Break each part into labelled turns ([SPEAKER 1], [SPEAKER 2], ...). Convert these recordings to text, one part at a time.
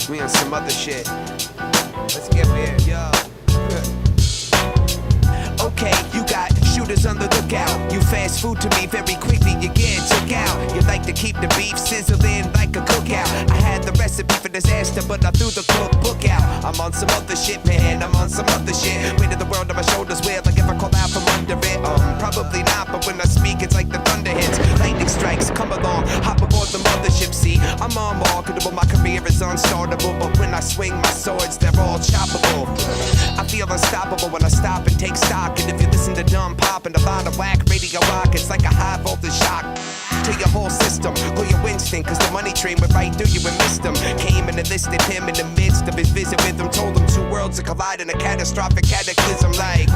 [SPEAKER 1] We on some other shit. Let's get weird, yo. Okay, you got shooters on the lookout. You fast food to me very quickly, you get took out. You like to keep the beef sizzling like a cookout. I had the recipe for disaster, but I threw the cookbook out. I'm on some other shit, man, I'm on some other shit. Weight of the world on my shoulders, weird, like if I call out from under it. Probably not, but when I speak, it's like the thunder hits. Lightning strikes, come along, hop aboard the mothership. See, I'm unmarketable, my career is unstartable. But when I swing my swords, they're all choppable. I feel unstoppable when I stop and take stock. And if you listen to dumb pop and a lot of whack radio rock, it's like a high voltage shock to your whole system. Call your instinct, cause the money train went right through you and missed him. Came and enlisted him in the midst of his visit with him. Told him two worlds to collide in a catastrophic cataclysm like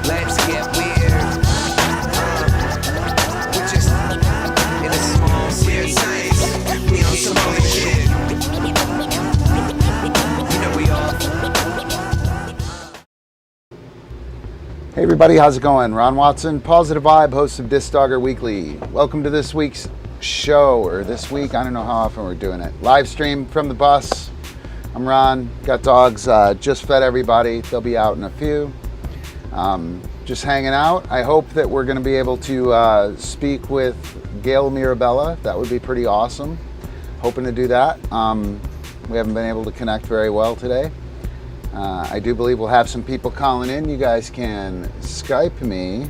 [SPEAKER 1] let's get weird. We're just in a small weird science. We on some other shit. You know we all.
[SPEAKER 2] Hey everybody, how's it going? Ron Watson, Pawsitive Vybe, host of DiscDog Weekly. Welcome to this week's show, or this week, I don't know how often we're doing it. Live stream from the bus. I'm Ron, got dogs, just fed everybody. They'll be out in a few. Just hanging out. I hope that we're going to be able to speak with Gail Mirabella. That would be pretty awesome. Hoping to do that. We haven't been able to connect very well today. I do believe we'll have some people calling in. You guys can Skype me.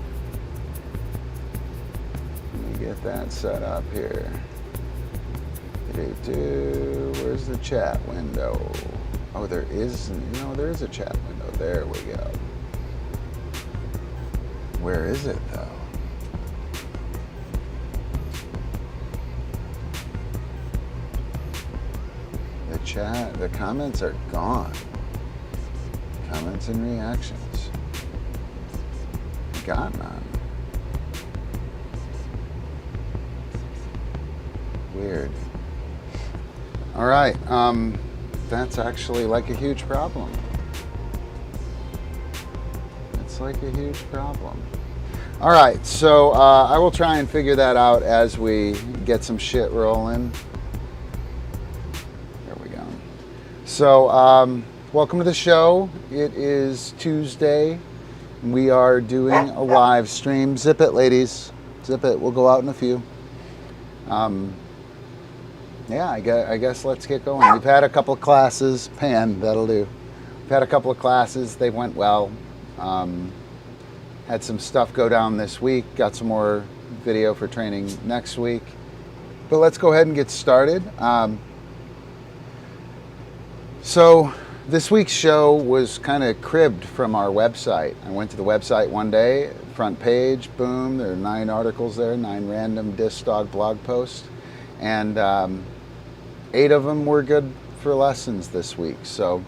[SPEAKER 2] Let me get that set up here. Where's the chat window? Oh, there is a chat window. There we go. Where is it though? The comments are gone. Comments and reactions. Got none. Weird. All right. That's actually like a huge problem. It's like a huge problem. All right. So I will try and figure that out as we get some shit rolling. There we go. So, welcome to the show. It is Tuesday. We are doing a live stream. Zip it, ladies. Zip it. We'll go out in a few. Yeah, I guess let's get going. We've had a couple of classes. Pan, that'll do. We've had a couple of classes. They went well. Had some stuff go down this week. Got some more video for training next week. But let's go ahead and get started. So this week's show was kind of cribbed from our website. I went to the website one day, front page, boom, there are 9 articles there, 9 random DiscDog blog posts, and 8 of them were good for lessons this week. So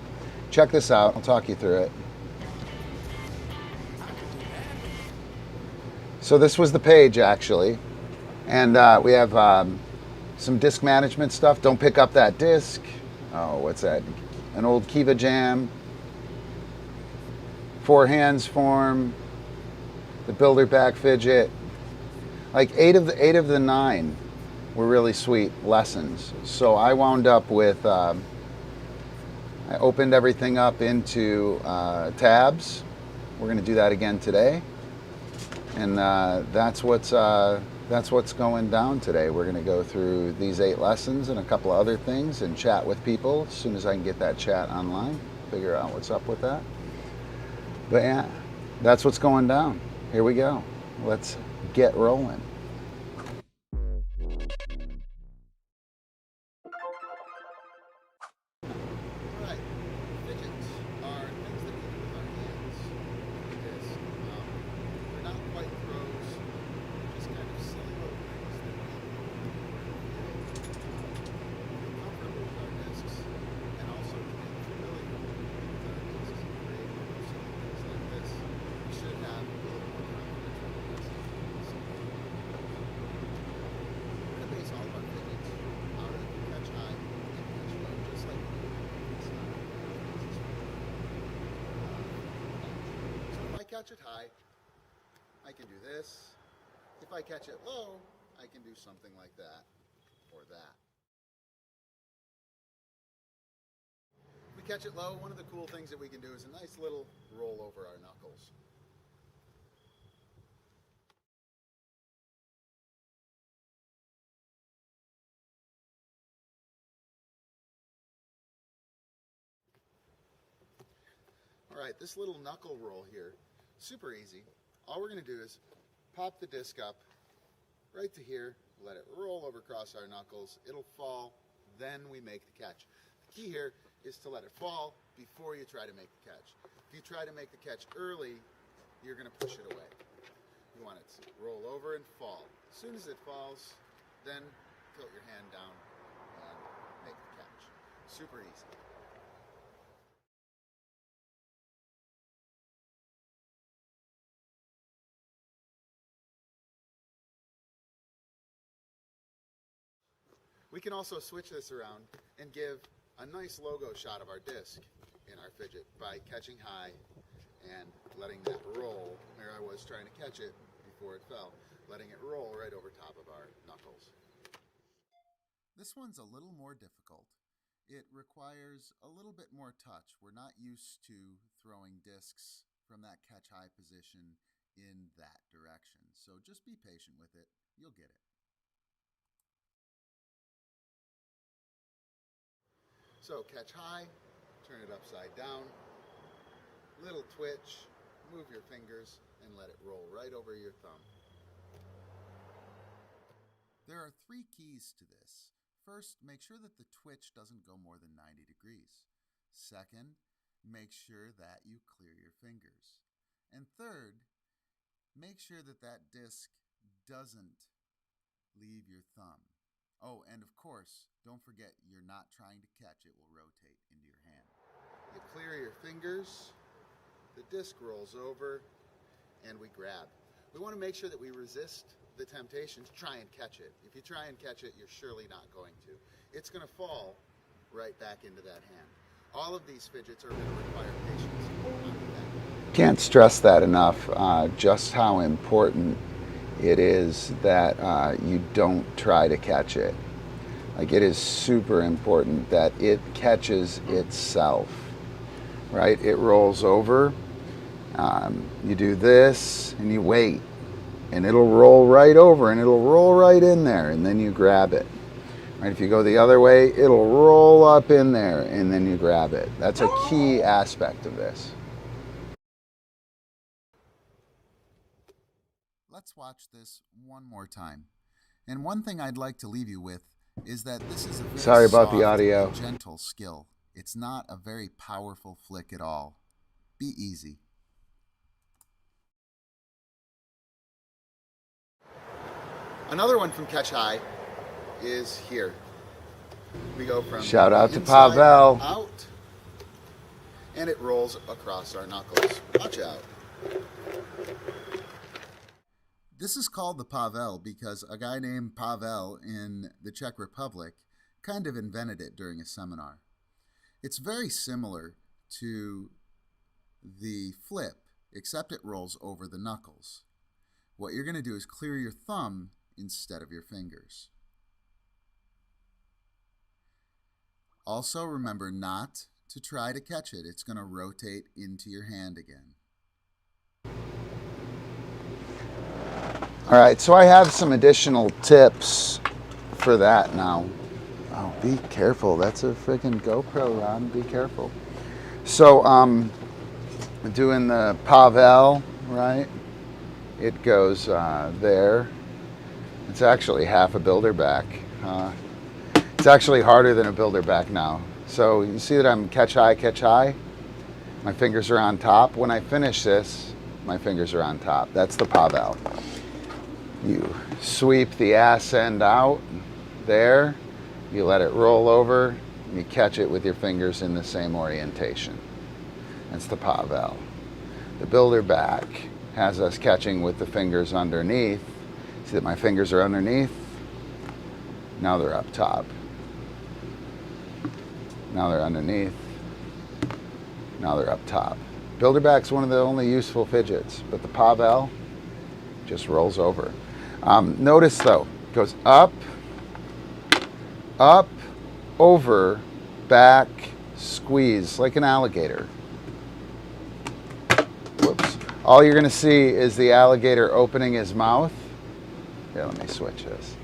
[SPEAKER 2] check this out, I'll talk you through it. So this was the page actually, and we have some disc management stuff. Don't pick up that disc. Oh, what's that? An old Kiva jam, 4 hands form, the builder back fidget. Like 8 of the 9 were really sweet lessons. So I wound up with, I opened everything up into tabs. We're going to do that again today, and that's what's going down today. We're going to go through these 8 lessons and a couple of other things and chat with people as soon as I can get that chat online, figure out what's up with that. But yeah, that's what's going down. Here we go. Let's get rolling.
[SPEAKER 3] Catch it high,
[SPEAKER 2] I can do this. If I catch it low, I can do something like that or that. If we catch it low, one of the cool things that we can do is a nice little roll over our knuckles. All right, this little knuckle roll here, super easy. All we're going to do is pop the disc up right to here, let it roll over across our knuckles. It'll fall, then we make the catch. The key here is to let it fall before you try to make the catch. If you try to make the catch early, you're going to push it away. You want it to roll over and fall. As soon as it falls, then tilt your hand down and make the catch. Super easy. We can also switch this around and give a nice logo shot of our disc in our fidget by catching high and letting that roll. There I was trying to catch it before it fell, letting it roll right over top of our knuckles. This one's a little more difficult. It requires a little bit more touch. We're not used to throwing discs from that catch high position in that direction. So just be patient with it. You'll get it. So catch high, turn it upside down, little twitch, move your fingers, and let it roll right over your thumb. There are 3 keys to this. First, make sure that the twitch doesn't go more than 90 degrees. Second, make sure that you clear your fingers. And third, make sure that that disc doesn't leave your thumb. Oh, and of course, don't forget you're not trying to catch it, will rotate into your hand. You clear your fingers, the disc rolls over, and we grab. We want to make sure that we resist the temptation to try and catch it. If you try and catch it, you're surely not going to. It's going to fall right back into that hand. All of these fidgets are going to require patience. Can't stress that enough, just how important it is that you don't try to catch it. Like, it is super important that it catches itself, right? It rolls over, you do this, and you wait, and it'll roll right over, and it'll roll right in there, and then you grab it. Right? If you go the other way, it'll roll up in there, and then you grab it. That's a key aspect of this. Let's watch this one more time. And one thing I'd like to leave you with is that this is a very
[SPEAKER 3] Sorry about the audio.
[SPEAKER 2] gentle skill. It's not a very powerful flick at all. Be easy. Another one from Catch High is here. We go from
[SPEAKER 3] Shout out to
[SPEAKER 2] inside
[SPEAKER 3] Pavel.
[SPEAKER 2] out, and it rolls across our knuckles. Watch out. This is called the Pavel because a guy named Pavel in the Czech Republic kind of invented it during a seminar. It's very similar to the flip, except it rolls over the knuckles. What you're going to do is clear your thumb instead of your fingers. Also, remember not to try to catch it. It's going to rotate into your hand again.
[SPEAKER 3] All right, so I have some additional tips for that now. Oh, be careful. That's a freaking GoPro, Ron. Be careful. So, doing the Pavel, right? It goes there. It's actually half a builder back. It's actually harder than a builder back now. So you see that I'm catch high, catch high. My fingers are on top. When I finish this, my fingers are on top. That's the Pavel. You sweep the ass end out there. You let it roll over. And you catch it with your fingers in the same orientation. That's the Pavel. The builder back has us catching with the fingers underneath. See that my fingers are underneath? Now they're up top. Now they're underneath. Now they're up top. Builder back's one of the only useful fidgets, but the Pavel
[SPEAKER 2] just rolls over. Notice though, it goes up, up, over, back, squeeze, like an alligator. Whoops. All you're gonna see is the alligator opening his mouth. Here, let me switch this.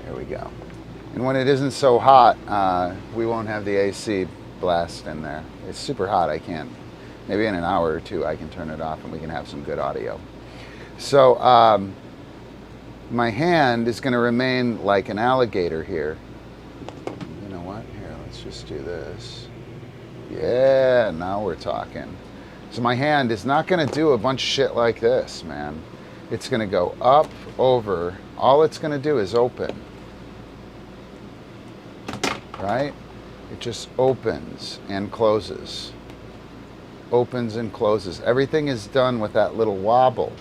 [SPEAKER 2] There we go. And when it isn't so hot, we won't have the AC blast in there. It's super hot, I can't. Maybe in an hour or two I can turn it off and we can have some good audio. So my hand is gonna remain like an alligator here. You know what? Here, let's just do this. Yeah, now we're talking. So my hand is not gonna do a bunch of shit like this, man. It's gonna go up, over. All it's gonna do is open. Right? It just opens and closes. Opens and closes. Everything is done with that little wobble.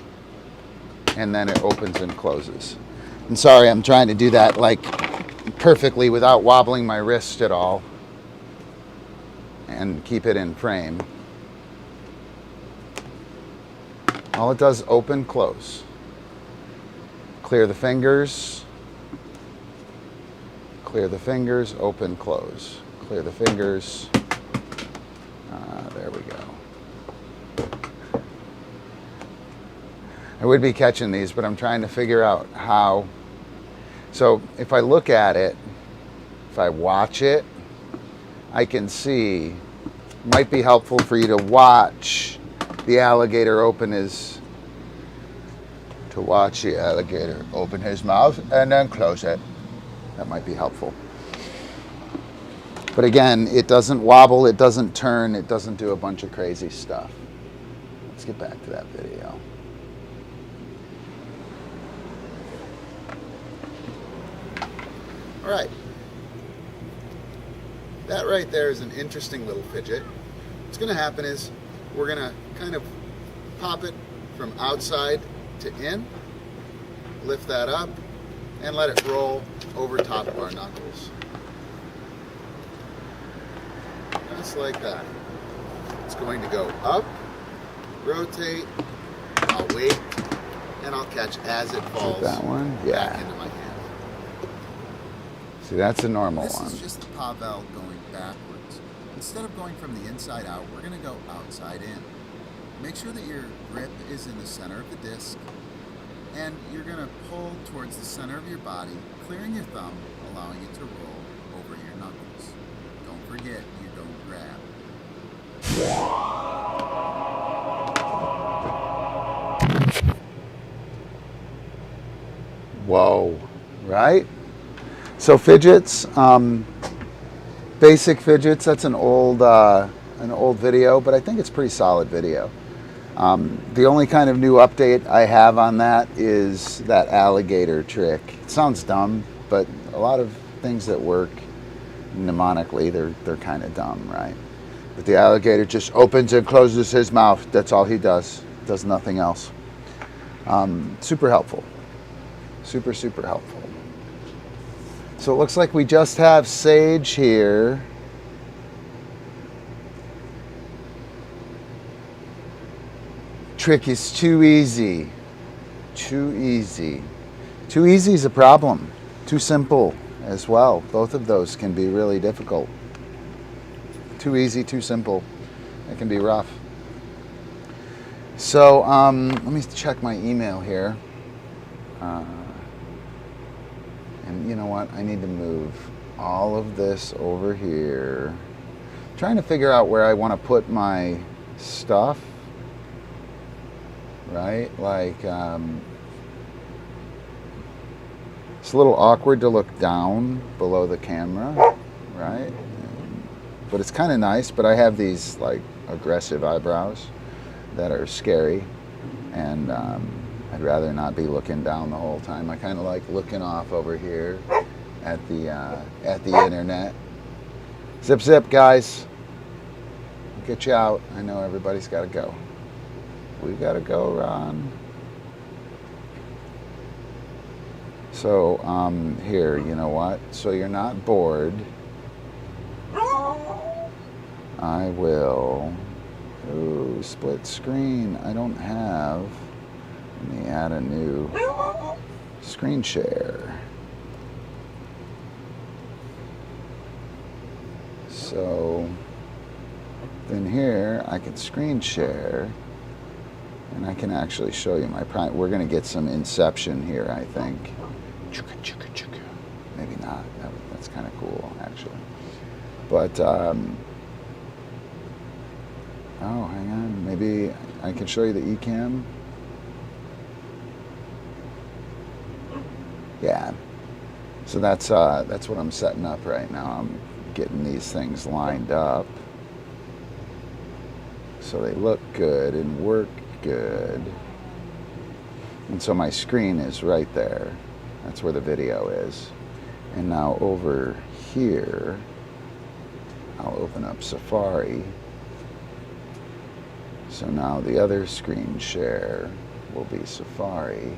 [SPEAKER 2] And then it opens and closes. I'm sorry, I'm trying to do that like perfectly without wobbling my wrist at all. And keep it in frame. All it does is open, close. Clear the fingers. Clear the fingers, open, close. Clear the fingers. There we go. I would be catching these, but I'm trying to figure out how. So if I look at it, if I watch it, I can see. It might be helpful for you to watch the alligator open his, mouth and then close it. That might be helpful. But again, it doesn't wobble, it doesn't turn, it doesn't do a bunch of crazy stuff. Let's get back to that video. All right. That right there is an interesting little fidget. What's gonna happen is we're gonna kind of pop it from outside to in, lift that up, and let it roll over top of our knuckles. Just like that. It's going to go up, rotate, I'll wait, and I'll catch as it falls that one?
[SPEAKER 3] back
[SPEAKER 2] Yeah.
[SPEAKER 3] into my hand.
[SPEAKER 2] See, that's a normal
[SPEAKER 3] This
[SPEAKER 2] one.
[SPEAKER 3] is just the Pavel going backwards. Instead of going from the inside out, we're going to go outside in. Make sure that your grip is in the center of the disc, and you're going to pull towards the center of your body, clearing your thumb, allowing it to roll over your knuckles. Don't forget, you don't grab.
[SPEAKER 2] Whoa, right? So fidgets, basic fidgets, that's an old video, but I think it's a pretty solid video. The only kind of new update I have on that is that alligator trick. It sounds dumb, but a lot of things that work mnemonically, they're kind of dumb, right? But the alligator just opens and closes his mouth. That's all he does. Does nothing else. Super helpful. Super, super helpful. So it looks like we just have Sage here. Trick is too easy. Too easy. Too easy is a problem. Too simple as well. Both of those can be really difficult. Too easy, too simple. It can be rough. So let me check my email here. And you know what? I need to move all of this over here. I'm trying to figure out where I want to put my stuff. Right? Like, it's a little awkward to look down below the camera, right? But it's kind of nice, but I have these like aggressive eyebrows that are scary, and I'd rather not be looking down the whole time. I kind of like looking off over here at the internet. Zip, zip, guys. I'll get you out. I know everybody's got to go. We got to go, Ron. So here, you know what? So you're not bored. I will Oh, split screen. I don't have. Let me add a new screen share. So then here I can screen share and I can actually show you my prime. We're going to get some inception here, I think. Maybe not. That's kind of cool, actually. But, oh, hang on. Maybe I can show you the eCam. Yeah. So that's what I'm setting up right now. I'm getting these things lined up so they look good and work good. And so my screen is right there. That's where the video is. And now over here, I'll open up Safari. So now the other screen share will be Safari.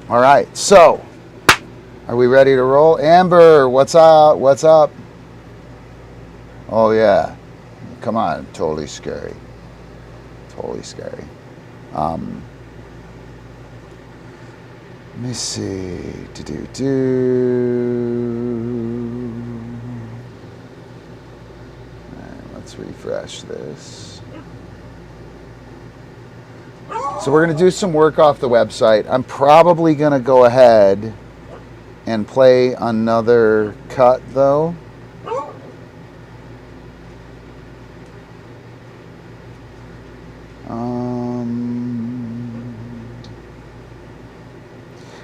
[SPEAKER 2] All right, so are we ready to roll? Amber, what's up? What's up? Oh yeah, come on, totally scary. Totally scary. Let me see. All right, let's refresh this. So we're going to do some work off the website. I'm probably going to go ahead and play another cut though.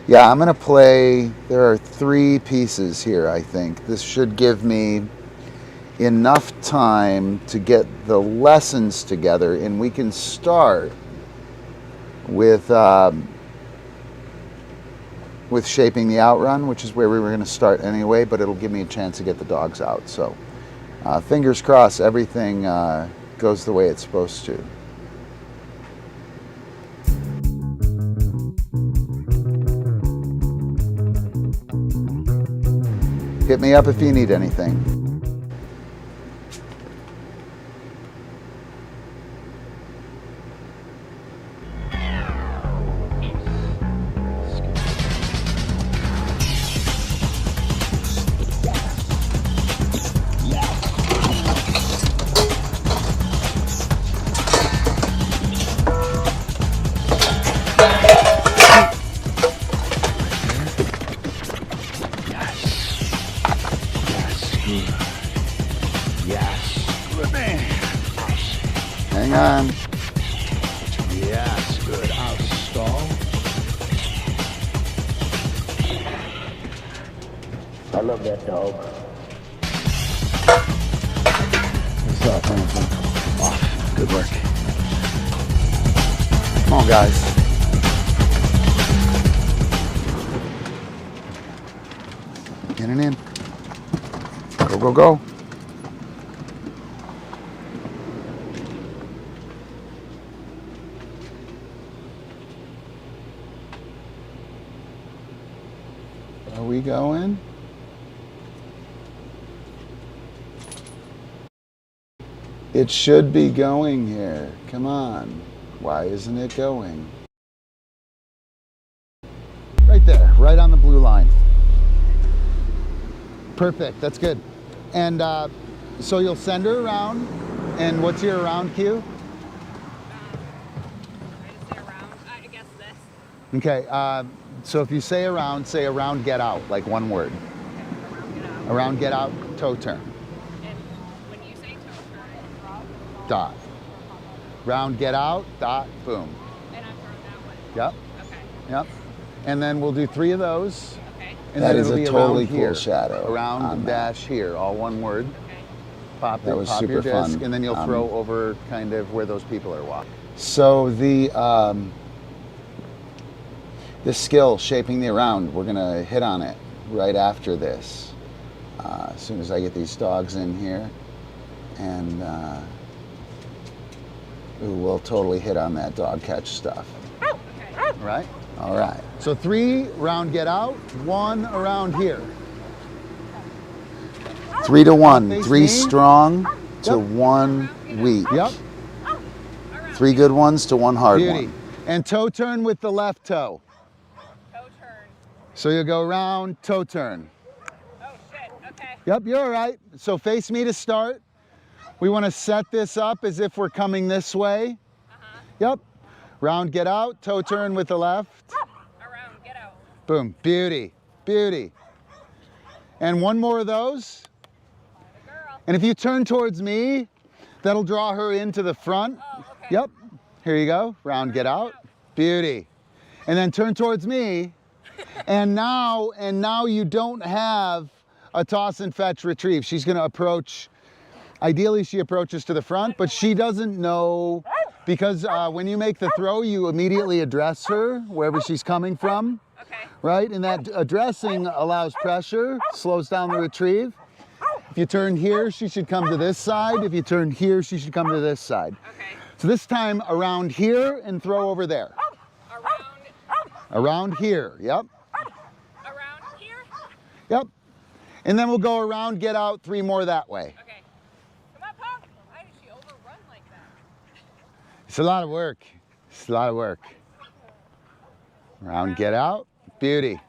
[SPEAKER 2] Yeah, I'm going to play, there are 3 pieces here, I think. This should give me enough time to get the lessons together, and we can start with shaping the outrun, which is where we were going to start anyway, but it'll give me a chance to get the dogs out. So fingers crossed, everything goes the way it's supposed to. Hit me up if you need anything. Hang on.
[SPEAKER 4] Yes, good. I'll stall. I love that dog.
[SPEAKER 2] What's up, Hanson? Oh, good work. Come on, guys. In and in. Go, go, go. Are we going? It should be going here. Come on. Why isn't it going? Right there, right on the blue line. Perfect, that's good. And so you'll send her around, and what's your around cue?
[SPEAKER 5] I just say around, I guess this.
[SPEAKER 2] Okay, so if you say around, get out, like one word.
[SPEAKER 5] Okay,
[SPEAKER 2] Around, get out, toe turn.
[SPEAKER 5] And when you say toe turn,
[SPEAKER 2] Dot. Round, get out, dot, boom.
[SPEAKER 5] and I'm throwing that way.
[SPEAKER 2] Yep,
[SPEAKER 5] Okay,
[SPEAKER 2] yep. And then we'll do 3 of those.
[SPEAKER 5] okay,
[SPEAKER 2] And
[SPEAKER 3] That
[SPEAKER 2] then
[SPEAKER 3] is
[SPEAKER 2] it'll
[SPEAKER 3] a
[SPEAKER 2] be
[SPEAKER 3] totally
[SPEAKER 2] around
[SPEAKER 3] cool
[SPEAKER 2] here.
[SPEAKER 3] shadow
[SPEAKER 2] Around
[SPEAKER 3] on that.
[SPEAKER 2] dash here, all one word.
[SPEAKER 5] okay.
[SPEAKER 2] Pop
[SPEAKER 3] That
[SPEAKER 2] it,
[SPEAKER 3] was
[SPEAKER 2] pop your
[SPEAKER 3] super
[SPEAKER 2] disc,
[SPEAKER 3] fun.
[SPEAKER 2] and then you'll throw over kind of where those people are walking. So the skill, shaping the around, we're gonna hit on it right after this. As soon as I get these dogs in here, and we'll totally hit on that dog catch stuff.
[SPEAKER 5] Okay.
[SPEAKER 2] All right?
[SPEAKER 3] All right.
[SPEAKER 2] So 3 round get out, 1 around here. 3 to 1.
[SPEAKER 3] Face
[SPEAKER 2] 3
[SPEAKER 3] me.
[SPEAKER 2] strong to
[SPEAKER 3] Yep.
[SPEAKER 2] 1 weak.
[SPEAKER 3] Yep.
[SPEAKER 2] 3 good ones to 1 hard
[SPEAKER 3] Beauty.
[SPEAKER 2] one.
[SPEAKER 3] And toe turn with the left toe.
[SPEAKER 5] Toe turn.
[SPEAKER 3] So you'll go around, toe turn.
[SPEAKER 5] Oh shit. Okay.
[SPEAKER 3] Yep, you're all right. So face me to start. We want to set this up as if we're coming this way. Yep. Round, get out, toe turn with the left.
[SPEAKER 5] Around. Get out.
[SPEAKER 3] Boom. Beauty. Beauty. And one more of those.
[SPEAKER 5] Girl.
[SPEAKER 3] And if you turn towards me, that'll draw her into the front.
[SPEAKER 5] Oh, okay.
[SPEAKER 3] Yep. Here you go. Round, get out. Beauty. And then turn towards me. And now you don't have a toss and fetch retrieve. She's going to approach. Ideally, she approaches to the front, but she doesn't know, because when you make the throw, you immediately address her wherever she's coming from,
[SPEAKER 5] Okay.
[SPEAKER 3] right? And that addressing allows pressure, slows down the retrieve. If you turn here, she should come to this side. If you turn here, she should come to this side.
[SPEAKER 5] Okay.
[SPEAKER 3] So this time around here and throw over there.
[SPEAKER 5] Around.
[SPEAKER 3] Around here, yep,
[SPEAKER 5] Around here.
[SPEAKER 3] yep. And then we'll go around, get out, 3 more that way.
[SPEAKER 5] Okay. Come on, Pop. Why did she overrun like that?
[SPEAKER 3] It's a lot of work. It's a lot of work. Around, get out, beauty.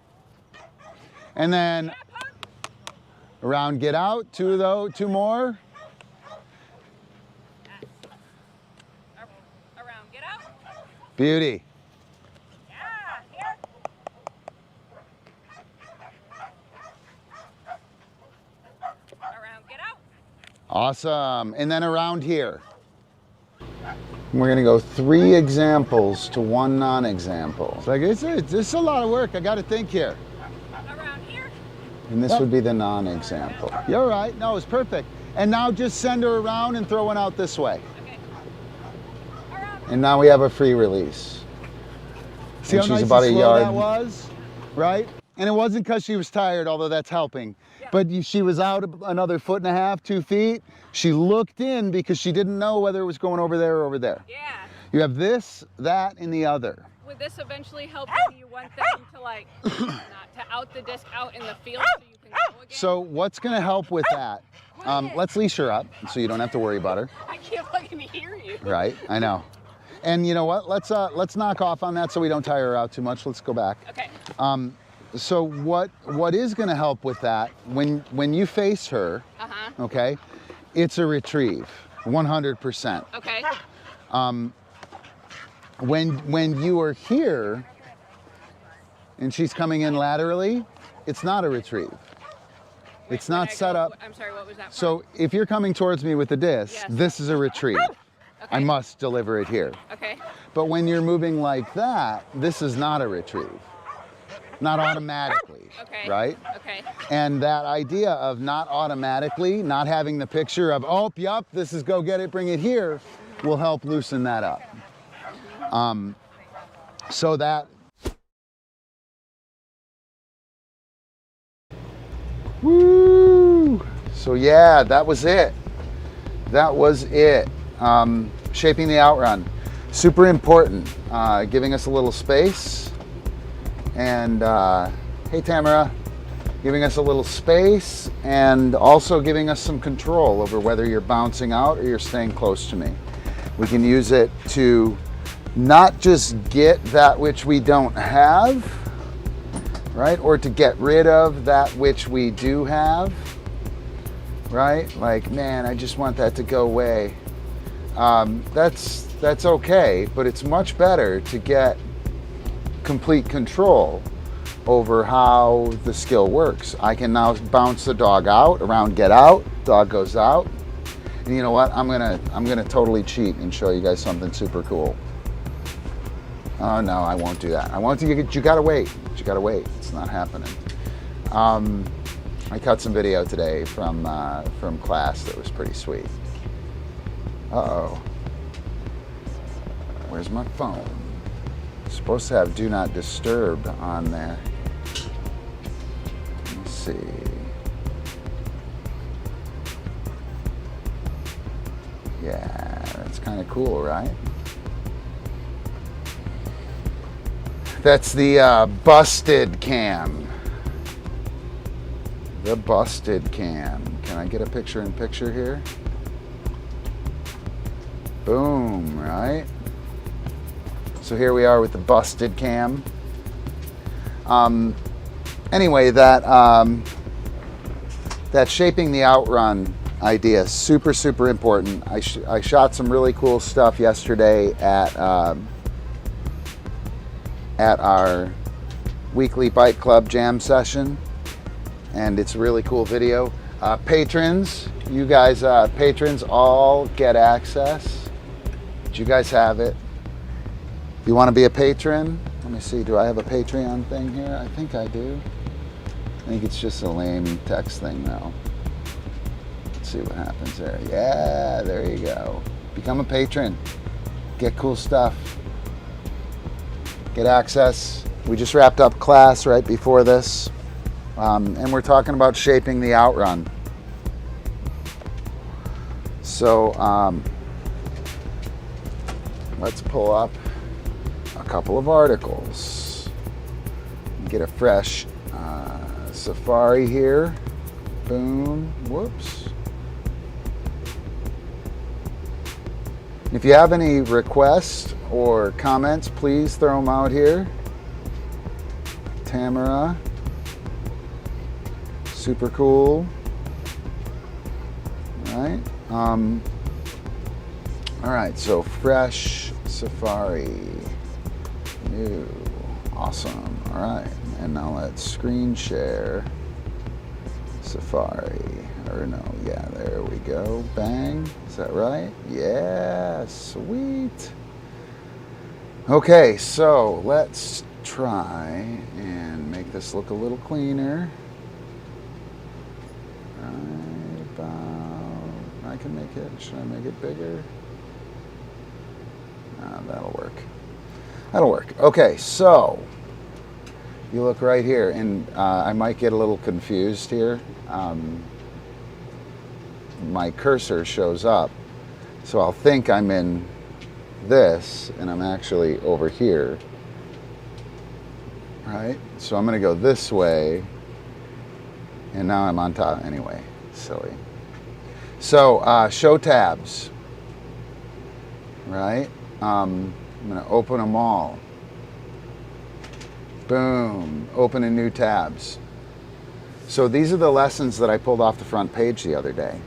[SPEAKER 3] And then around, get out, 2 more.
[SPEAKER 5] Around. Get out.
[SPEAKER 3] Beauty.
[SPEAKER 5] Yeah. Here. Around. Get out.
[SPEAKER 3] Awesome. And then around here. We're gonna go 3 examples to 1 non-example. It's like, it's a lot of work. I gotta think here.
[SPEAKER 5] Around here.
[SPEAKER 3] And this would be the non-example. You're right. No, it's perfect. And now just send her around and throw one out this way.
[SPEAKER 5] Okay. Around.
[SPEAKER 2] And now we have a free release.
[SPEAKER 3] See
[SPEAKER 2] And
[SPEAKER 3] how
[SPEAKER 2] she's
[SPEAKER 3] nice
[SPEAKER 2] about
[SPEAKER 3] and
[SPEAKER 2] a
[SPEAKER 3] slow
[SPEAKER 2] yard.
[SPEAKER 3] that was, right? And it wasn't because she was tired, although that's helping.
[SPEAKER 5] Yeah.
[SPEAKER 3] But she was out another 1.5 feet, 2 feet. She looked in because she didn't know whether it was going over there or over there.
[SPEAKER 5] Yeah.
[SPEAKER 3] You have this, that, and the other.
[SPEAKER 5] Would this eventually help when you want them to like not to out the disc out in the field so you can go again?
[SPEAKER 3] So what's going to help with that? Let's leash her up so you don't have to worry about her.
[SPEAKER 5] I can't fucking hear you.
[SPEAKER 3] Right, I know. And you know what? Let's knock off on that so we don't tire her out too much. Let's go back.
[SPEAKER 5] Okay.
[SPEAKER 3] So what is going to help with that, when you face her, okay, it's a retrieve, 100%.
[SPEAKER 5] Okay.
[SPEAKER 3] When you are here and she's coming in laterally, it's not a retrieve. It's not set up.
[SPEAKER 5] I'm sorry, what was that?
[SPEAKER 3] So if you're coming towards me with the disc,
[SPEAKER 5] Yes.
[SPEAKER 3] this is a retrieve.
[SPEAKER 5] Okay.
[SPEAKER 3] I must deliver it here.
[SPEAKER 5] Okay.
[SPEAKER 3] But when you're moving like that, this is not a retrieve. Not automatically,
[SPEAKER 5] Okay.
[SPEAKER 3] right?
[SPEAKER 5] Okay.
[SPEAKER 3] And that idea of not automatically, not having the picture of, oh, yup, this is go get it, bring it here, will help loosen that up. So that, woo! So yeah, that was it. That was it. Shaping the outrun, super important. Giving us a little space. And hey Tamara, giving us a little space and also giving us some control over whether you're bouncing out or you're staying close to me. We can use it to not just get that which we don't have, right? Or to get rid of that which we do have, right? Like, man, I just want that to go away. That's okay, but it's much better to get complete control over how the skill works. I can now bounce the dog out, around, get out, dog goes out. And you know what? I'm gonna totally cheat and show you guys something super cool. Oh no, I won't do that. I won't do. You gotta wait. You gotta wait. It's not happening. I cut some video today from class that was pretty sweet. Uh-oh. Where's my phone? It's supposed to have do not disturb on there. Let's see. Yeah, that's kind of cool, right? That's the busted cam.
[SPEAKER 2] the busted cam. Can I get a picture in picture here? Boom, right? So here we are with the busted cam. Anyway, that shaping the outrun idea is super, super important. I shot some really cool stuff yesterday at our weekly Bike Club jam session, and it's a really cool video. Patrons, you guys, patrons all get access. But you guys have it. If you want to be a patron, let me see, do I have a Patreon thing here? I think I do. I think it's just a lame text thing now. Let's see what happens there. Yeah, there you go. Become a patron. Get cool stuff. Get access. We just wrapped up class right before this. And we're talking about shaping the outrun. So let's pull up a couple of articles. Get a fresh Safari here. Boom. Whoops. If you have any requests or comments, please throw them out here. Tamara. Super cool. All right. All right, so fresh Safari. New. Awesome. All right. And now let's screen share Safari. Or no, yeah, there we go. Bang. Is that right? Yeah, sweet. Okay, so let's try and make this look a little cleaner. Right about, I can make it, should I make it bigger? That'll work. That'll work. Okay, so you look right here, and I might get a little confused here. My cursor shows up, so I'll think I'm in this, and I'm actually over here, right? So I'm gonna go this way, and now I'm on top. Anyway, silly. So show tabs, right? I'm gonna open them all. Boom, open in new tabs. So these are the lessons that I pulled off the front page the other day.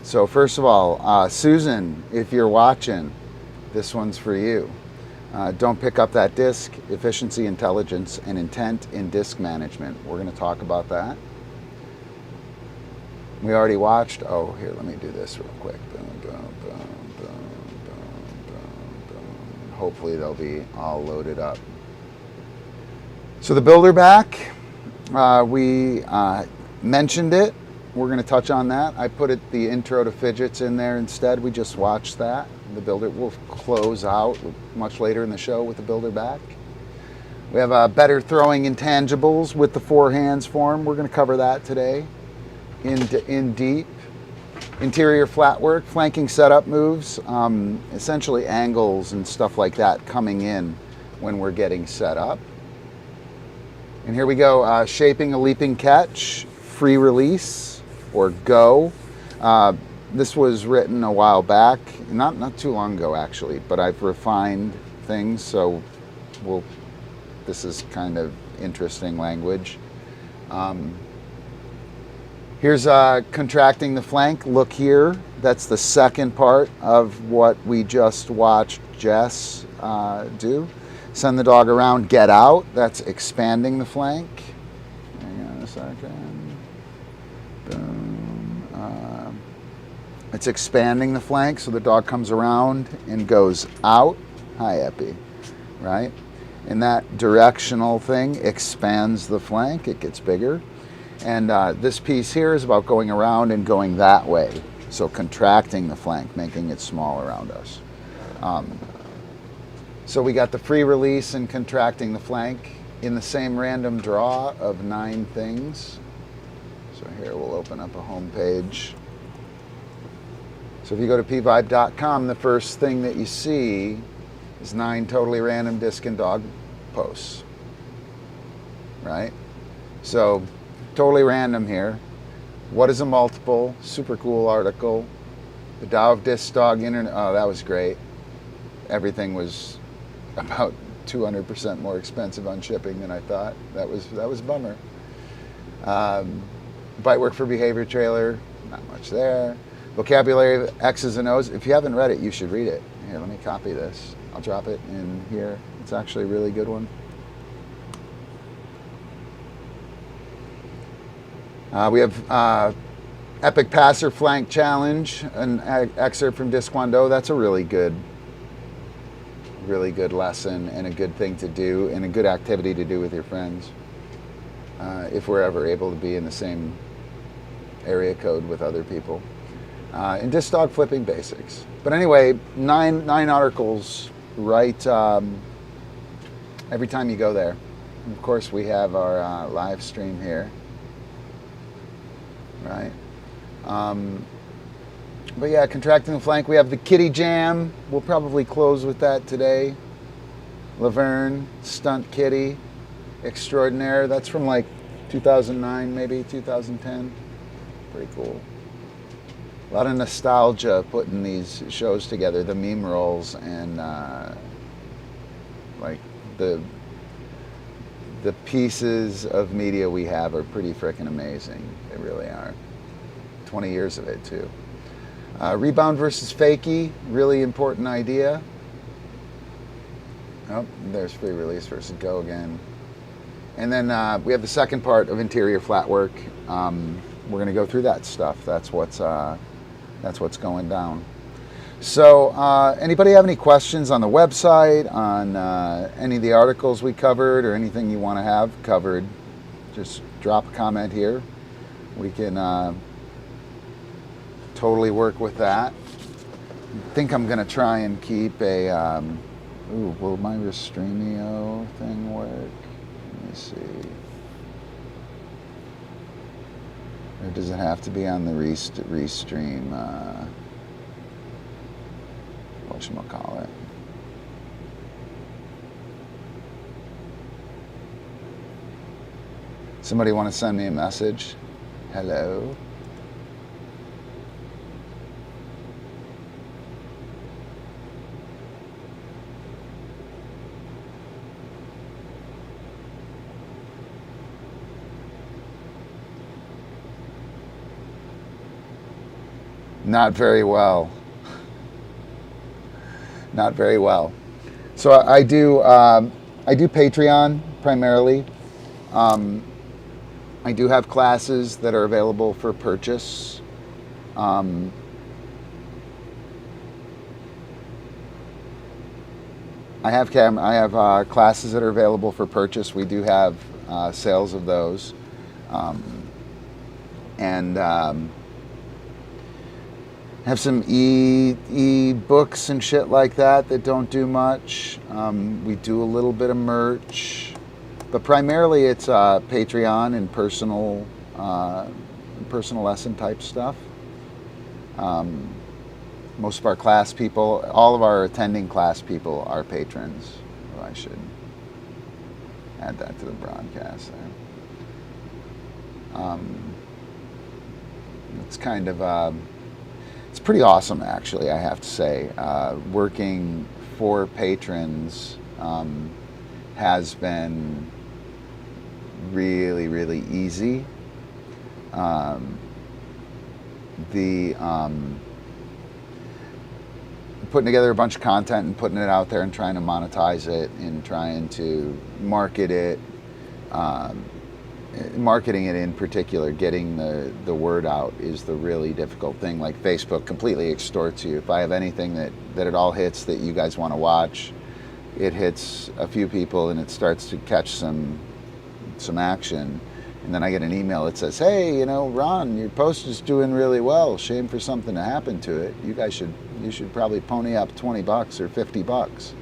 [SPEAKER 2] So first of all, Susan, if you're watching, this one's for you. Don't pick up that disc, efficiency, intelligence, and intent in disc management. We're gonna talk about that. We already watched, oh, here, let me do this real quick. Boom, boom, boom, boom, boom, boom, boom. Hopefully they'll be all loaded up. So the builder back, we mentioned it. We're going to touch on that. I put the intro to Fidgets in there instead. We just watched that. The builder will close out much later in the show with the builder back. We have better throwing intangibles with the four hands form. We're going to cover that today in deep. Interior flatwork, flanking setup moves, essentially angles and stuff like that coming in when we're getting set up. And here we go, shaping a leaping catch, free release, or go. This was written a while back, not too long ago actually, but I've refined things, so this is kind of interesting language. Here's contracting the flank. Look here, that's the second part of what we just watched Jess do. Send the dog around, get out. That's expanding the flank. Hang on a second. Boom. It's expanding the flank, so the dog comes around and goes out. Hi, Eppie. Right? And that directional thing expands the flank. It gets bigger. And this piece here is about going around and going that way. So contracting the flank, making it small around us. So we got the free release and contracting the flank in the same random draw of 9 things. So here we'll open up a home page. So if you go to pvybe.com, the first thing that you see is 9 totally random disc and dog posts, right? So totally random here. What is a multiple? Super cool article. The Tao of DiscDog internet. Oh, that was great. Everything was about 200% more expensive on shipping than I thought. That was a bummer. Bytework for behavior trailer. Not much there. Vocabulary of X's and O's. If you haven't read it, you should read it. Here, let me copy this. I'll drop it in here. It's actually a really good one. We have Epic Passer Flank Challenge, an excerpt from Disquando. That's a really good lesson and a good thing to do and a good activity to do with your friends. If we're ever able to be in the same area code with other people. And DiscDog flipping basics. But anyway, nine articles right every time you go there. And of course, we have our live stream here. Right. But yeah, contracting the flank. We have the Kitty Jam. We'll probably close with that today. Laverne, Stunt Kitty, Extraordinaire. That's from like 2009, maybe 2010. Pretty cool. A lot of nostalgia putting these shows together. The MemeRolls and like the pieces of media we have are pretty freaking amazing. They really are. 20 years of it too. Rebound versus fakie, really important idea. Oh, there's free release versus go again. And then we have the second part of interior flatwork. We're going to go through that stuff. That's what's going down. So anybody have any questions on the website, on any of the articles we covered, or anything you want to have covered, just drop a comment here. We can totally work with that. I think I'm going to try and keep a... will my Restreamio thing work? Let me see. Or does it have to be on the Restream... whatchamacallit? Somebody want to send me a message? Hello? Not very well. Not very well. So I do Patreon primarily. I do have classes that are available for purchase. I have classes that are available for purchase. We do have sales of those, and have some e-books and shit like that don't do much. We do a little bit of merch, but primarily it's Patreon and personal lesson type stuff. Most of our class people, all of our attending class people are patrons. Oh, I should add that to the broadcast there. It's kind of... it's pretty awesome, actually, I have to say. Working for patrons has been really, really easy. Putting together a bunch of content and putting it out there and trying to monetize it and trying to market it, marketing it in particular, getting the word out is the really difficult thing. Like Facebook completely extorts you. If I have anything that it all hits that you guys want to watch, it hits a few people and it starts to catch some action. And then I get an email that says, hey, you know, Ron, your post is doing really well. Shame for something to happen to it. You should probably pony up $20 or $50.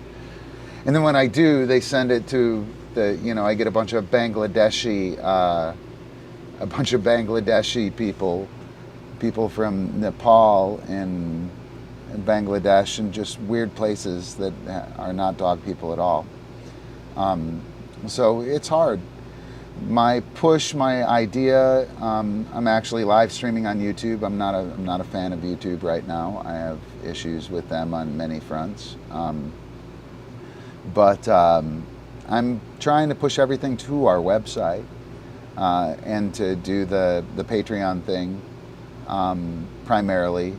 [SPEAKER 2] And then when I do, they send it to I get a bunch of Bangladeshi people from Nepal and Bangladesh and just weird places that are not dog people at all. So it's hard. my push, my idea, I'm actually live streaming on YouTube. I'm not a fan of YouTube right now. I have issues with them on many fronts. But I'm trying to push everything to our website and to do the Patreon thing primarily,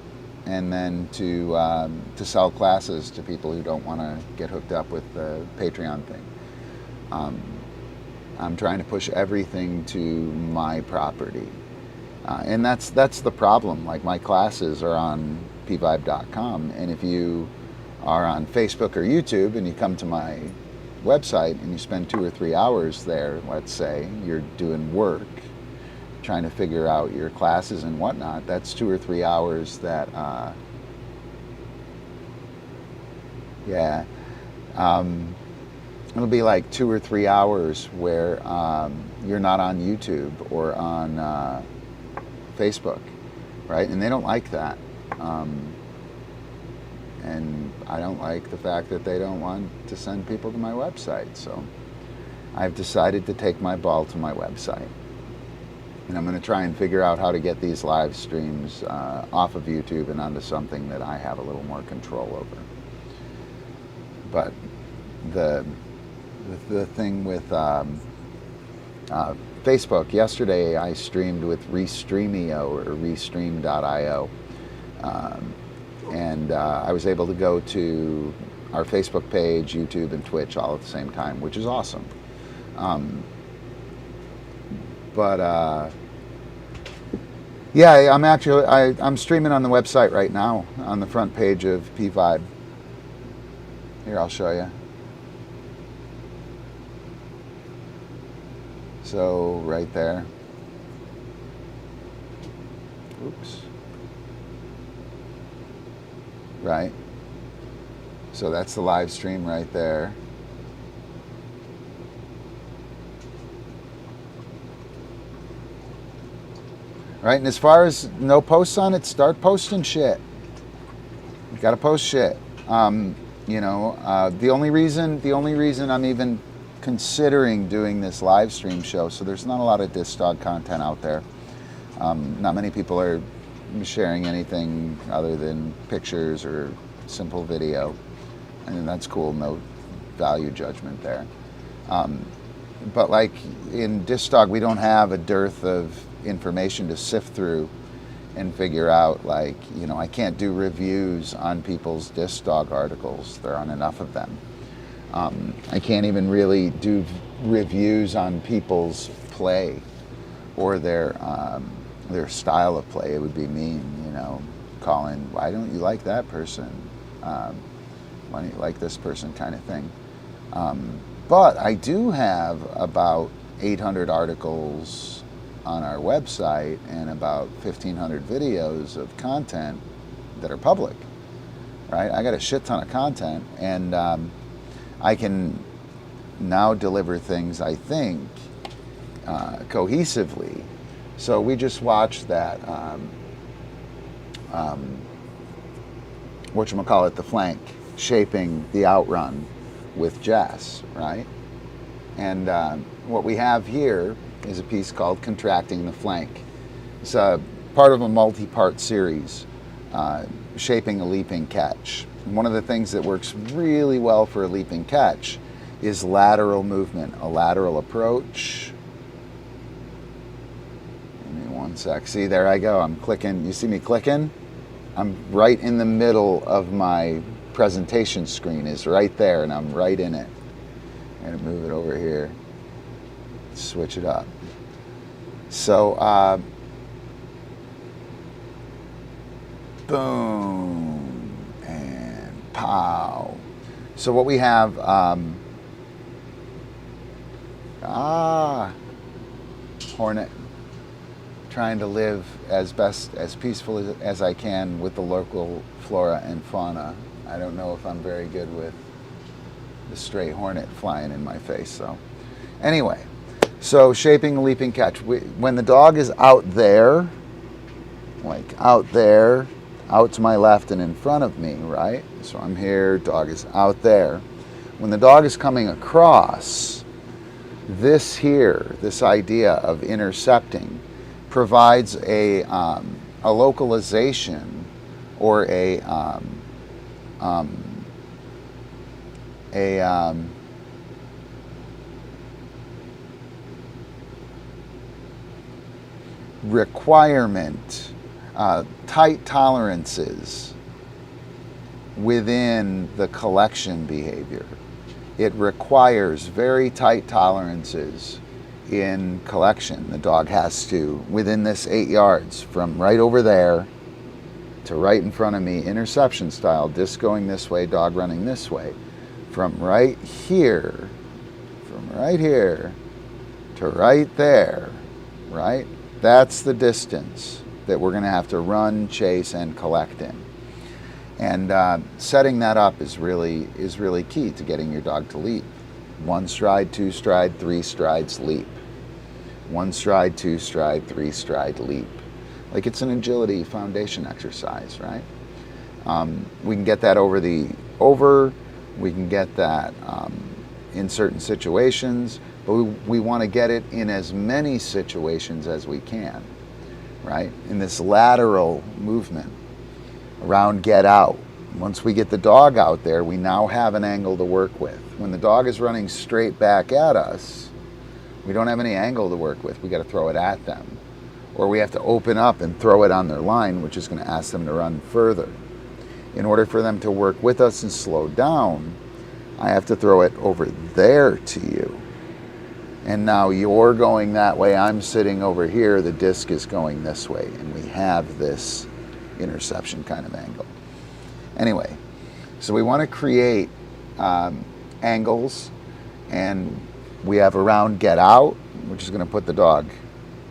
[SPEAKER 2] and then to sell classes to people who don't want to get hooked up with the Patreon thing. I'm trying to push everything to my property, and that's the problem. Like, my classes are on pvybe.com, and if you are on Facebook or YouTube and you come to my website and you spend 2 or 3 hours there, let's say you're doing work, trying to figure out your classes and whatnot, that's 2 or 3 hours that, it'll be like 2 or 3 hours where you're not on YouTube or on Facebook, right? And they don't like that. And I don't like the fact that they don't want to send people to my website. So I've decided to take my ball to my website. And I'm going to try and figure out how to get these live streams off of YouTube and onto something that I have a little more control over. But the thing with Facebook, yesterday I streamed with Restreamio or Restream.io. And I was able to go to our Facebook page, YouTube, and Twitch all at the same time, which is awesome. Yeah, I'm streaming on the website right now on the front page of Vybe. Here, I'll show you. So right there. Oops. Right. So that's the live stream right there. Right, and as far as no posts on it, start posting shit. You gotta post shit. The only reason I'm even considering doing this live stream show, so there's not a lot of DiscDog content out there. Not many people are sharing anything other than pictures or simple video, and that's cool, no value judgment there. But like in DiscDog, we don't have a dearth of information to sift through and figure out, like, I can't do reviews on people's DiscDog articles. There aren't enough of them. I can't even really do reviews on people's play or their style of play. It would be mean, calling, why don't you like that person? Why don't you like this person, kind of thing. But I do have about 800 articles on our website and about 1,500 videos of content that are public, right? I got a shit ton of content, and I can now deliver things, I think, cohesively. So we just watched that, whatchamacallit, the flank, shaping the outrun with Jess, right? And what we have here is a piece called Contracting the Flank. It's part of a multi-part series, shaping a leaping catch. And one of the things that works really well for a leaping catch is lateral movement, a lateral approach. Give me one sec. See, there I go. I'm clicking. You see me clicking? I'm right in the middle of my presentation screen, is right there, and I'm right in it. I'm gonna move it over here. Switch it up. So, boom, and pow. So what we have, Hornet, trying to live as peaceful as I can with the local flora and fauna. I don't know if I'm very good with the stray hornet flying in my face, so. Anyway, so shaping a leaping catch. When the dog is out there, like out there, out to my left and in front of me, right? So I'm here, dog is out there. When the dog is coming across, This here, this idea of intercepting, provides a localization or a requirement, tight tolerances within the collection behavior. It requires very tight tolerances in collection. The dog has to, within this 8 yards, from right over there to right in front of me, interception style, disc going this way, dog running this way, from right here to right there, right? That's the distance that we're going to have to run, chase, and collect in. And setting that up is really key to getting your dog to leap. 1 stride, 2 stride, 3 strides, leap. 1 stride, 2 stride, 3 stride, leap. Like it's an agility foundation exercise, right? We can get that over, we can get that in certain situations, but we want to get it in as many situations as we can, right? In this lateral movement around get out. Once we get the dog out there, we now have an angle to work with. When the dog is running straight back at us, we don't have any angle to work with. We got to throw it at them. Or we have to open up and throw it on their line, which is going to ask them to run further. In order for them to work with us and slow down, I have to throw it over there to you. And now you're going that way, I'm sitting over here, the disc is going this way, and we have this interception kind of angle. Anyway, so we want to create angles, and we have around get out, which is going to put the dog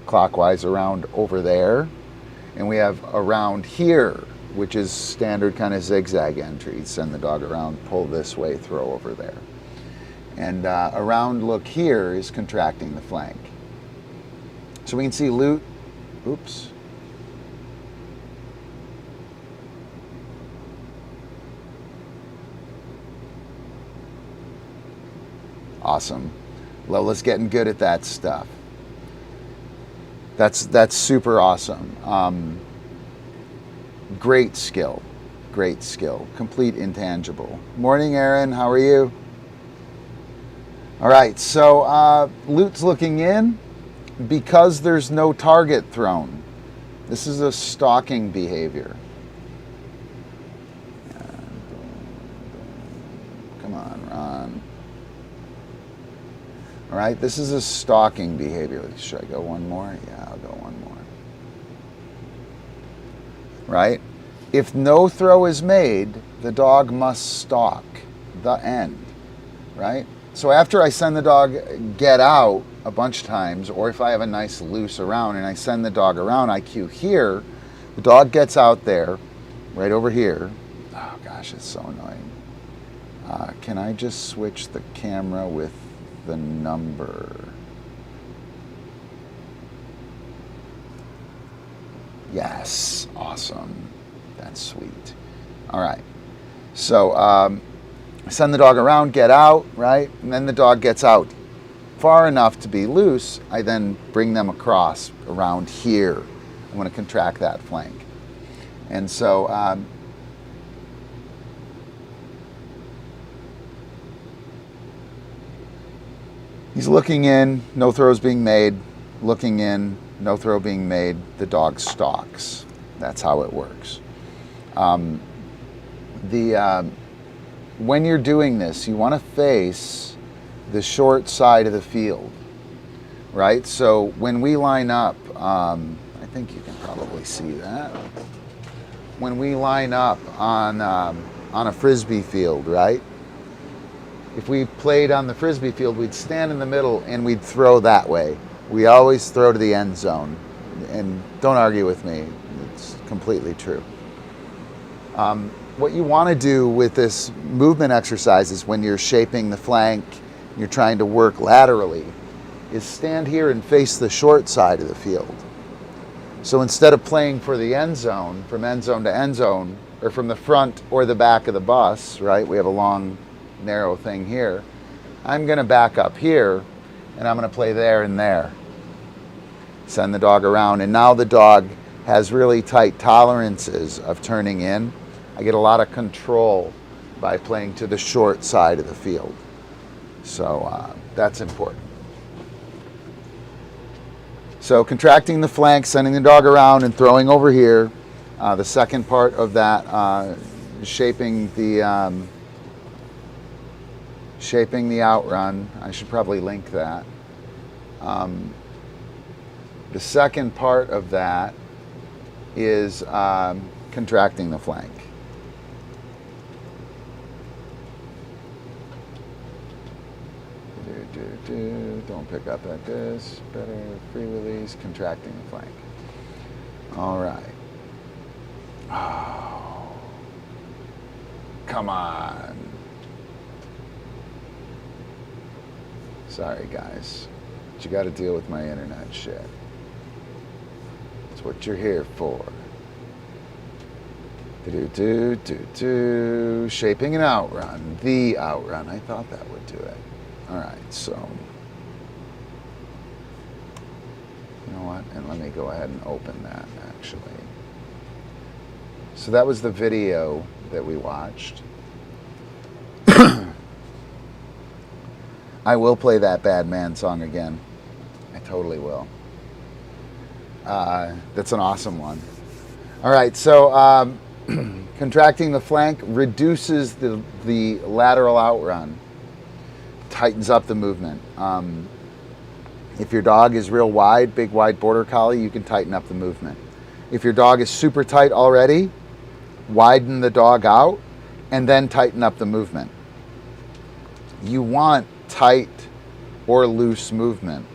[SPEAKER 2] clockwise around over there, and we have around here, which is standard kind of zigzag entry. Send the dog around, pull this way, throw over there. And around look here is contracting the flank. So we can see loot, oops. Awesome. Lola's getting good at that stuff. That's super awesome. Great skill, great skill. Complete intangible. Morning, Aaron, how are you? All right, so loot's looking in because there's no target thrown. This is a stalking behavior. Come on, Ron. All right, this is a stalking behavior. Should I go one more? Yeah, I'll go one more. Right? If no throw is made, the dog must stalk the end, right? So after I send the dog get out a bunch of times, or if I have a nice loose around and I send the dog around, I cue here, the dog gets out there, right over here. Oh gosh, it's so annoying. Can I just switch the camera with the number? Yes, awesome. That's sweet. All right. So send the dog around, get out, right? And then the dog gets out far enough to be loose. I then bring them across around here. I want to contract that flank. And so he's looking in, no throws being made, looking in, no throw being made, the dog stalks. That's how it works. When you're doing this, you want to face the short side of the field, right? So when we line up, I think you can probably see that. When we line up on a Frisbee field, right? If we played on the Frisbee field, we'd stand in the middle and we'd throw that way. We always throw to the end zone. And don't argue with me, it's completely true. What you want to do with this movement exercise is when you're shaping the flank, you're trying to work laterally, is stand here and face the short side of the field. So instead of playing for the end zone, from end zone to end zone, or from the front or the back of the bus, right? We have a long, narrow thing here. I'm going to back up here, and I'm going to play there and there. Send the dog around, and now the dog has really tight tolerances of turning in. I get a lot of control by playing to the short side of the field. So that's important. So contracting the flank, sending the dog around and throwing over here. The second part of that, shaping the outrun. I should probably link that. The second part of that is contracting the flank. Don't pick up at this. Better free release, contracting the flank. All right. Oh, come on. Sorry, guys. But you got to deal with my internet shit. That's what you're here for. Shaping an outrun. The outrun. I thought that would do it. All right, so you know what? And let me go ahead and open that, actually. So that was the video that we watched. I will play that Bad Man song again. I totally will. That's an awesome one. All right, so contracting the flank reduces the lateral outrun. Tightens up the movement. If your dog is real wide, big wide border collie, you can tighten up the movement. If your dog is super tight already, widen the dog out and then tighten up the movement. You want tight or loose movement.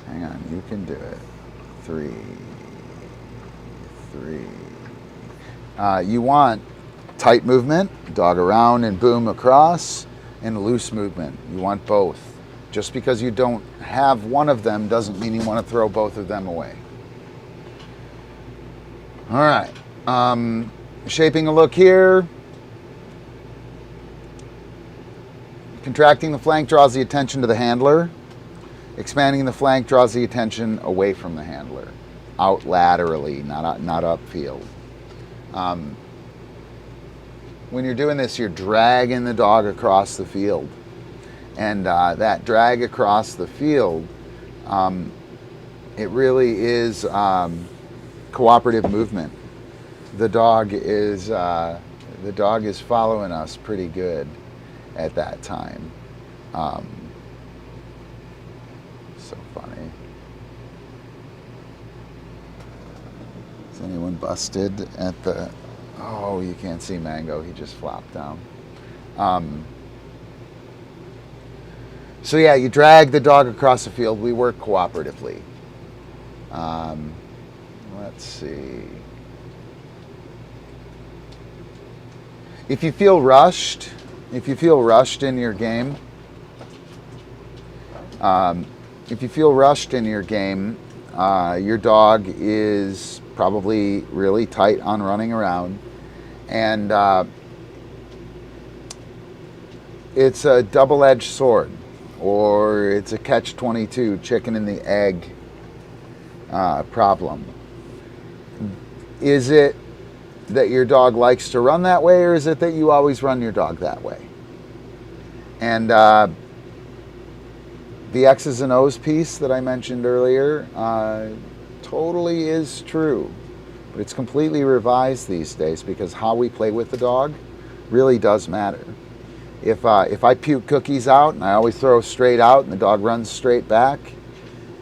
[SPEAKER 2] Hang on, you can do it. 3. You want tight movement, dog around and boom across, and loose movement. You want both. Just because you don't have one of them doesn't mean you want to throw both of them away. All right. Shaping a look here. Contracting the flank draws the attention to the handler. Expanding the flank draws the attention away from the handler. Out laterally, not upfield. When you're doing this, you're dragging the dog across the field. And that drag across the field, it really is cooperative movement. The dog is following us pretty good at that time. So funny. Is anyone busted at the... Oh, you can't see Mango. He just flopped down. So yeah, you drag the dog across the field. We work cooperatively. Let's see. If you feel rushed in your game, your dog is probably really tight on running around. And it's a double-edged sword, or it's a catch-22, chicken and the egg problem. Is it that your dog likes to run that way, or is it that you always run your dog that way? And the X's and O's piece that I mentioned earlier totally is true. But it's completely revised these days because how we play with the dog really does matter. If I puke cookies out and I always throw straight out and the dog runs straight back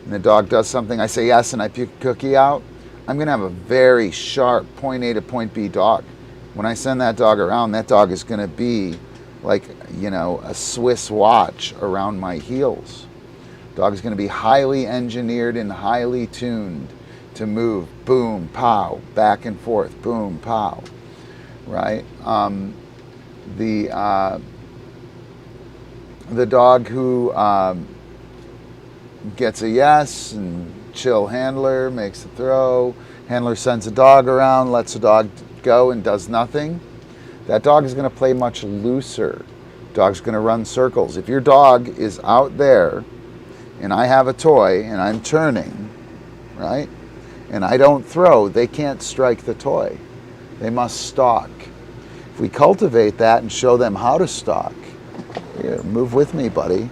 [SPEAKER 2] and the dog does something, I say yes and I puke a cookie out, I'm going to have a very sharp point A to point B dog. When I send that dog around, that dog is going to be like, you know, a Swiss watch around my heels. Dog is going to be highly engineered and highly tuned to move, boom, pow, back and forth, boom, pow, right? The dog who gets a yes and chill handler, makes the throw, handler sends a dog around, lets the dog go and does nothing, that dog is going to play much looser Dog's going to run circles. If your dog is out there and I have a toy and I'm turning, right, and I don't throw, they can't strike the toy. They must stalk. If we cultivate that and show them how to stalk, here, move with me, buddy.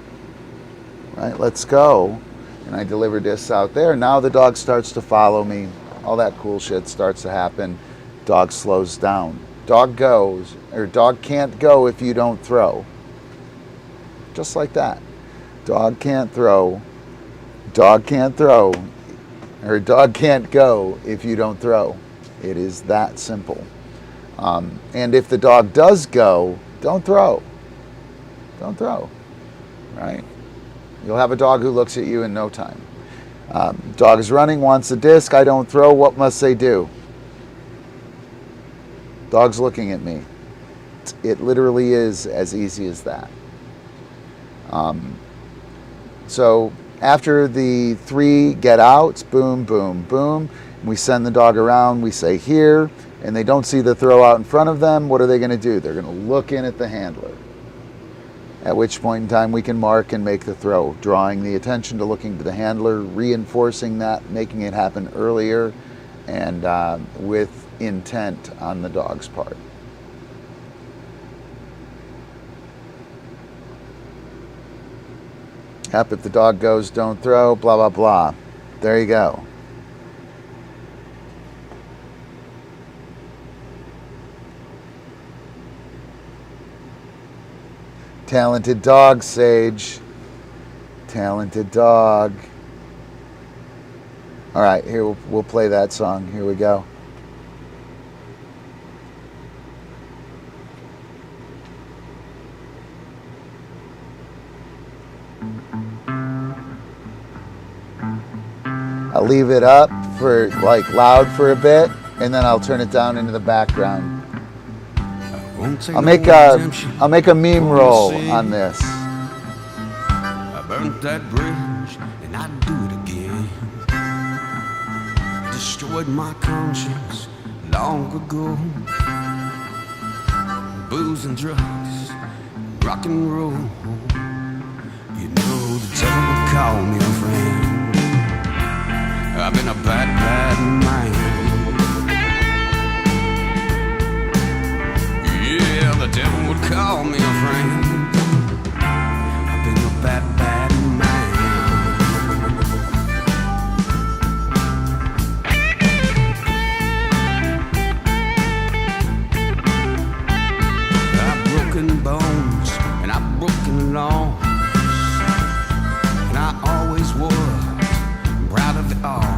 [SPEAKER 2] Right, let's go. And I deliver discs out there. Now the dog starts to follow me. All that cool shit starts to happen. Dog slows down. Dog goes, or dog can't go if you don't throw. Just like that. Dog can't throw. Dog can't throw. Or dog can't go if you don't throw. It is that simple. And if the dog does go, don't throw. Don't throw. Right? You'll have a dog who looks at you in no time. Dog is running, wants a disc. I don't throw. What must they do? Dog's looking at me. It literally is as easy as that. So after the 3 get outs, boom, boom, boom, we send the dog around, we say here, and they don't see the throw out in front of them, what are they going to do? They're going to look in at the handler. At which point in time we can mark and make the throw, drawing the attention to looking to the handler, reinforcing that, making it happen earlier, and with intent on the dog's part. Yep, if the dog goes, don't throw, blah, blah, blah. There you go. Talented dog, Sage. Talented dog. All right, here we'll play that song. Here we go. I'll leave it up for like loud for a bit, and then I'll turn it down into the background. I'll make a MemeRoll on this.
[SPEAKER 6] I burnt that bridge and I'd do it again. Destroyed my conscience long ago. Booze and drugs, rock and roll. You know the devil would call me a friend. I've been a bad, bad man. Yeah, the devil would call me a friend. I've been a bad, bad man. I've broken bones and I've broken laws, and I always was proud of it all.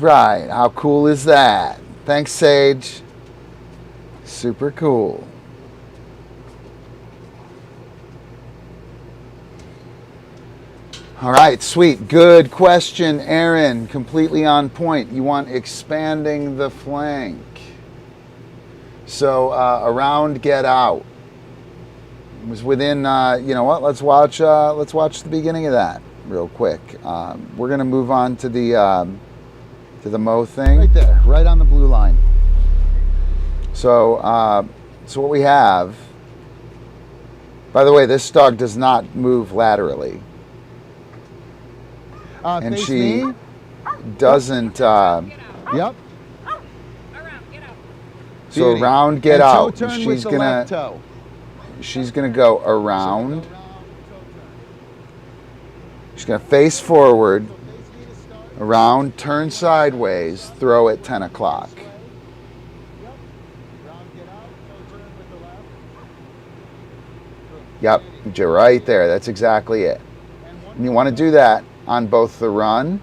[SPEAKER 2] right, how cool is that? Thanks, Sage. Super cool. All right, sweet. Good question, Aaron. Completely on point. You want expanding the flank. So around, get out. It was within. You know what? Let's watch the beginning of that real quick. We're gonna move on to the Mo thing. Right there, right on the blue line. So so what we have. By the way, this dog does not move laterally. And she doesn't.
[SPEAKER 3] Yep.
[SPEAKER 5] Around, get out.
[SPEAKER 2] So
[SPEAKER 3] Beauty.
[SPEAKER 2] around, get
[SPEAKER 3] And toe
[SPEAKER 2] out.
[SPEAKER 3] turn
[SPEAKER 2] She's
[SPEAKER 3] with the
[SPEAKER 2] gonna.
[SPEAKER 3] left toe.
[SPEAKER 2] She's gonna go around. She's gonna face forward, around, turn sideways, throw at 10 o'clock. Yep, you're right there. That's exactly it. And you want to do that on both the run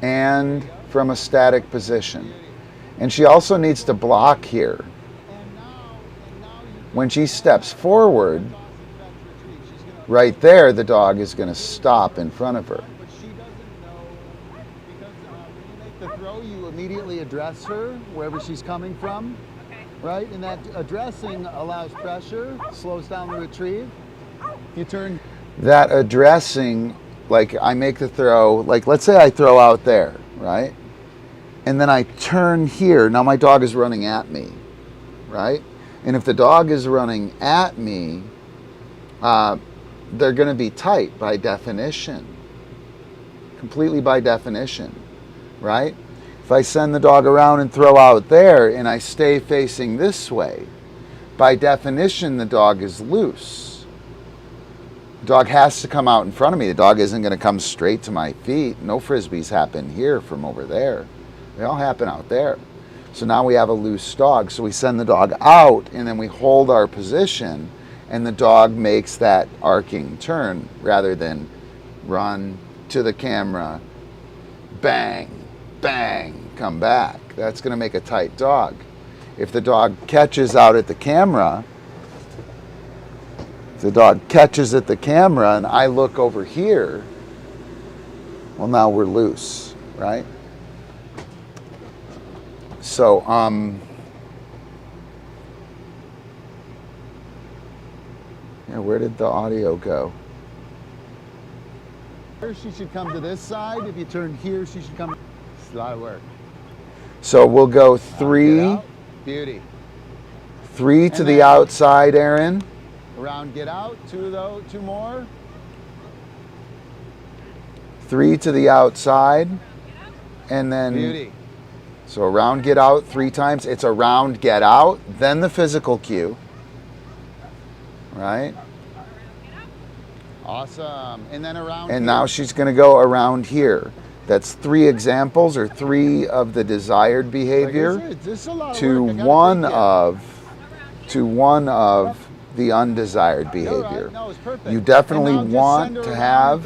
[SPEAKER 2] and from a static position. And she also needs to block here. When she steps forward, right there, the dog is going to stop in front of her.
[SPEAKER 3] But she doesn't know because when you make the throw, you immediately address her wherever she's coming from, right? And that addressing allows pressure, slows down the retrieve. You turn.
[SPEAKER 2] That addressing, like I make the throw, like let's say I throw out there, right? And then I turn here. Now my dog is running at me, right? And if the dog is running at me, they're going to be tight by definition, completely by definition, right? If I send the dog around and throw out there and I stay facing this way, by definition, the dog is loose. The dog has to come out in front of me. The dog isn't going to come straight to my feet. No frisbees happen here from over there. They all happen out there. So now we have a loose dog. So we send the dog out and then we hold our position and the dog makes that arcing turn rather than run to the camera, bang, bang, come back. That's going to make a tight dog. If the dog catches out at the camera, if the dog catches at the camera and I look over here, well, now we're loose, right? So, yeah, where did the audio go?
[SPEAKER 3] She should come to this side. If you turn here, she should come. It's a lot of work.
[SPEAKER 2] So we'll go three.
[SPEAKER 3] Beauty.
[SPEAKER 2] Three to the outside, Aaron.
[SPEAKER 3] Around, get out. Two more.
[SPEAKER 2] Three to the outside. And then,
[SPEAKER 3] Beauty.
[SPEAKER 2] so around, get out 3 times. It's around, get out, then the physical cue. Right?
[SPEAKER 3] Awesome. And then around.
[SPEAKER 2] And now she's going to go around here. That's 3 examples or 3 of the desired behavior to one of the undesired behavior. You definitely want to have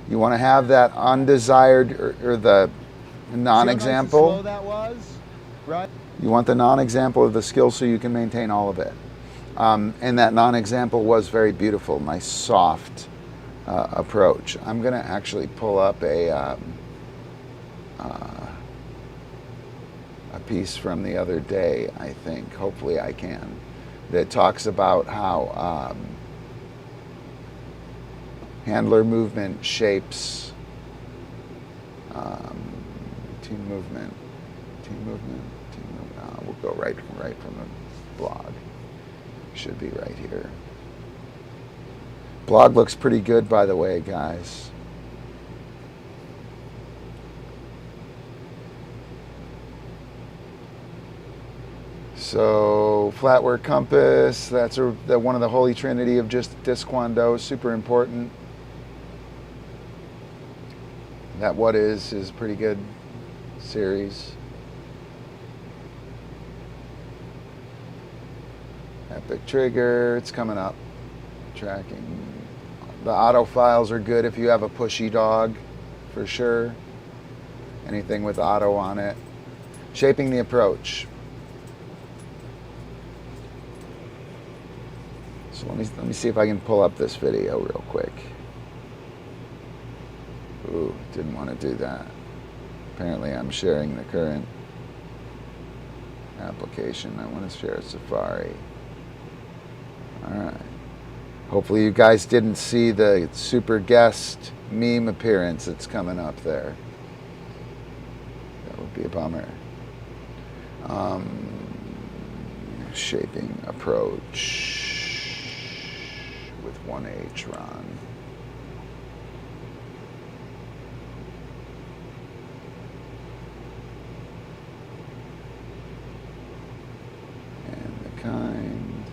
[SPEAKER 2] you want to have that undesired or the non-example. You want the non-example of the skill so you can maintain all of it. And that non-example was very beautiful, nice soft approach. I'm going to actually pull up a piece from the other day, I think, hopefully I can, that talks about how handler movement shapes team movement. We'll go right from the blog. Should be right here. Blog looks pretty good, by the way, guys. So, Flatwork compass, that's one of the holy trinity of just Diskwando, super important. That what is pretty good series. Epic trigger, it's coming up. Tracking The auto files are good if you have a pushy dog, for sure. Anything with auto on it. Shaping the approach. So let me see if I can pull up this video real quick. Ooh, didn't want to do that. Apparently I'm sharing the current application. I want to share Safari. Alright. Hopefully you guys didn't see the super guest meme appearance that's coming up there. That would be a bummer. Shaping approach with 1H run. And the kind.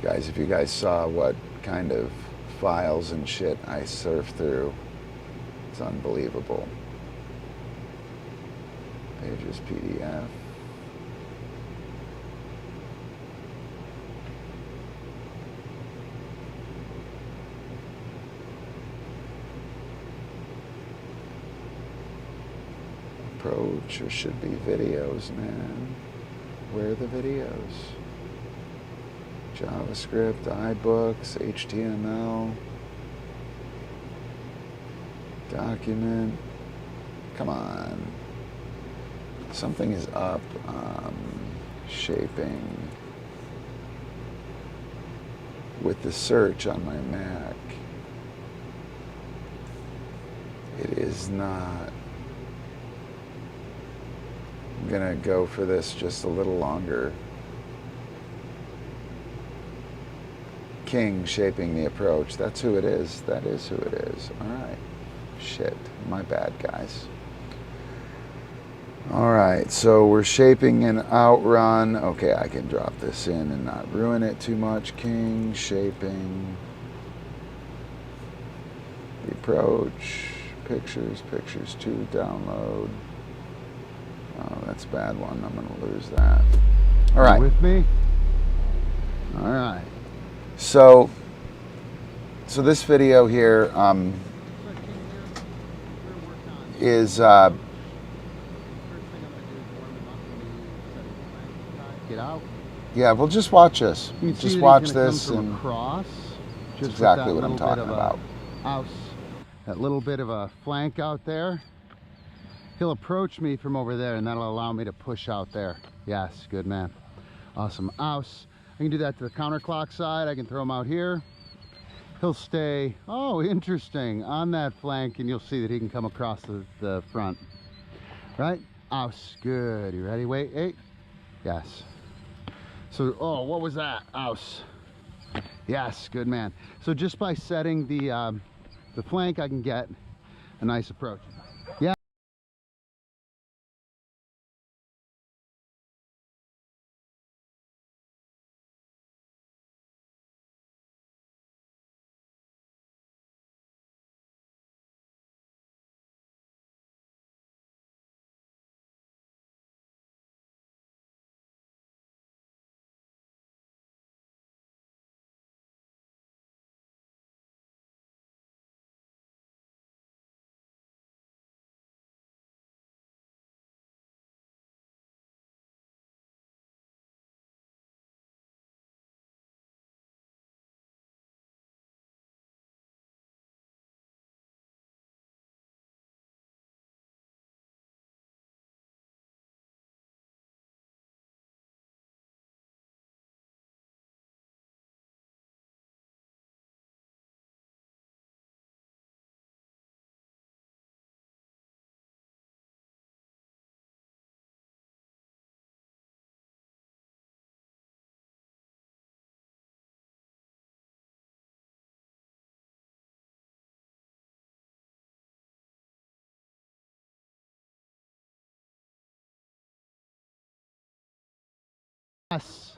[SPEAKER 2] Guys, if you guys saw what kind of files and shit I surf through, it's unbelievable. Pages PDF. Approach, there should be videos, man. Where are the videos? JavaScript, iBooks, HTML, document. Come on. Something is up. Shaping. With the search on my Mac, it is not. I'm gonna go for this just a little longer. King shaping the approach. That's who it is. That is who it is. All right. Shit. My bad, guys. All right. So we're shaping an outrun. Okay, I can drop this in and not ruin it too much. King shaping the approach. Pictures. Pictures 2. Download. Oh, that's a bad one. I'm going to lose that. All right.
[SPEAKER 3] You with me? All right.
[SPEAKER 2] So this video here is
[SPEAKER 3] Get out.
[SPEAKER 2] yeah. Well, just watch this.
[SPEAKER 3] You can see
[SPEAKER 2] Just
[SPEAKER 3] that
[SPEAKER 2] watch
[SPEAKER 3] he's gonna
[SPEAKER 2] this,
[SPEAKER 3] come from
[SPEAKER 2] and
[SPEAKER 3] across.
[SPEAKER 2] that's
[SPEAKER 3] Just
[SPEAKER 2] exactly
[SPEAKER 3] with
[SPEAKER 2] what
[SPEAKER 3] that
[SPEAKER 2] I'm
[SPEAKER 3] little
[SPEAKER 2] talking
[SPEAKER 3] bit of
[SPEAKER 2] about.
[SPEAKER 3] a house, that little bit of a flank out there. He'll approach me from over there, and that'll allow me to push out there. Yes, good man. Awesome. Ouse. I can do that to the counterclock side. I can throw him out here. He'll stay, oh, interesting, on that flank, and you'll see that he can come across the front. Right? Ouse. Good. You ready? Wait. Hey. Yes. So, oh, what was that? Ouse. Yes. Good man. So just by setting the flank, I can get a nice approach. Yeah. Yes.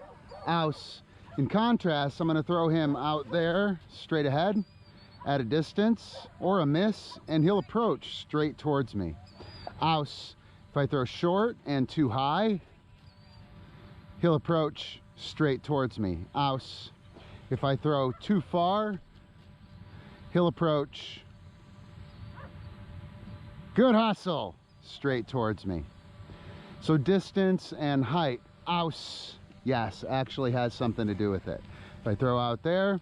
[SPEAKER 3] Ouse. In contrast, I'm going to throw him out there, straight ahead, at a distance, or a miss, and he'll approach straight towards me. Ouse. If I throw short and too high, he'll approach straight towards me. Ouse. If I throw too far, he'll approach. Good hustle, straight towards me. So distance and height, ouse, yes, actually has something to do with it. If I throw out there,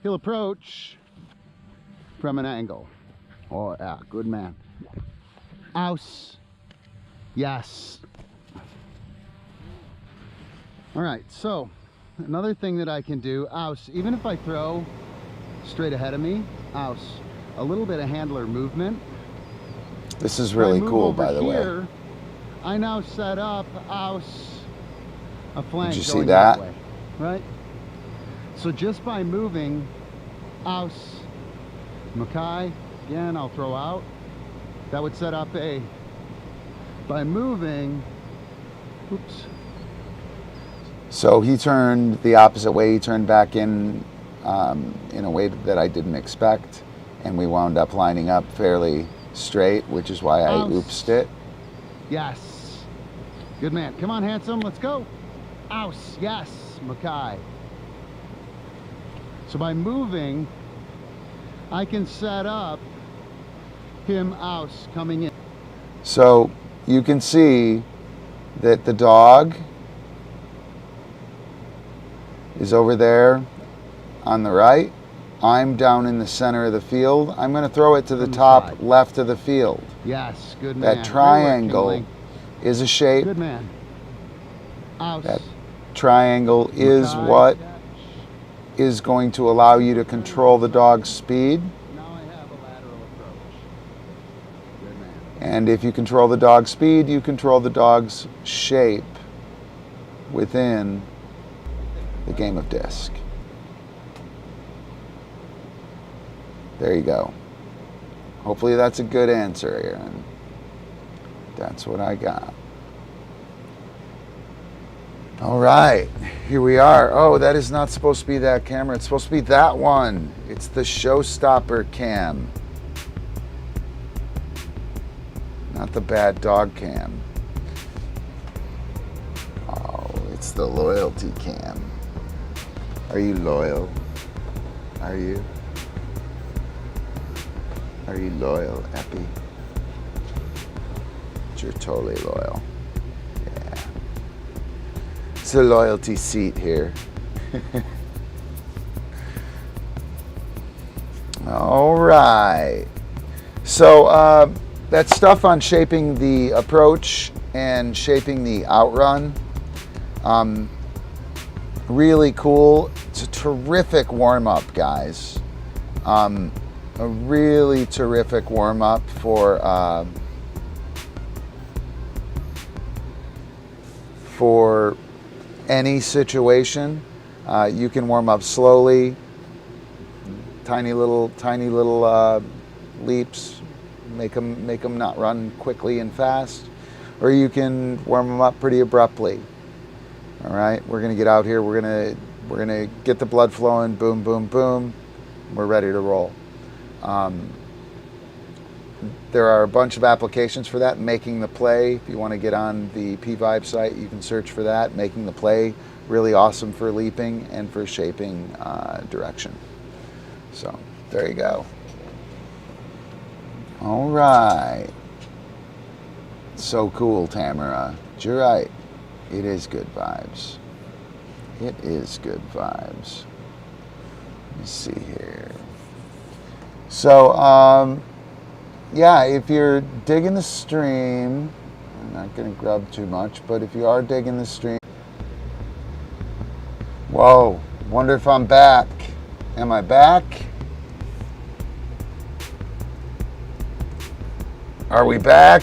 [SPEAKER 3] he'll approach from an angle. Oh yeah, good man. Ouse, yes. All right, so another thing that I can do, ouse, even if I throw straight ahead of me, ouse, a little bit of handler movement.
[SPEAKER 2] This is really cool, by the
[SPEAKER 3] here,
[SPEAKER 2] way.
[SPEAKER 3] I now set up ouse a flank.
[SPEAKER 2] Did you see
[SPEAKER 3] going
[SPEAKER 2] that?
[SPEAKER 3] way, right? So just by moving ouse, Makai, again, I'll throw out. That would set up a, by moving, oops.
[SPEAKER 2] So he turned the opposite way. He turned back in a way that I didn't expect. And we wound up lining up fairly straight, which is why I oopsed it.
[SPEAKER 3] Yes. Good man. Come on, handsome. Let's go. Ouse. Yes. Makai. So by moving, I can set up him ouse coming in.
[SPEAKER 2] So you can see that the dog is over there on the right. I'm down in the center of the field. I'm going to throw it to the top left of the field.
[SPEAKER 3] Yes, good man.
[SPEAKER 2] That triangle is a shape.
[SPEAKER 3] Good man. Ouse.
[SPEAKER 2] That triangle is what is going to allow you to control the dog's speed.
[SPEAKER 3] Now I have a lateral approach. Good man.
[SPEAKER 2] And if you control the dog's speed, you control the dog's shape within the game of disc. There you go. Hopefully that's a good answer, Aaron. That's what I got. All right, here we are. Oh, that is not supposed to be that camera. It's supposed to be that one. It's the showstopper cam. Not the bad dog cam. Oh, it's the loyalty cam. Are you loyal? Are you? Are you loyal, Eppie? You're totally loyal. Yeah. It's a loyalty seat here. All right. So that stuff on shaping the approach and shaping the outrun, really cool. It's a terrific warm-up, guys. A really terrific warm-up for any situation. You can warm up slowly, tiny little leaps, make them not run quickly and fast, or you can warm them up pretty abruptly. All right, we're gonna get out here. We're gonna get the blood flowing. Boom, boom, boom. We're ready to roll. There are a bunch of applications for that. Making the play, if you want to get on the Vybe site, you can search for that. Making the play, really awesome for leaping and for shaping direction. So there you go. All right. So cool, Tamara. You're right. It is good vibes. It is good vibes. Let me see here. So, yeah, if you're digging the stream, I'm not going to grub too much, but if you are digging the stream, whoa, wonder if I'm back. Am I back? Are we back?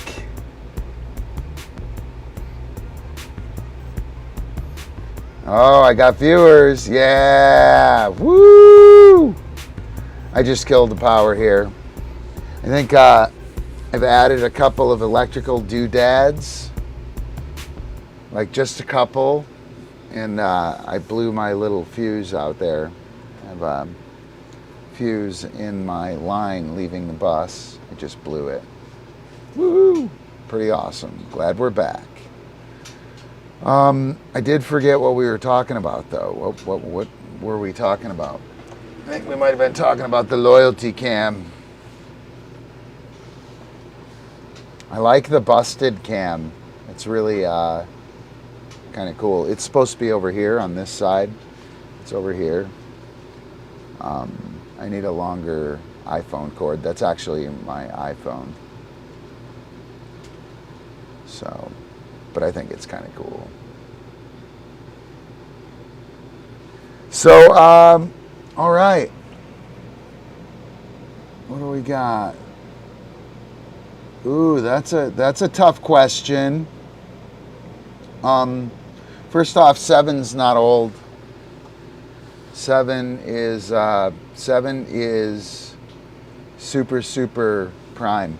[SPEAKER 2] Oh, I got viewers. Yeah. Woo! I just killed the power here. I think I've added a couple of electrical doodads, like just a couple, and I blew my little fuse out there. I have a fuse in my line leaving the bus. I just blew it. Woo! Pretty awesome. Glad we're back. I did forget what we were talking about, though. were we talking about? I think we might have been talking about the loyalty cam. I like the busted cam. It's really kind of cool. It's supposed to be over here on this side. It's over here. I need a longer iPhone cord. That's actually my iPhone. So, but I think it's kind of cool. So, all right. What do we got? Ooh, that's a tough question. First off, 7's not old. 7 is super prime.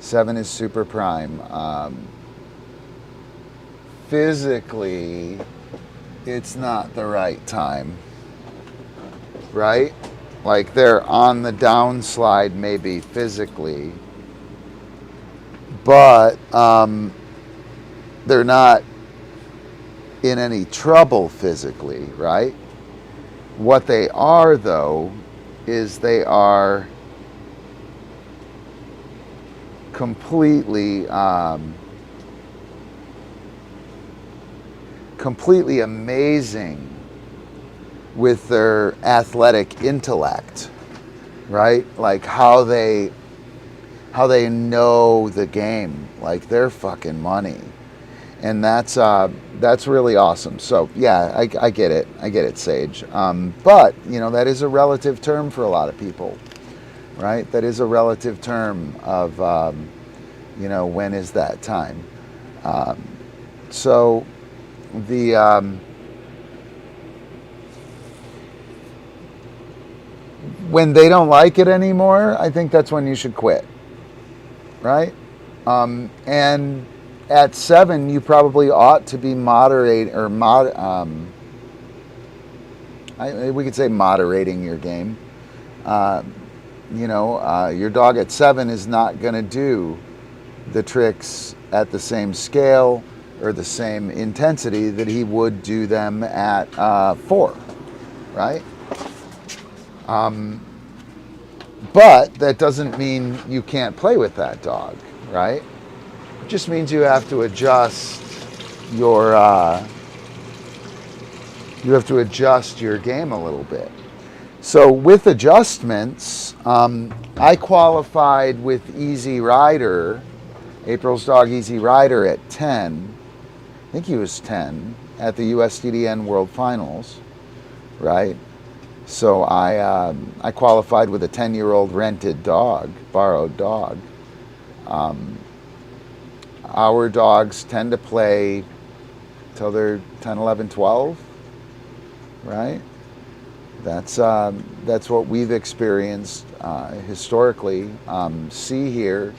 [SPEAKER 2] 7 is super prime. Physically, it's not the right time, right? Like they're on the downslide maybe physically, but they're not in any trouble physically, right? What they are, though, is they are completely amazing with their athletic intellect, right? Like how they know the game, like they're fucking money. And that's really awesome. So yeah, I get it, Sage. But you know, that is a relative term for a lot of people, right? That is a relative term of you know, when is that time? So the when they don't like it anymore, I think that's when you should quit, right? And at 7, you probably ought to be moderating we could say moderating your game. You know, your dog at 7 is not going to do the tricks at the same scale or the same intensity that he would do them at 4, right? But that doesn't mean you can't play with that dog, right? It just means you have to adjust your game a little bit. So with adjustments, I qualified with Easy Rider, April's dog Easy Rider at 10. I think he was 10 at the USDDN World Finals, right? So I qualified with a 10-year-old rented dog, borrowed dog. Our dogs tend to play till they're 10, 11, 12, right? That's what we've experienced historically. See here,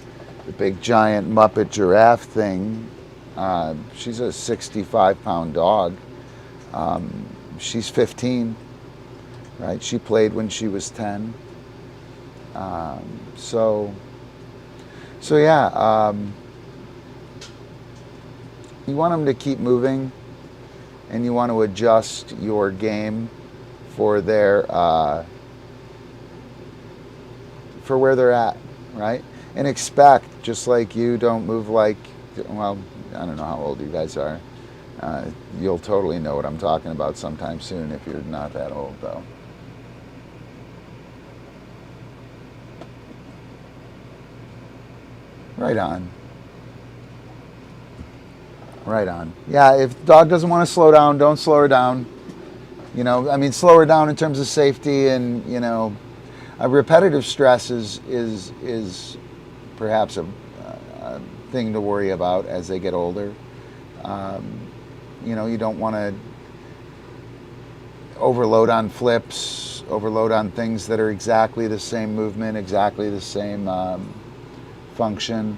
[SPEAKER 2] the big giant Muppet giraffe thing. She's a 65-pound dog. She's 15, right? She played when she was 10. So yeah. You want them to keep moving, and you want to adjust your game for their for where they're at, right? And expect, just like you don't move like, well, I don't know how old you guys are. You'll totally know what I'm talking about sometime soon if you're not that old, though. Right on. Right on. Yeah, if the dog doesn't want to slow down, don't slow her down. You know, I mean, slow her down in terms of safety, and you know, repetitive stress is perhaps a thing to worry about as they get older. You know, you don't want to overload on flips, overload on things that are exactly the same movement, exactly the same function.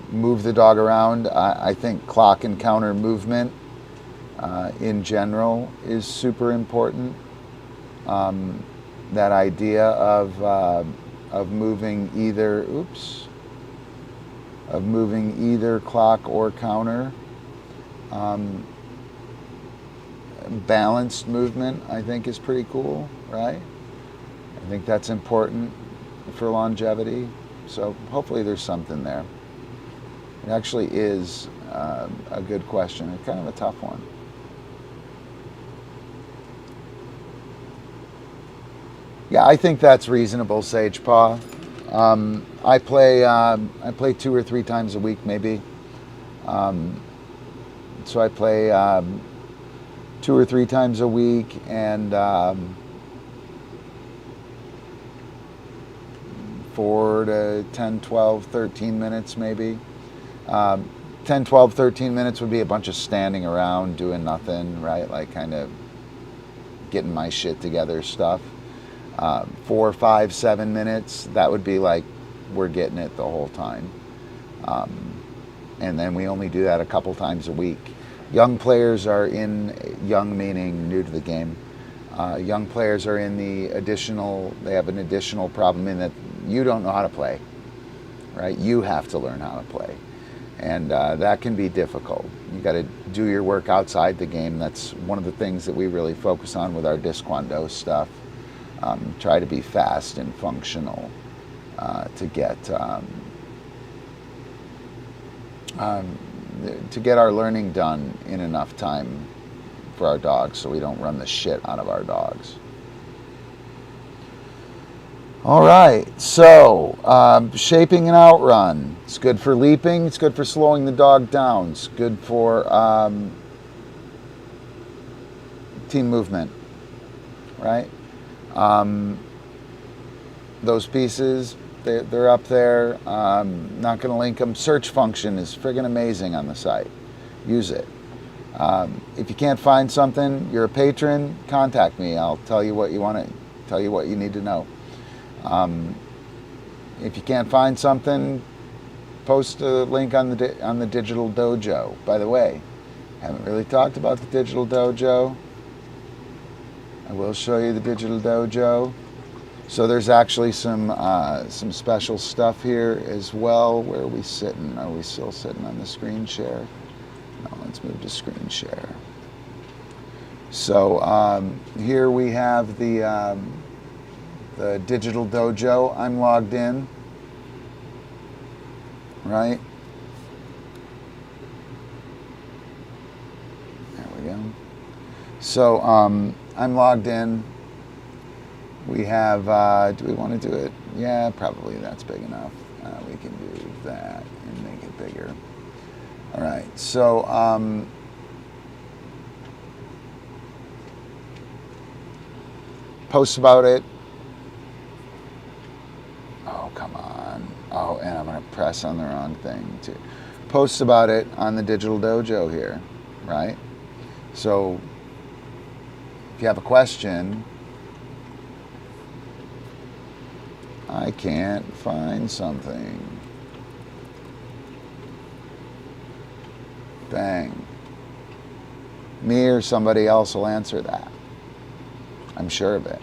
[SPEAKER 2] Move the dog around. I think clock and counter movement in general is super important. That idea of moving either, of moving either clock or counter balanced movement, I think, is pretty cool, right? I think that's important for longevity. So hopefully there's something there. It actually is a good question. It's kind of a tough one. Yeah, I think that's reasonable, Sage Paw. I play 2 or 3 times a week, maybe. So I play 2 or 3 times a week, and 4 to 10, 12, 13 minutes maybe. 10, 12, 13 minutes would be a bunch of standing around doing nothing, right? Like kind of getting my shit together stuff. 4, 5, 7 minutes, that would be like we're getting it the whole time. And then we only do that a couple times a week. Young players are in, young meaning new to the game, young players are in the additional, they have an additional problem in that you don't know how to play, right? You have to learn how to play. And that can be difficult. You got to do your work outside the game. That's one of the things that we really focus on with our Discquando stuff. Try to be fast and functional to get our learning done in enough time for our dogs, so we don't run the shit out of our dogs. All right, so shaping an outrun. It's good for leaping. It's good for slowing the dog down. It's good for team movement, right? Those pieces, they're up there. Not going to link them. Search function is friggin' amazing on the site. Use it. If you can't find something, you're a patron, contact me. I'll tell you what you want to, tell you what you need to know. If you can't find something, post a link on the Digital Dojo. By the way, haven't really talked about the Digital Dojo. I will show you the Digital Dojo. So there's actually some special stuff here as well. Where are we sitting? Are we still sitting on the screen share? No, let's move to screen share. So here we have the Digital Dojo. I'm logged in, right? There we go. So I'm logged in. We have, do we want to do it? Yeah, probably that's big enough. We can do that and make it bigger. All right, so post about it. Oh, come on. Oh, and I'm going to press on the wrong thing too. Post about it on the Digital Dojo here, right? So if you have a question, I can't find something. Bang. Me or somebody else will answer that. I'm sure of it.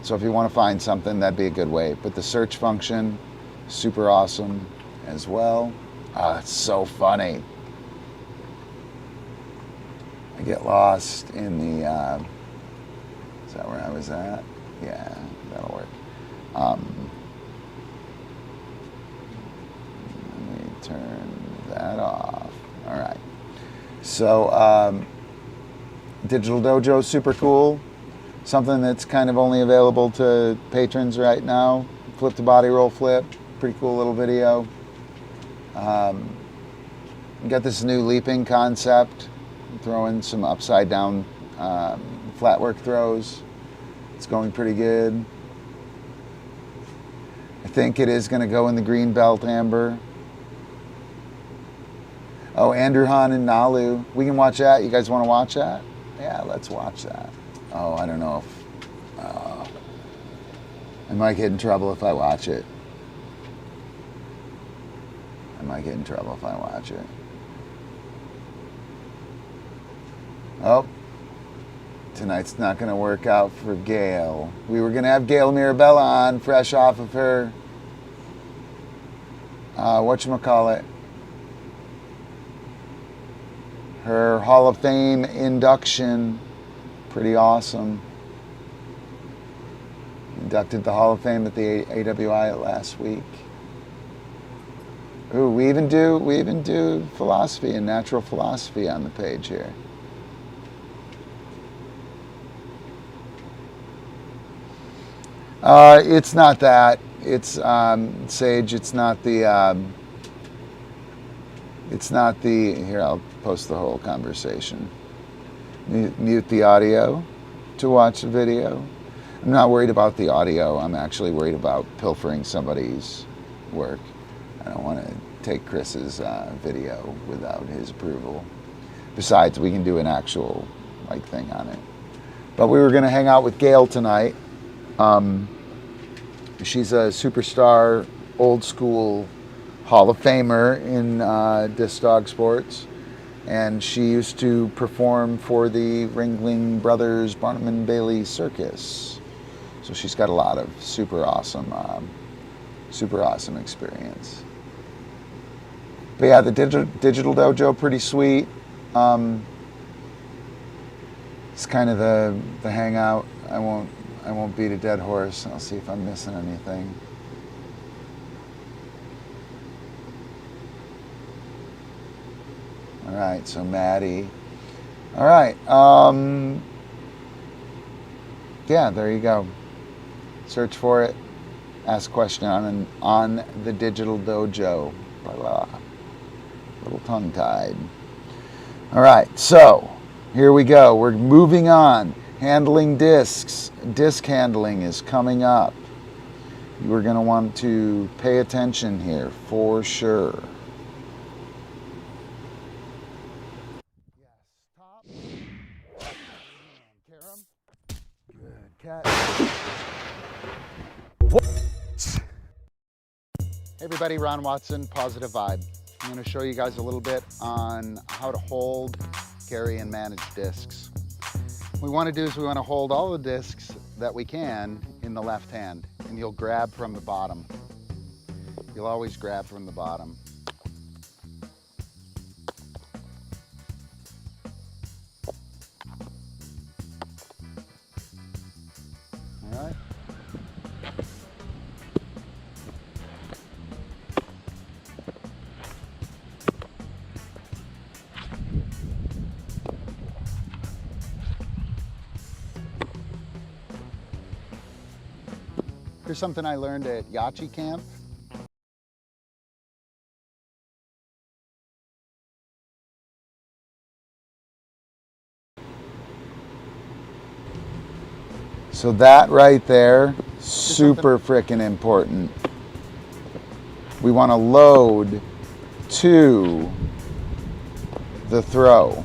[SPEAKER 2] So if you want to find something, that'd be a good way. But the search function, super awesome as well. Oh, it's so funny. I get lost in the, is that where I was at? Yeah, that'll work. Let me turn that off. All right. So Digital Dojo is super cool. Something that's kind of only available to patrons right now. Flip to body roll flip. Pretty cool little video. Got this new leaping concept. Throwing some upside down flatwork throws. It's going pretty good. I think it is going to go in the green belt amber. Oh, Andrew Han and Nalu. We can watch that. You guys want to watch that? Yeah, let's watch that. Oh, I don't know if... I might get in trouble if I watch it. I might get in trouble if I watch it. Oh. Tonight's not going to work out for Gail. We were going to have Gail Mirabella on, fresh off of her, whatchamacallit, her Hall of Fame induction. Pretty awesome. Inducted the Hall of Fame at the AWI last week. Ooh, we even do philosophy and natural philosophy on the page here. It's not that. It's Sage. It's not the. Here, I'll post the whole conversation. Mute the audio to watch the video. I'm not worried about the audio. I'm actually worried about pilfering somebody's work. I don't want to take Chris's video without his approval. Besides, we can do an actual thing on it. But we were going to hang out with Gail tonight. She's a superstar, old school Hall of Famer in DiscDog sports. And she used to perform for the Ringling Brothers Barnum and Bailey Circus. So she's got a lot of super awesome experience. But yeah, the digital dojo, pretty sweet. It's kind of the hangout. I won't beat a dead horse. I'll see if I'm missing anything. All right, so Maddie. All right. Yeah, there you go. Search for it. Ask a question on the digital dojo. Blah, blah. A little tongue-tied. All right, so here we go. We're moving on. Handling discs. Disc handling is coming up. We're going to want to pay attention here for sure. Cat. Hey everybody, Ron Watson, Pawsitive Vybe. I'm going to show you guys a little bit on how to hold, carry, and manage discs. What we want to do is we want to hold all the discs that we can in the left hand, and you'll grab from the bottom. You'll always grab from the bottom. All right. Here's something I learned at Yachi Camp. So that right there, super freaking important. We want to load to the throw.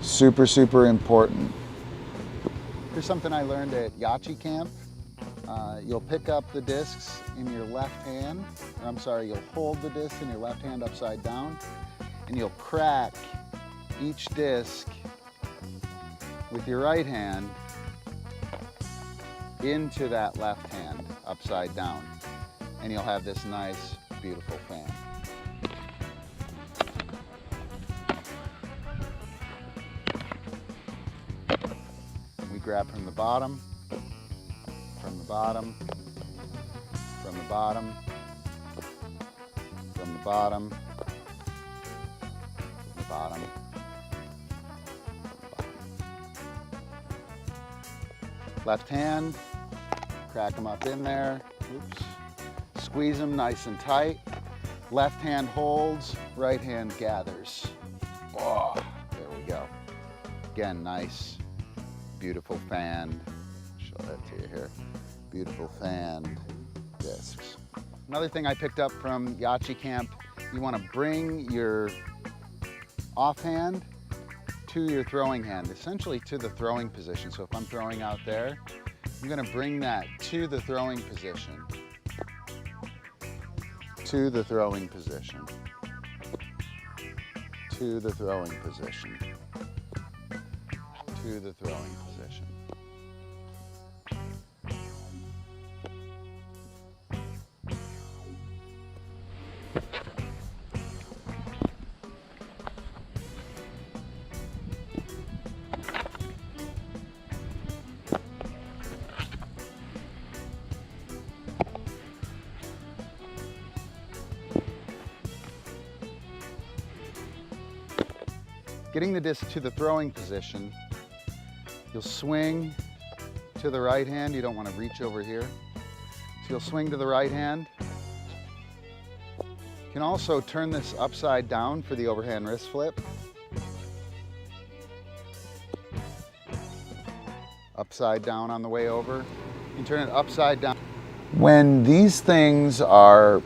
[SPEAKER 2] Super, super important. Here's something I learned at Yachi Camp. You'll pick up the discs in your left hand, or I'm sorry, you'll hold the disc in your left hand upside down, and you'll crack each disc with your right hand into that left hand upside down, and you'll have this nice, beautiful fan. We grab from the bottom, from the bottom, from the bottom, from the bottom, from the bottom. Left hand, crack them up in there. Oops. Squeeze them nice and tight. Left hand holds, right hand gathers. Oh, there we go. Again, nice, beautiful fan. Show that to you here. Beautiful fan discs. Another thing I picked up from Yachi Camp, you want to bring your offhand to your throwing hand, essentially to the throwing position. So if I'm throwing out there, I'm going to bring that to the throwing position. To the throwing position. To the throwing position. To the throwing position. getting the disc to the throwing position, you'll swing to the right hand. You don't want to reach over here. So you'll swing to the right hand. You can also turn this upside down for the overhand wrist flip. Upside down on the way over. You can turn it upside down. When these things are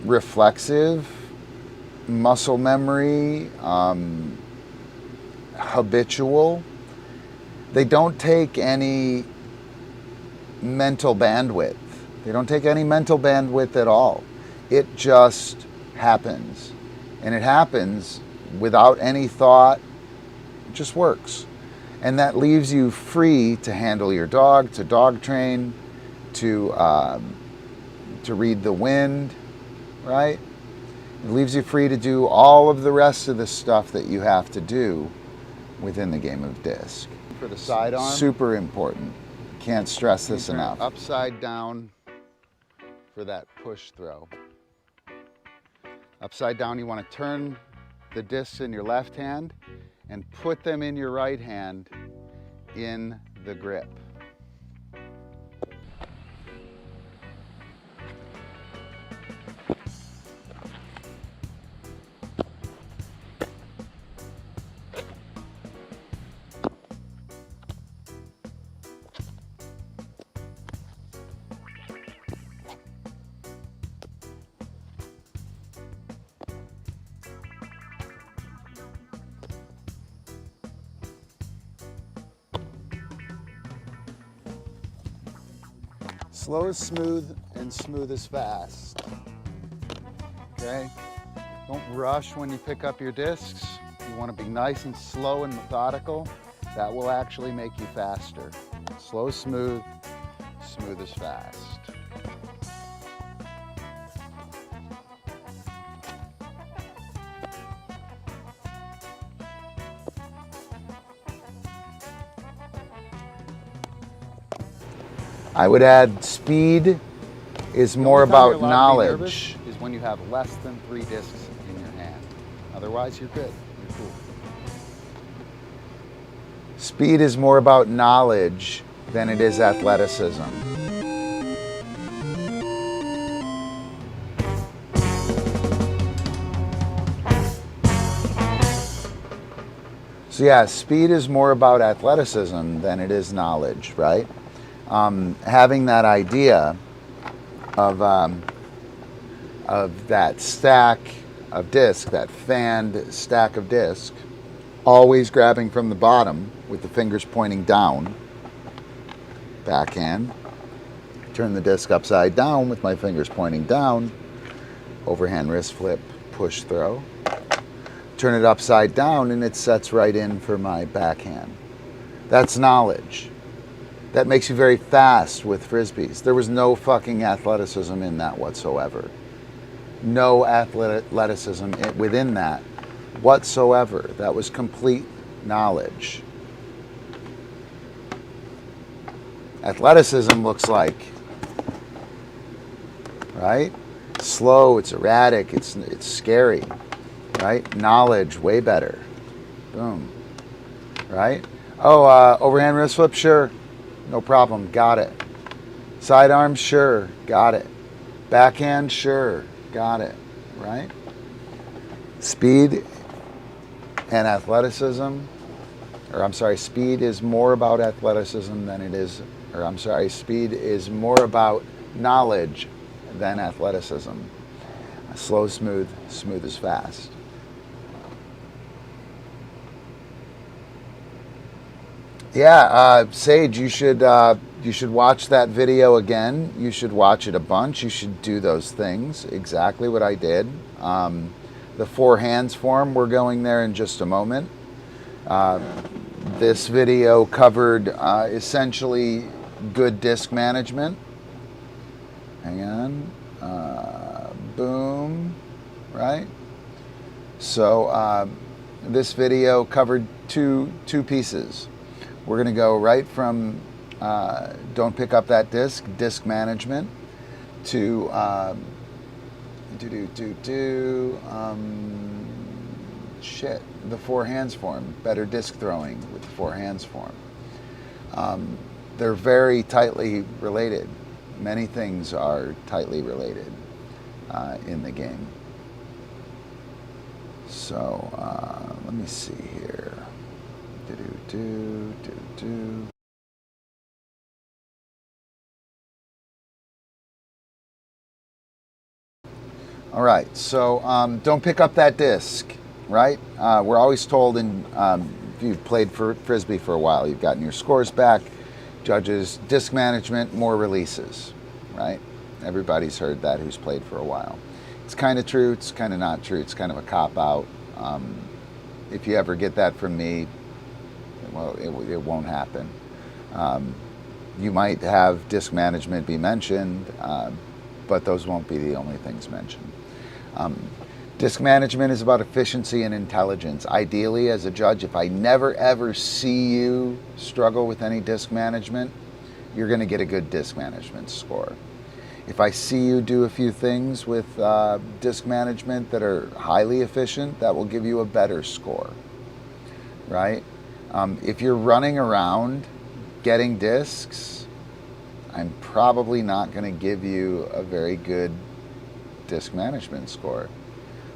[SPEAKER 2] reflexive, muscle memory, habitual, they don't take any mental bandwidth. They don't take any mental bandwidth at all. It just happens. And it happens without any thought. It just works. And that leaves you free to handle your dog, to dog train, to read the wind, right? It leaves you free to do all of the rest of the stuff that you have to do within the game of disc. For the sidearm, super important. Can't stress this enough. Upside down for that push throw. Upside down, you want to turn the discs in your left hand and put them in your right hand in the grip. Slow is smooth and smooth is fast. Okay? Don't rush when you pick up your discs. You want to be nice and slow and methodical. That will actually make you faster. Slow is smooth, smooth is fast. I would add speed is more about knowledge. Is when you have less than 3 discs in your hand. Otherwise, you're good. You're cool. Speed is more about knowledge than it is athleticism. So yeah, speed is more about athleticism than it is knowledge, right? Having that idea of that stack of disc, that fanned stack of disc, always grabbing from the bottom with the fingers pointing down, backhand, turn the disc upside down with my fingers pointing down, overhand wrist flip, push throw, turn it upside down and it sets right in for my backhand. That's knowledge. That makes you very fast with frisbees. There was no fucking athleticism in that whatsoever. No athleticism within that whatsoever. That was complete knowledge. Athleticism looks like, right? Slow, it's erratic, it's scary, right? Knowledge, way better. Boom, right? Oh, overhand wrist flip, sure. No problem, got it. Sidearm, sure, got it. Backhand, sure, got it, right? Speed and athleticism, speed is more about athleticism than it is, speed is more about knowledge than athleticism. Slow, smooth, smooth is fast. Yeah, Sage, you should watch that video again. You should watch it a bunch. You should do those things. Exactly what I did. The 4 hands form, we're going there in just a moment. This video covered essentially good disc management. Hang on. Boom. Right? So this video covered two pieces. We're going to go right from don't pick up that disc management, to shit, the four hands form, better disc throwing with the four hands form. They're very tightly related. Many things are tightly related in the game. So let me see here. All right, so don't pick up that disc, right? We're always told, if you've played for Frisbee for a while, you've gotten your scores back, judges, disc management, more releases, right? Everybody's heard that who's played for a while. It's kind of true, it's kind of not true, it's kind of a cop-out. If you ever get that from me, well, it won't happen. You might have disc management be mentioned, but those won't be the only things mentioned. Disc management is about efficiency and intelligence. Ideally, as a judge, if I never ever see you struggle with any disc management, you're going to get a good disc management score. If I see you do a few things with disc management that are highly efficient, that will give you a better score, right? If you're running around getting discs, I'm probably not going to give you a very good disc management score.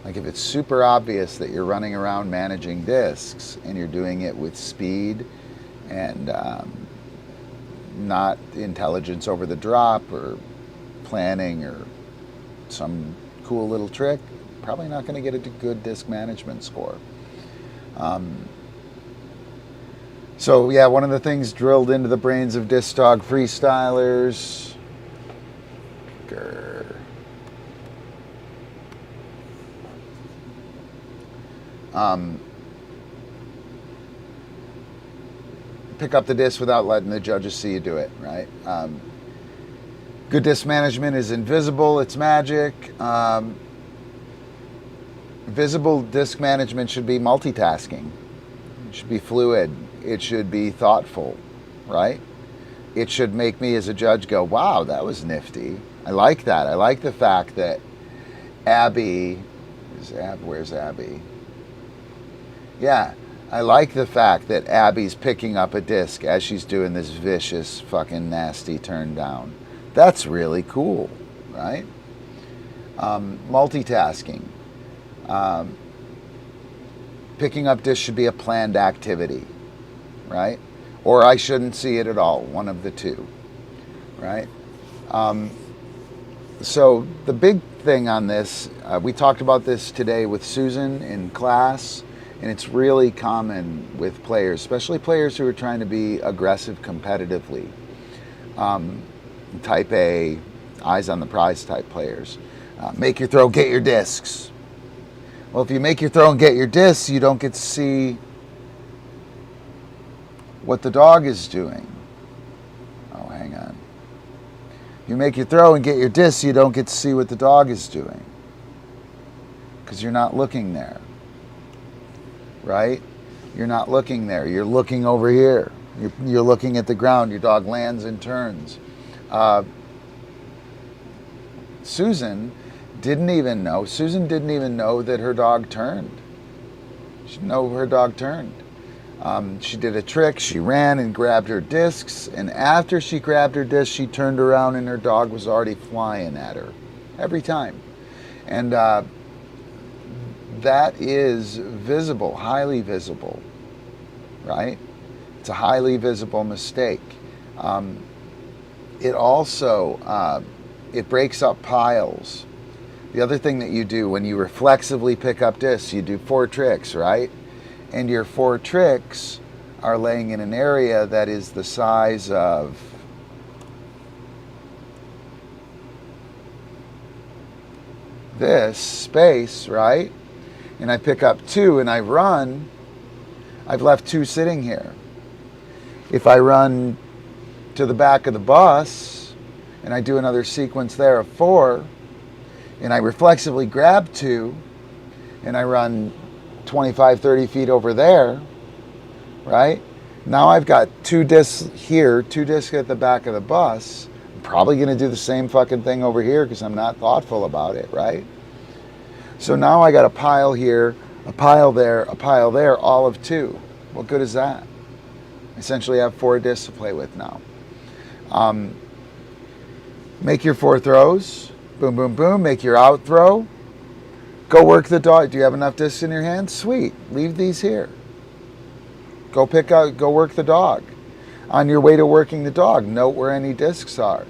[SPEAKER 2] Like if it's super obvious that you're running around managing discs and you're doing it with speed and not intelligence over the drop or planning or some cool little trick, probably not going to get a good disc management score. So yeah, one of the things drilled into the brains of DiscDog freestylers, pick up the disc without letting the judges see you do it, right? Good disc management is invisible, it's magic. Visible disc management should be multitasking. It should be fluid. It should be thoughtful, right? It should make me as a judge go, wow, that was nifty. I like that. I like the fact that Abby, where's Abby? Yeah, I like the fact that Abby's picking up a disc as she's doing this vicious, fucking nasty turn down. That's really cool, right? Multitasking. Picking up disc should be a planned activity, right? Or I shouldn't see it at all, one of the two, right? So the big thing on this, we talked about this today with Susan in class, and it's really common with players, especially players who are trying to be aggressive competitively. Type A, eyes on the prize type players. Make your throw, get your discs. Well, if you make your throw and get your discs, you don't get to see what the dog is doing. Oh, hang on. If you make your throw and get your discs, you don't get to see what the dog is doing, because you're not looking there, right? You're not looking there. You're looking over here. You're looking at the ground. Your dog lands and turns. Susan didn't even know that her dog turned. She didn't know her dog turned. She did a trick. She ran and grabbed her discs, and after she grabbed her discs, she turned around and her dog was already flying at her every time. And that is visible, highly visible, right? It's a highly visible mistake. It also, it breaks up piles. The other thing that you do when you reflexively pick up discs, you do 4 tricks, right? And your 4 tricks are laying in an area that is the size of this space, right? And I pick up 2 and I run, I've left 2 sitting here. If I run to the back of the bus and I do another sequence there of 4, and I reflexively grab 2 and I run 25, 30 feet over there, right? Now I've got 2 discs here, 2 discs at the back of the bus. I'm probably going to do the same fucking thing over here because I'm not thoughtful about it, right? So now I got a pile here a pile there, all of 2. What good is that? Essentially, I have 4 discs to play with now. Make your 4 throws. Boom, boom, boom. Make your out throw. Go work the dog. Do you have enough discs in your hand? Sweet. Leave these here. Go work the dog. On your way to working the dog, note where any discs are.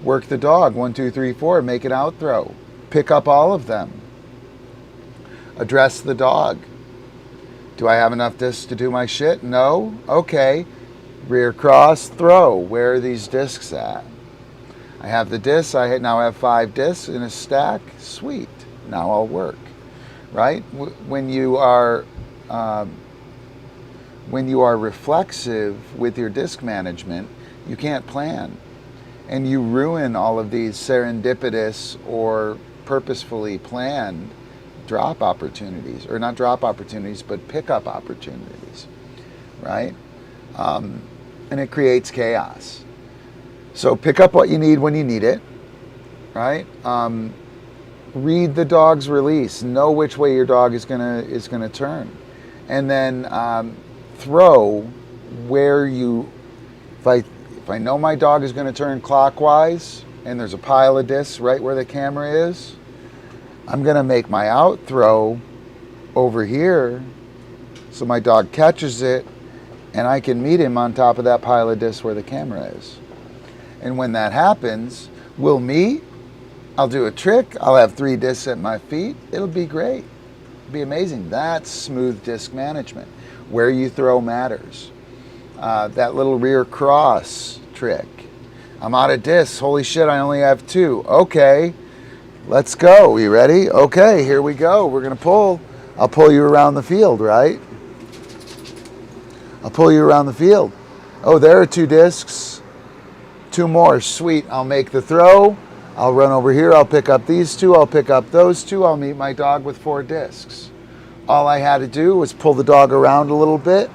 [SPEAKER 2] Work the dog. 1, 2, 3, 4. Make an out throw. Pick up all of them. Address the dog. Do I have enough discs to do my shit? No? Okay. Rear cross, throw. Where are these discs at? I have the discs. I now have 5 discs in a stack. Sweet. Now I'll work. Right? When you are reflexive with your disc management, you can't plan. And you ruin all of these serendipitous or purposefully planned drop opportunities, or not drop opportunities, but pickup opportunities, right? And it creates chaos. So pick up what you need when you need it, right? Read the dog's release. Know which way your dog is gonna turn, and then throw where you. If I know my dog is going to turn clockwise, and there's a pile of discs right where the camera is, I'm going to make my out throw over here so my dog catches it and I can meet him on top of that pile of discs where the camera is. And when that happens, we'll meet, I'll do a trick, I'll have 3 discs at my feet, it'll be great. It'll be amazing. That's smooth disc management. Where you throw matters. That little rear cross trick. I'm out of discs. Holy shit, I only have 2. Okay, let's go. You ready? Okay, here we go. We're going to pull. I'll pull you around the field, right? I'll pull you around the field. Oh, there are 2 discs. 2 more. Sweet. I'll make the throw. I'll run over here. I'll pick up these 2. I'll pick up those 2. I'll meet my dog with 4 discs. All I had to do was pull the dog around a little bit,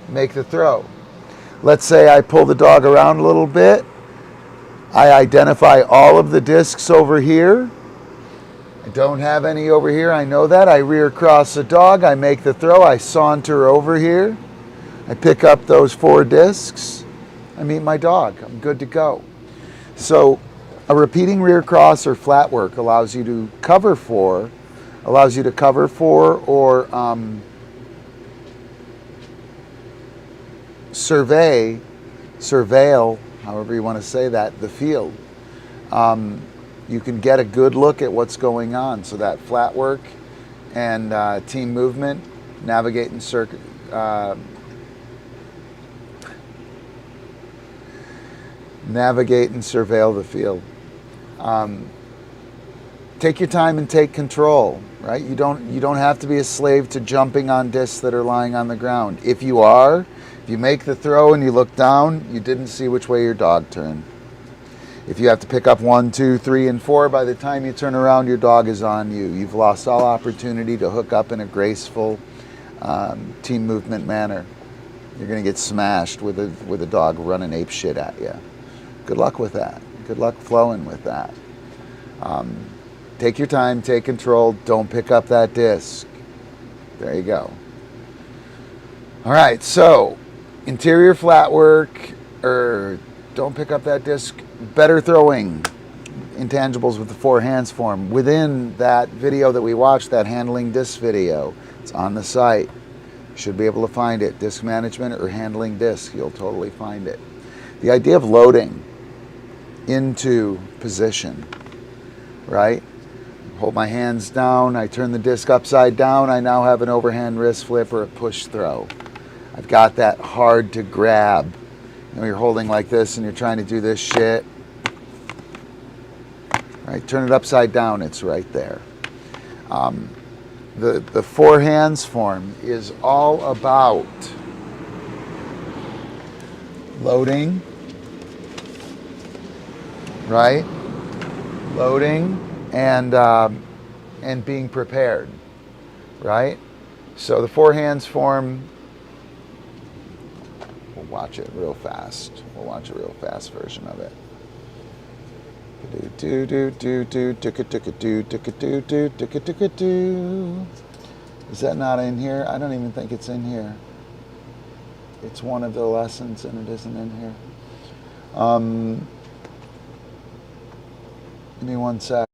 [SPEAKER 2] make the throw. Let's say I pull the dog around a little bit. I identify all of the discs over here. I don't have any over here. I know that. I rear cross the dog. I make the throw. I saunter over here. I pick up those 4 discs. I meet my dog. I'm good to go. So a repeating rear cross or flat work allows you to cover for, or surveil, however you want to say that, the field. You can get a good look at what's going on. So that flat work and team movement, navigate and surveil the field. Take your time and take control, right? You don't have to be a slave to jumping on discs that are lying on the ground. If you are, if you make the throw and you look down, you didn't see which way your dog turned. If you have to pick up 1, 2, 3, and 4, by the time you turn around, your dog is on you. You've lost all opportunity to hook up in a graceful team movement manner. You're going to get smashed with a dog running ape shit at you. Good luck with that. Good luck flowing with that. Take your time, take control, don't pick up that disc. There you go. All right, so interior flat work, or don't pick up that disc, better throwing, intangibles with the 4 hands form. Within that video that we watched, that handling disc video, it's on the site. You should be able to find it. Disc management or handling disc, you'll totally find it. The idea of loading into position, right? Hold my hands down, I turn the disc upside down, I now have an overhand wrist flip or a push throw. I've got that hard to grab. You know, you're holding like this and you're trying to do this shit. Right, turn it upside down, it's right there. The 4 hands form is all about loading, right? Loading and being prepared, right? So the 4 hands form, we'll watch it real fast. We'll watch a real fast version of it. Is that not in here? I don't even think it's in here. It's one of the lessons and it isn't in here. Give me 1 sec.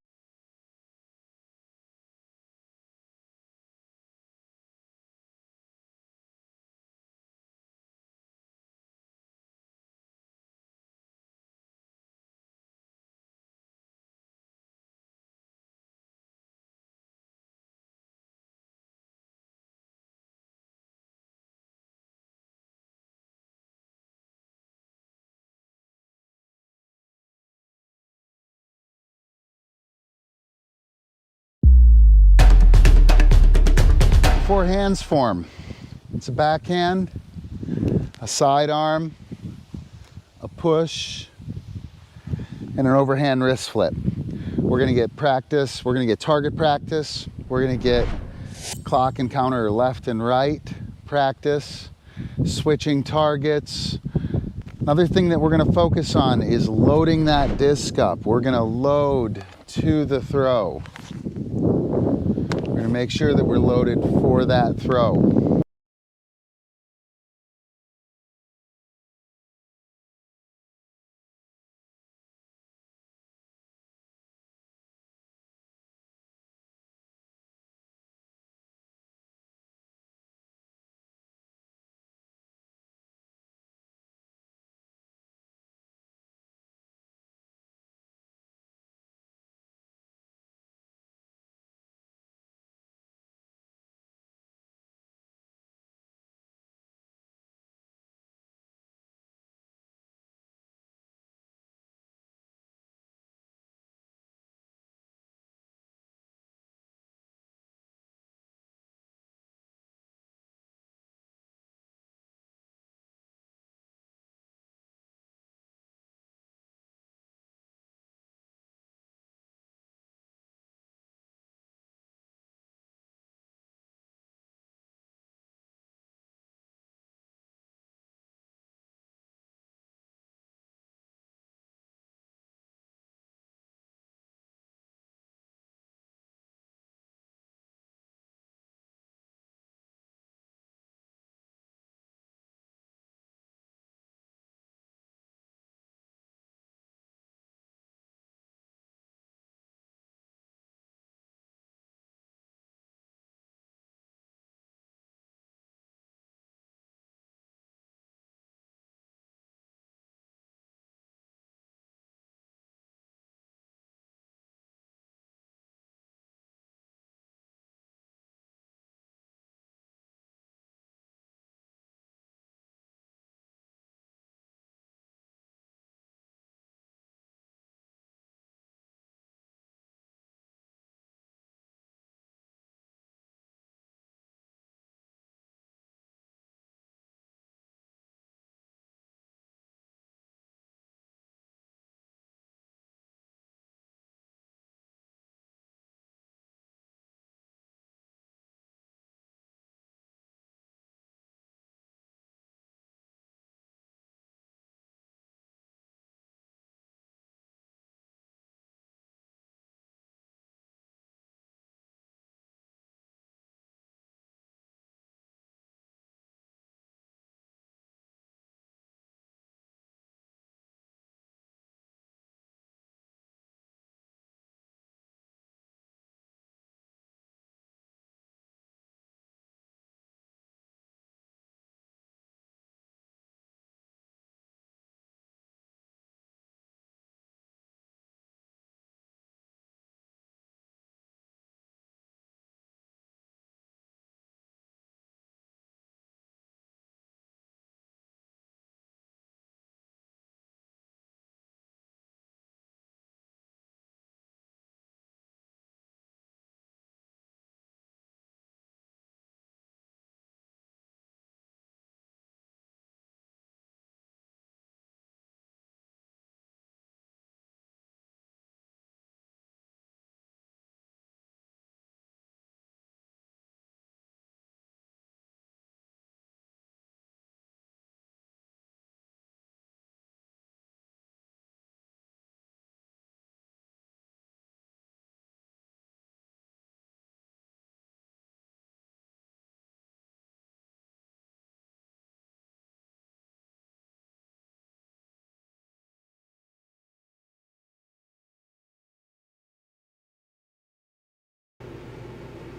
[SPEAKER 2] Four hands form. It's a backhand, a sidearm, a push, and an overhand wrist flip. We're gonna get practice, we're gonna get target practice, we're gonna get clock and counter left and right practice, switching targets. Another thing that we're gonna focus on is loading that disc up. We're gonna load to the throw. We're gonna make sure that we're loaded for that throw.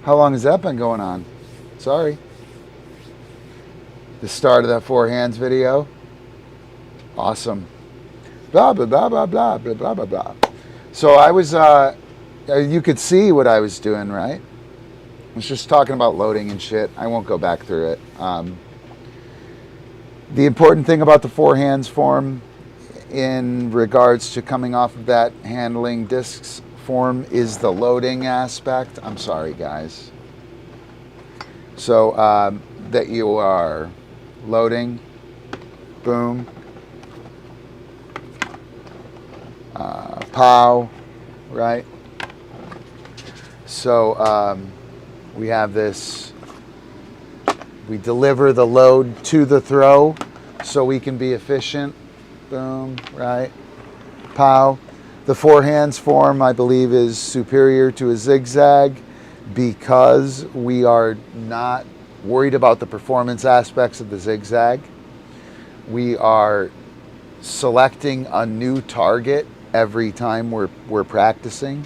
[SPEAKER 2] How long has that been going on? Sorry. The start of that four hands video. Awesome. Blah, blah, blah, blah, blah, blah, blah, blah, blah. So I was, you could see what I was doing, right? I was just talking about loading and shit. I won't go back through it. The important thing about the four hands form in regards to coming off of that handling discs form is the loading aspect. I'm sorry, guys. So that you are loading, boom, pow, right? So we have this, we deliver the load to the throw so we can be efficient, boom, right? Pow. The four hands form, I believe, is superior to a zigzag because we are not worried about the performance aspects of the zigzag. We are selecting a new target every time we're practicing,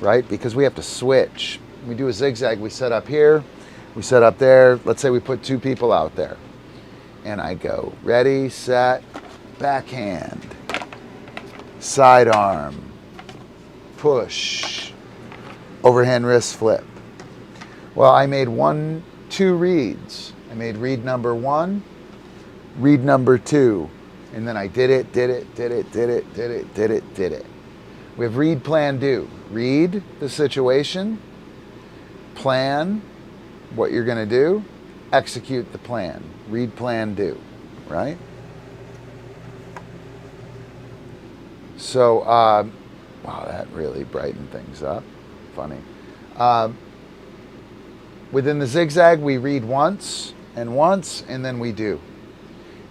[SPEAKER 2] right? Because we have to switch. We do a zigzag, we set up here, we set up there. Let's say we put two people out there. And I go, ready, set, backhand, sidearm, push, overhand wrist flip. Well, I made two reads. I made read number 1, read number 2, and then I did it. We have read, plan, do. Read the situation, plan what you're going to do, execute the plan. Read, plan, do, right? So, wow, that really brightened things up. Funny. Within the zigzag, we read once, and then we do.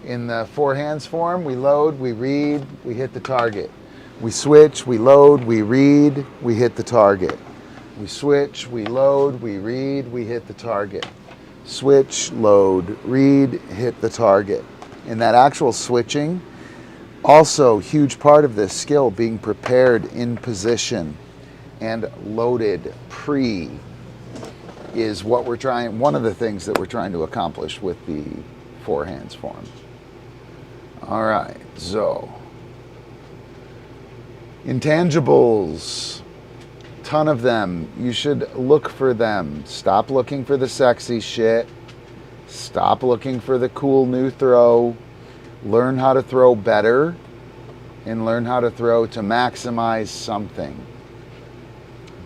[SPEAKER 2] In the four hands form, we load, we read, we hit the target. We switch, we load, we read, we hit the target. We switch, we load, we read, we hit the target. Switch, load, read, hit the target. And that actual switching, also huge part of this skill, being prepared in position and loaded pre is what we're trying, one of the things that we're trying to accomplish with the four hands form. All right, so intangibles, ton of them. You should look for them. Stop looking for the sexy shit. Stop looking for the cool new throw. Learn how to throw better and learn how to throw to maximize something.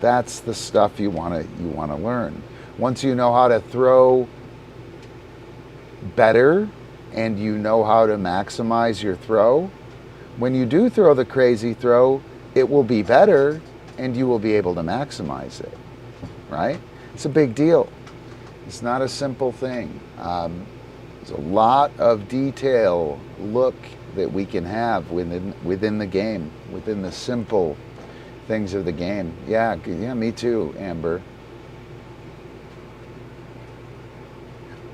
[SPEAKER 2] That's the stuff you want to learn. Once you know how to throw better and you know how to maximize your throw, when you do throw the crazy throw, it will be better and you will be able to maximize it, right? It's a big deal. It's not a simple thing. There's a lot of detail look that we can have within the game, within the simple things of the game. Yeah, me too, Amber.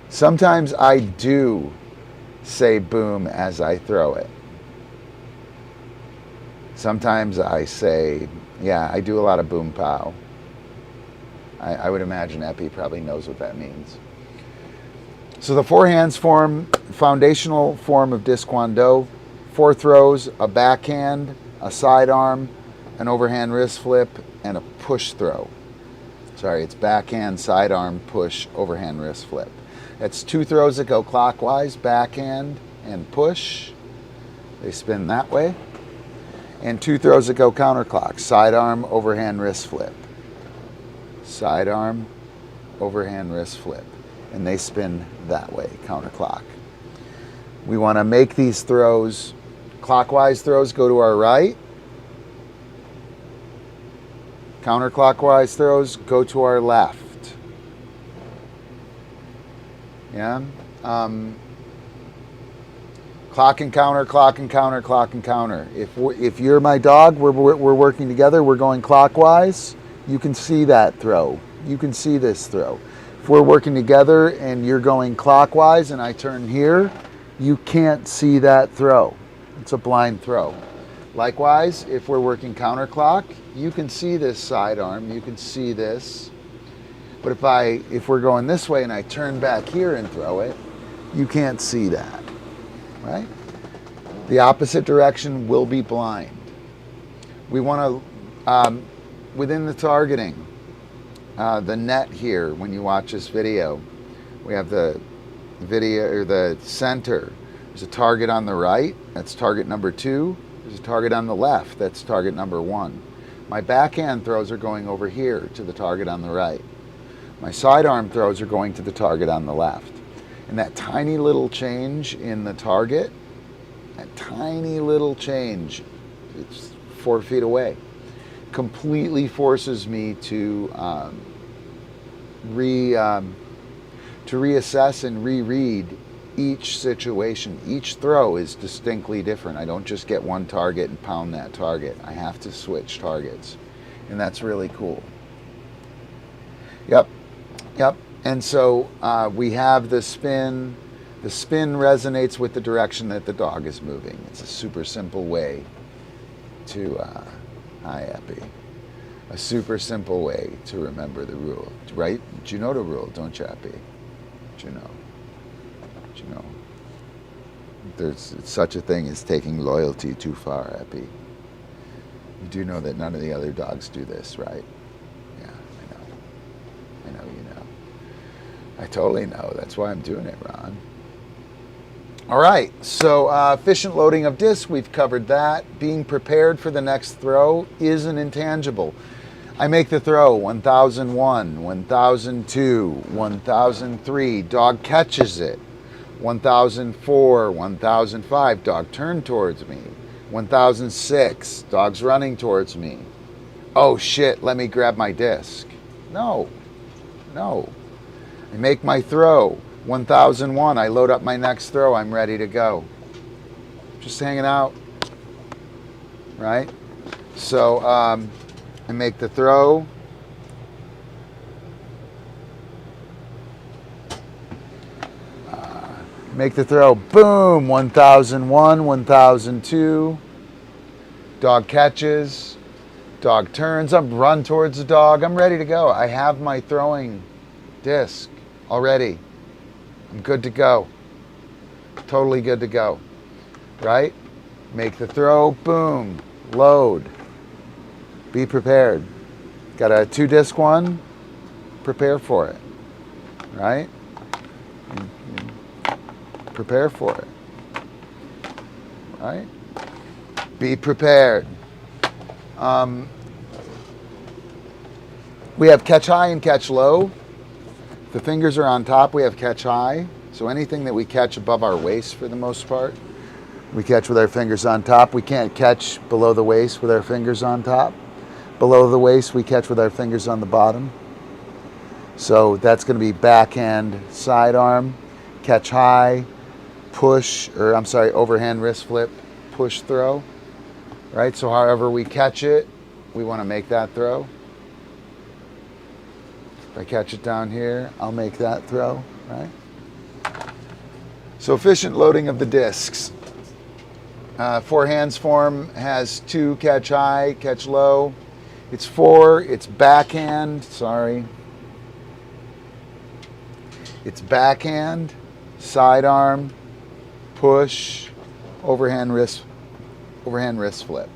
[SPEAKER 2] Sometimes I do say boom as I throw it. Sometimes I say, yeah, I do a lot of boom pow. I would imagine Eppie probably knows what that means. So the four hands form, foundational form of Disc Kwon-Do, 4 throws, a backhand, a sidearm, an overhand wrist flip, and a push throw. Sorry, it's backhand, sidearm, push, overhand wrist flip. That's 2 throws that go clockwise, backhand and push. They spin that way. And 2 throws that go counterclock, sidearm, overhand wrist flip. Sidearm, overhand wrist flip. And they spin that way, counterclock. We want to make these throws, clockwise throws go to our right. Counterclockwise throws go to our left. Yeah. Clock and counter, clock and counter, clock and counter. If you're my dog, we're working together, we're going clockwise, you can see that throw. You can see this throw. If we're working together and you're going clockwise and I turn here, you can't see that throw. It's a blind throw. Likewise, if we're working counterclock, you can see this sidearm, you can see this. But if we're going this way and I turn back here and throw it, you can't see that, right? The opposite direction will be blind. We want to, within the targeting, the net here, when you watch this video, we have the video, or the center. There's a target on the right, that's target number 2. There's a target on the left, that's target number 1. My backhand throws are going over here to the target on the right. My sidearm throws are going to the target on the left. And that tiny little change in the target, that tiny little change, it's 4 feet away, completely forces me to reassess and reread each situation. Each throw is distinctly different. I don't just get one target and pound that target. I have to switch targets. And that's really cool. Yep. And so we have the spin. The spin resonates with the direction that the dog is moving. It's a super simple way to, hi Eppie. A super simple way to remember the rule, right? Do you know the rule, don't you, Eppie? Do you know? There's such a thing as taking loyalty too far, Eppie. You do know that none of the other dogs do this, right? Yeah, I know you know. I totally know. That's why I'm doing it, Ron. All right, so efficient loading of disc, we've covered that. Being prepared for the next throw is an intangible. I make the throw, 1001, 1002, 1003, dog catches it. 1004, 1005, dog turned towards me. 1006, dog's running towards me. Oh shit, let me grab my disc. No. I make my throw. 1001, I load up my next throw, I'm ready to go. Just hanging out, right? So I make the throw. Make the throw, boom, 1001, 1002. Dog catches, dog turns, I'm run towards the dog, I'm ready to go. I have my throwing disc already. I'm good to go. Totally good to go, right? Make the throw, boom, load. Be prepared. Got a 2-disc one, prepare for it, right? Prepare for it, right? Be prepared. We have catch high and catch low. The fingers are on top, we have catch high. So anything that we catch above our waist for the most part, we catch with our fingers on top. We can't catch below the waist with our fingers on top. Below the waist, we catch with our fingers on the bottom. So that's going to be backhand sidearm, catch high, push, or I'm sorry, overhand wrist flip, push throw, right? So however we catch it, we want to make that throw. If I catch it down here, I'll make that throw, right? So efficient loading of the discs. Four hands form has 2 catch high, catch low. It's 4, it's backhand, sorry. It's backhand, sidearm, push, overhand wrist flip.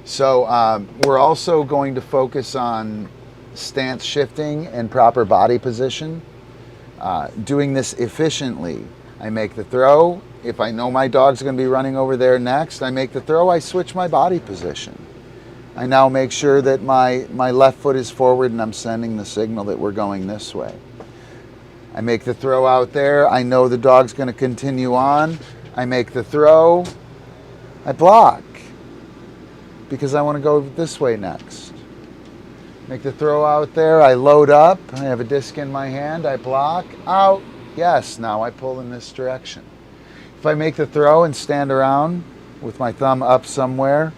[SPEAKER 2] So we're also going to focus on stance shifting and proper body position. Doing this efficiently. I make the throw. If I know my dog's going to be running over there next, I make the throw, I switch my body position. I now make sure that my left foot is forward and I'm sending the signal that we're going this way. I make the throw out there. I know the dog's going to continue on. I make the throw. I block because I want to go this way next. Make the throw out there. I load up. I have a disc in my hand. I block. Out. Yes, now I pull in this direction. If I make the throw and stand around with my thumb up somewhere,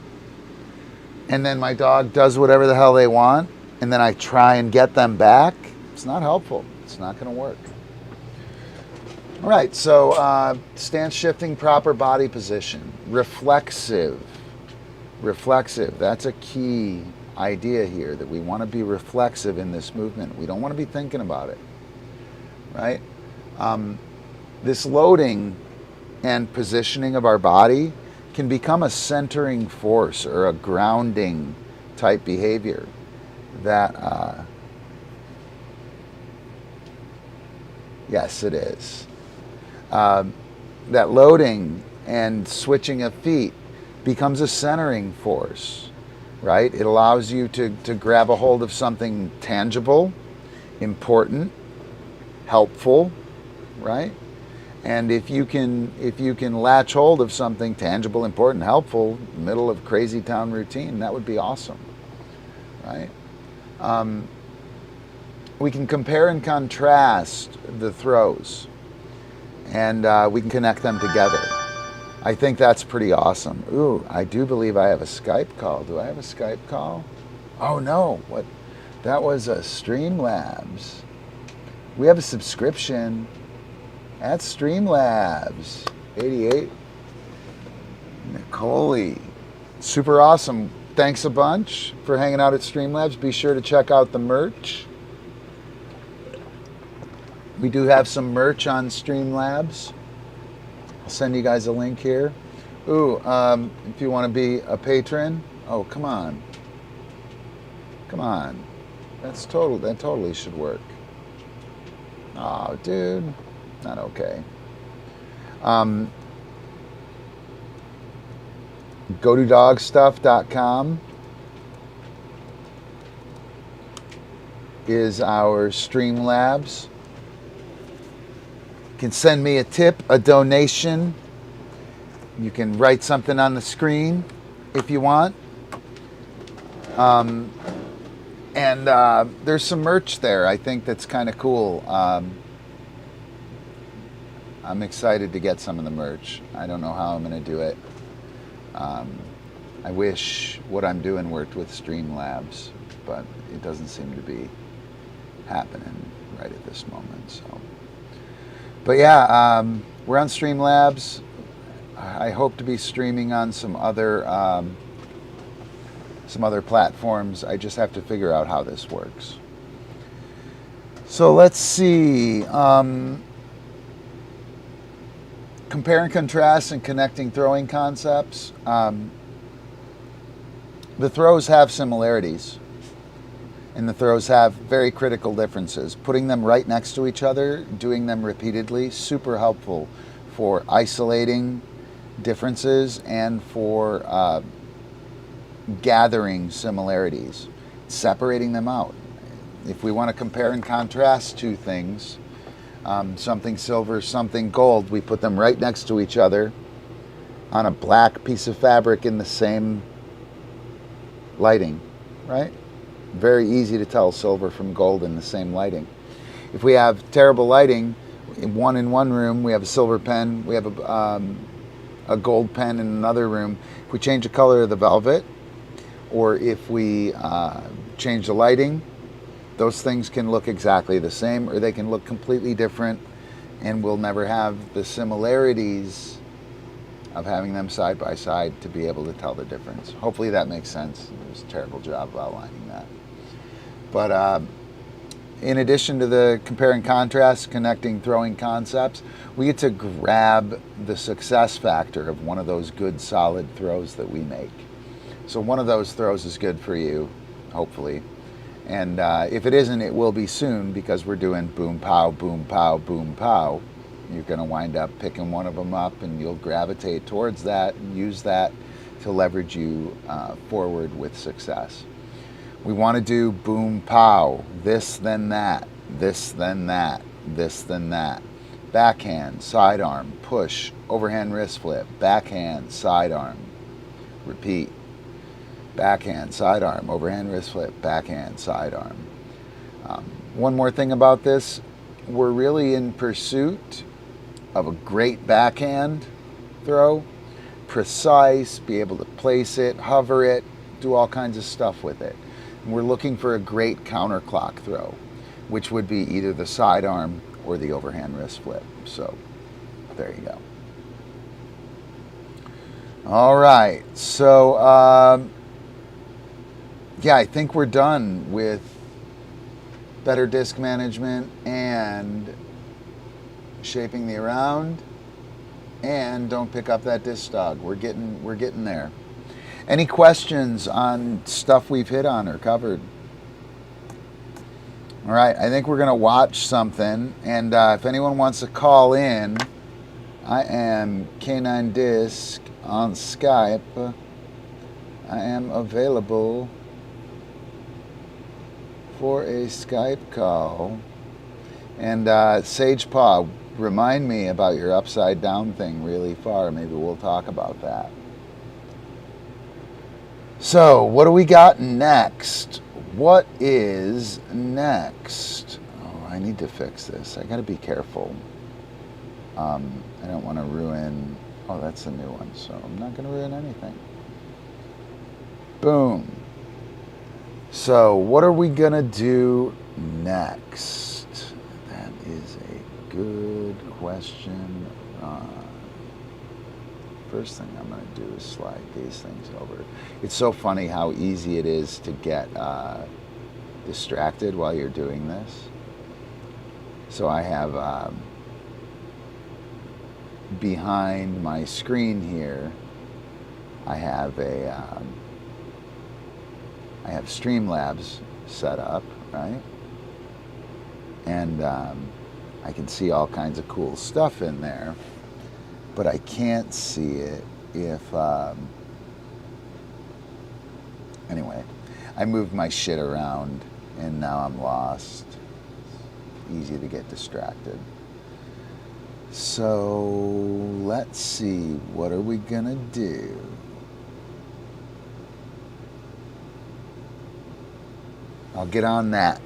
[SPEAKER 2] and then my dog does whatever the hell they want, and then I try and get them back, it's not helpful. It's not going to work. All right, so stance shifting, proper body position. Reflexive. Reflexive, that's a key idea here, that we want to be reflexive in this movement. We don't want to be thinking about it, right? This loading and positioning of our body can become a centering force or a grounding type behavior that, yes, it is. That loading and switching of feet becomes a centering force, right? It allows you to grab a hold of something tangible, important, helpful, right? And if you can latch hold of something tangible, important, helpful, middle of crazy town routine, that would be awesome, right? We can compare and contrast the throws, and we can connect them together. I think that's pretty awesome. Ooh, I do believe I have a Skype call. Do I have a Skype call? Oh no, what? That was a Streamlabs. We have a subscription at Streamlabs. 88. Nicole. Super awesome. Thanks a bunch for hanging out at Streamlabs. Be sure to check out the merch. We do have some merch on Streamlabs. I'll send you guys a link here. Ooh, if you want to be a patron, oh, come on. Come on. That totally should work. Oh, dude. Not okay. Go to dogstuff.com is our Streamlabs. You can send me a tip, a donation. You can write something on the screen if you want. And there's some merch there, I think, that's kind of cool. I'm excited to get some of the merch. I don't know how I'm going to do it. I wish what I'm doing worked with Streamlabs, but it doesn't seem to be happening right at this moment. So, but yeah, we're on Streamlabs. I hope to be streaming on some other platforms. I just have to figure out how this works. So let's see. Compare and contrast and connecting throwing concepts. The throws have similarities, and the throws have very critical differences. Putting them right next to each other, doing them repeatedly, super helpful for isolating differences and for gathering similarities, separating them out. If we want to compare and contrast two things, something silver, something gold, we put them right next to each other on a black piece of fabric in the same lighting, right? Very easy to tell silver from gold in the same lighting. If we have terrible lighting, in one room, we have a silver pen, we have a gold pen in another room. If we change the color of the velvet, or if we change the lighting, those things can look exactly the same, or they can look completely different, and we'll never have the similarities of having them side by side to be able to tell the difference. Hopefully that makes sense. It was a terrible job of outlining that. But in addition to the compare and contrast, connecting throwing concepts, we get to grab the success factor of one of those good solid throws that we make. So one of those throws is good for you, hopefully. And if it isn't, it will be soon, because we're doing boom, pow, boom, pow, boom, pow. You're going to wind up picking one of them up, and you'll gravitate towards that and use that to leverage you forward with success. We want to do boom, pow, this, then that, this, then that, this, then that. Backhand, sidearm, push, overhand wrist flip, backhand, sidearm, repeat. Backhand, sidearm, overhand wrist flip, backhand, sidearm. One more thing about this, we're really in pursuit of a great backhand throw, precise, be able to place it, hover it, do all kinds of stuff with it. And we're looking for a great counterclock throw, which would be either the sidearm or the overhand wrist flip. So there you go. All right, so yeah, I think we're done with better disc management and shaping the around, and don't pick up that DiscDog. We're getting there. Any questions on stuff we've hit on or covered? All right, I think we're gonna watch something, and if anyone wants to call in, I am K9 Disc on Skype. I am available for a Skype call. And Sage Paw, remind me about your upside down thing really far. Maybe we'll talk about that. So, what do we got next? What is next? Oh, I need to fix this. I gotta be careful. I don't want to ruin... Oh, that's a new one, so I'm not gonna ruin anything. Boom. So, what are we gonna do next? That is a good question. First thing I'm gonna do is slide these things over. It's so funny how easy it is to get distracted while you're doing this. So I have behind my screen here, I have Streamlabs set up, right? And I can see all kinds of cool stuff in there, but I can't see it if, anyway, I moved my shit around and now I'm lost. It's easy to get distracted. So let's see, what are we gonna do? I'll get on that.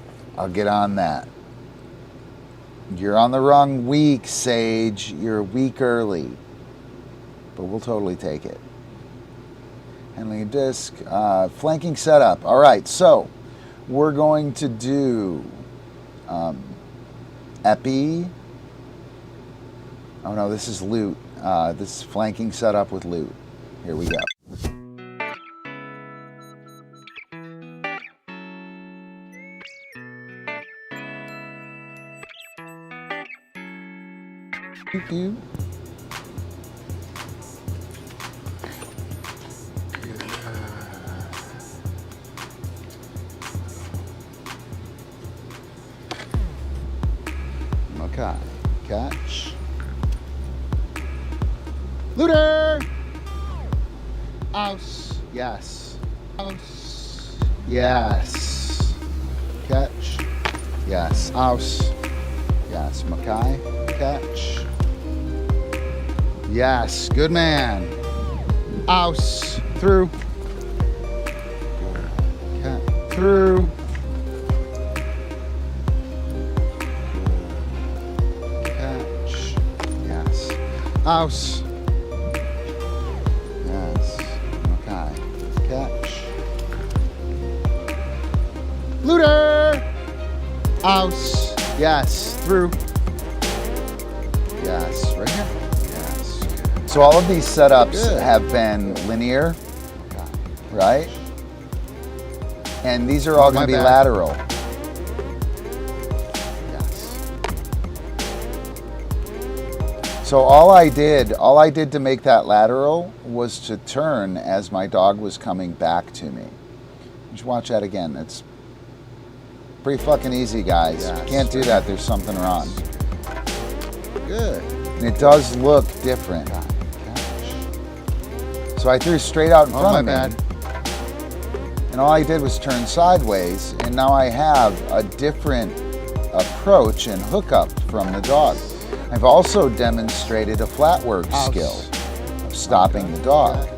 [SPEAKER 2] You're on the wrong week, Sage. You're a week early. But we'll totally take it. Handling a disc. Flanking setup. All right, so we're going to do Eppie. Oh no, this is loot. This is flanking setup with loot. Here we go. You. Okay, catch. Looter! Ouse. Yes. Ouse. Yes. Catch. Yes. Ouse. Yes. Mackay. Catch. Yes. Good man. Ouse. Through. Cat. Through. Catch. Yes. Ouse. Yes. Okay. Catch. Looter. Ouse. Yes. Through. Yes. Right here. Yes. So all of these setups have been linear, right? And these are all going to be lateral. Yes. So all I did to make that lateral was to turn as my dog was coming back to me. Just watch that again. It's pretty fucking easy, guys. If you can't do that, there's something wrong. Good. And it does look different. So I threw straight out in front of me. And all I did was turn sideways, and now I have a different approach and hookup from the dog. I've also demonstrated a flatwork skill of stopping the dog.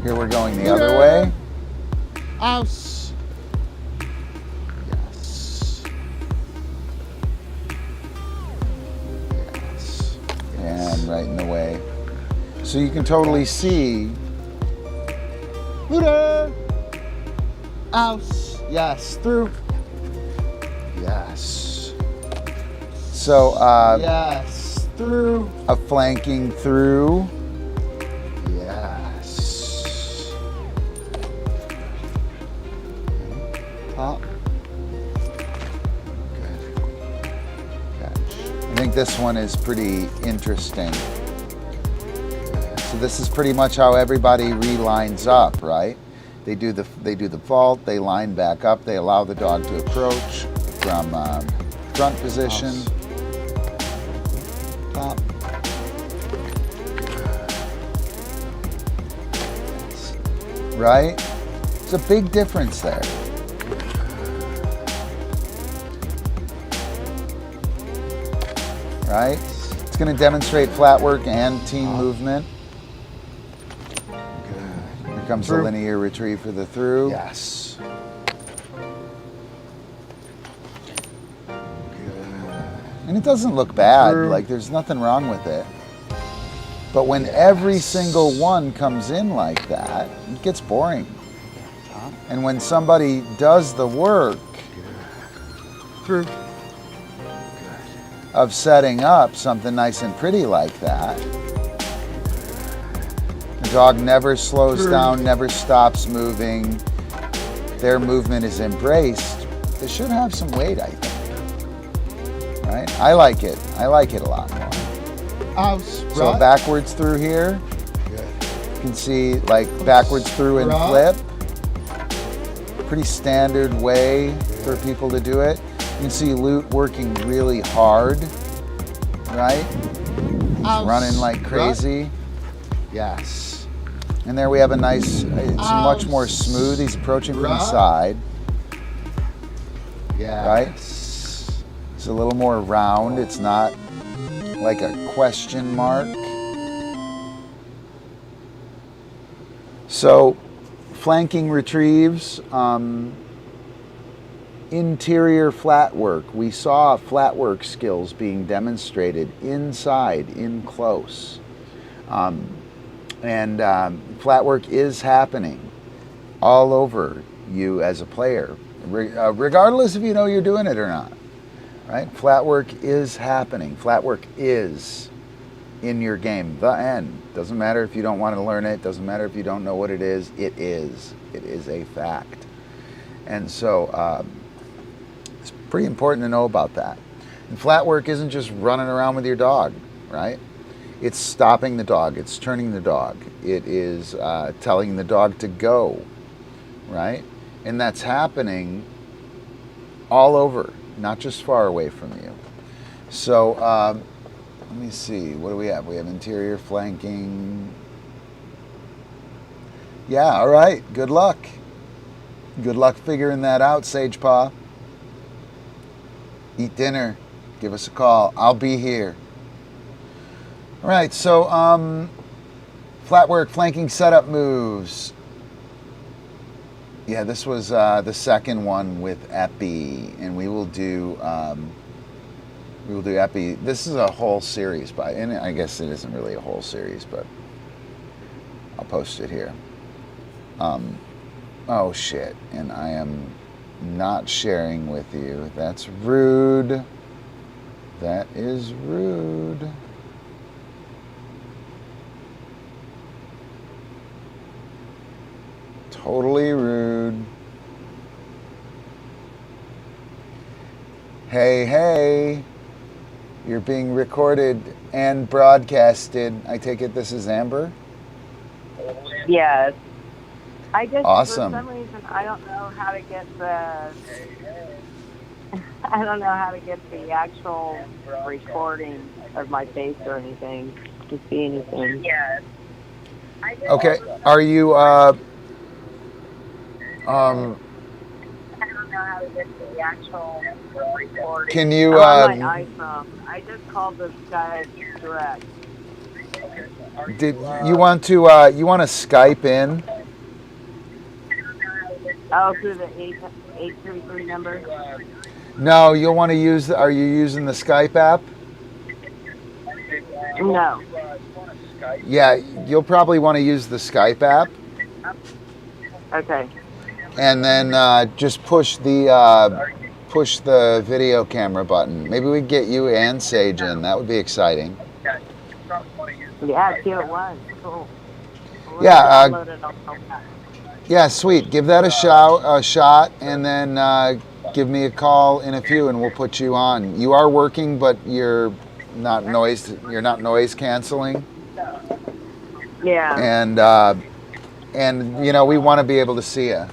[SPEAKER 2] Here we're going the other way. Ouse. Yes. Yes. And right in the way. So you can totally see. Looter! Ouse. Yes. Through. Yes. So, yes. Through. A flanking through. Yes. Pop. Good. Catch. I think this one is pretty interesting. So this is pretty much how everybody relines up, right? They do the vault, they line back up, they allow the dog to approach from front position. Pop. Right? It's a big difference there. Right? It's going to demonstrate flatwork and team movement. Good. Here comes the linear retrieve for the through.
[SPEAKER 3] Yes.
[SPEAKER 2] And it doesn't look bad, like there's nothing wrong with it. But when every single one comes in like that, it gets boring. And when somebody does the work of setting up something nice and pretty like that, the dog never slows down, never stops moving, their movement is embraced, they should have some weight, I think. Right? I like it. I like it a lot more. So backwards through here.
[SPEAKER 3] Good.
[SPEAKER 2] You can see like backwards through and flip. Pretty standard way for people to do it. You can see Loot working really hard, right? He's running like crazy.
[SPEAKER 3] Yes.
[SPEAKER 2] And there we have a nice, it's much more smooth. He's approaching from the side.
[SPEAKER 3] Yeah.
[SPEAKER 2] Right? It's a little more round. It's not like a question mark. So, flanking retrieves, interior flat work. We saw flatwork skills being demonstrated inside, in close. Flatwork is happening all over you as a player, regardless if you know you're doing it or not. Right? Flatwork is happening. Flatwork is in your game. The end. Doesn't matter if you don't want to learn it. Doesn't matter if you don't know what it is. It is. It is a fact. And so it's pretty important to know about that. And flatwork isn't just running around with your dog, right? It's stopping the dog. It's turning the dog. It is telling the dog to go, right? And that's happening all over. Not just far away from you. So let me see, what do we have? We have interior flanking. Yeah, all right, good luck. Good luck figuring that out, Sage Paw. Eat dinner, give us a call, I'll be here. All right, so flatwork, flanking setup moves. Yeah, this was the second one with Eppie, and we will do Eppie. This is a whole series and I guess it isn't really a whole series, but I'll post it here. Oh shit, and I am not sharing with you. That's rude. That is rude. Totally rude. Hey, hey. You're being recorded and broadcasted. I take it this is Amber?
[SPEAKER 7] Yes. I just,
[SPEAKER 2] awesome.
[SPEAKER 7] For some reason, I don't know how to get the... I don't know how to get the actual recording of my face or anything, to see anything. Yes.
[SPEAKER 2] Okay, are you,
[SPEAKER 7] I don't know how to get the actual recording.
[SPEAKER 2] can you,
[SPEAKER 7] I'm on my iPhone. I just called this guy direct.
[SPEAKER 2] did you want to Skype in?
[SPEAKER 7] Oh, through the 833 number?
[SPEAKER 2] No, you'll want to use, are you using the Skype app?
[SPEAKER 7] No.
[SPEAKER 2] Yeah, you'll probably want to use the Skype app.
[SPEAKER 7] Okay.
[SPEAKER 2] And then just push the video camera button. Maybe we get you and Sage in. That would be exciting.
[SPEAKER 7] Yeah, 2 at 1. Cool.
[SPEAKER 2] Yeah. Yeah, sweet. Give that a shot, and then give me a call in a few, and we'll put you on. You are working, but you're not noise. You're not noise canceling.
[SPEAKER 7] Yeah.
[SPEAKER 2] And you know, we want to be able to see you.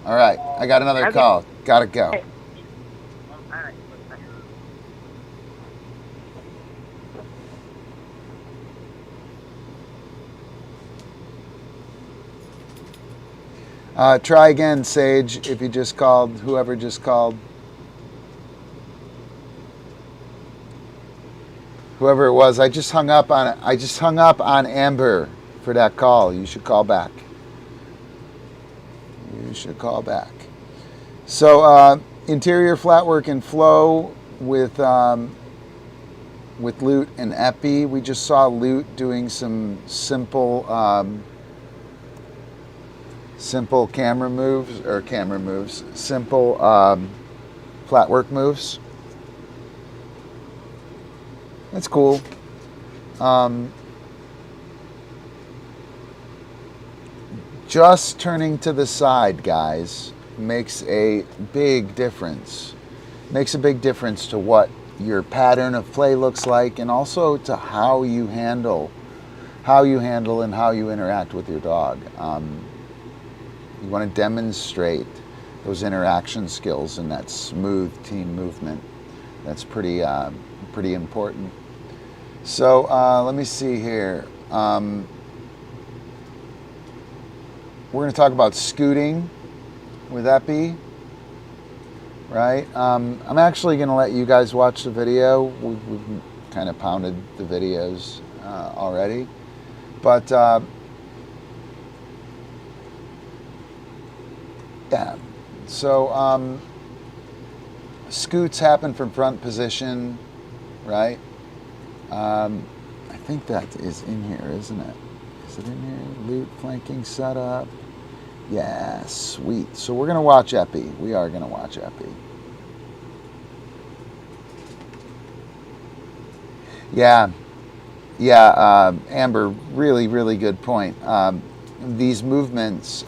[SPEAKER 2] All right, I got another call. Gotta go.
[SPEAKER 7] Okay.
[SPEAKER 2] Try again, Sage, if you just called, whoever just called. Whoever it was, I just hung up on Amber for that call. You should call back. You should call back. So interior flatwork and flow with Loot and Eppie. We just saw Loot doing some simple camera moves, simple flatwork moves. That's cool. Just turning to the side, guys, makes a big difference. Makes a big difference to what your pattern of play looks like, and also to how you handle and how you interact with your dog. You want to demonstrate those interaction skills and that smooth team movement. That's pretty important. So let me see here. We're going to talk about scooting with Eppie, right? I'm actually going to let you guys watch the video. We've kind of pounded the videos already, but yeah. So scoots happen from front position, right? I think that is in here, isn't it? Is it in here? Loot, flanking, setup. Yeah, sweet. So we're going to watch Eppie. We are going to watch Eppie. Yeah, Amber, really, really good point. These movements,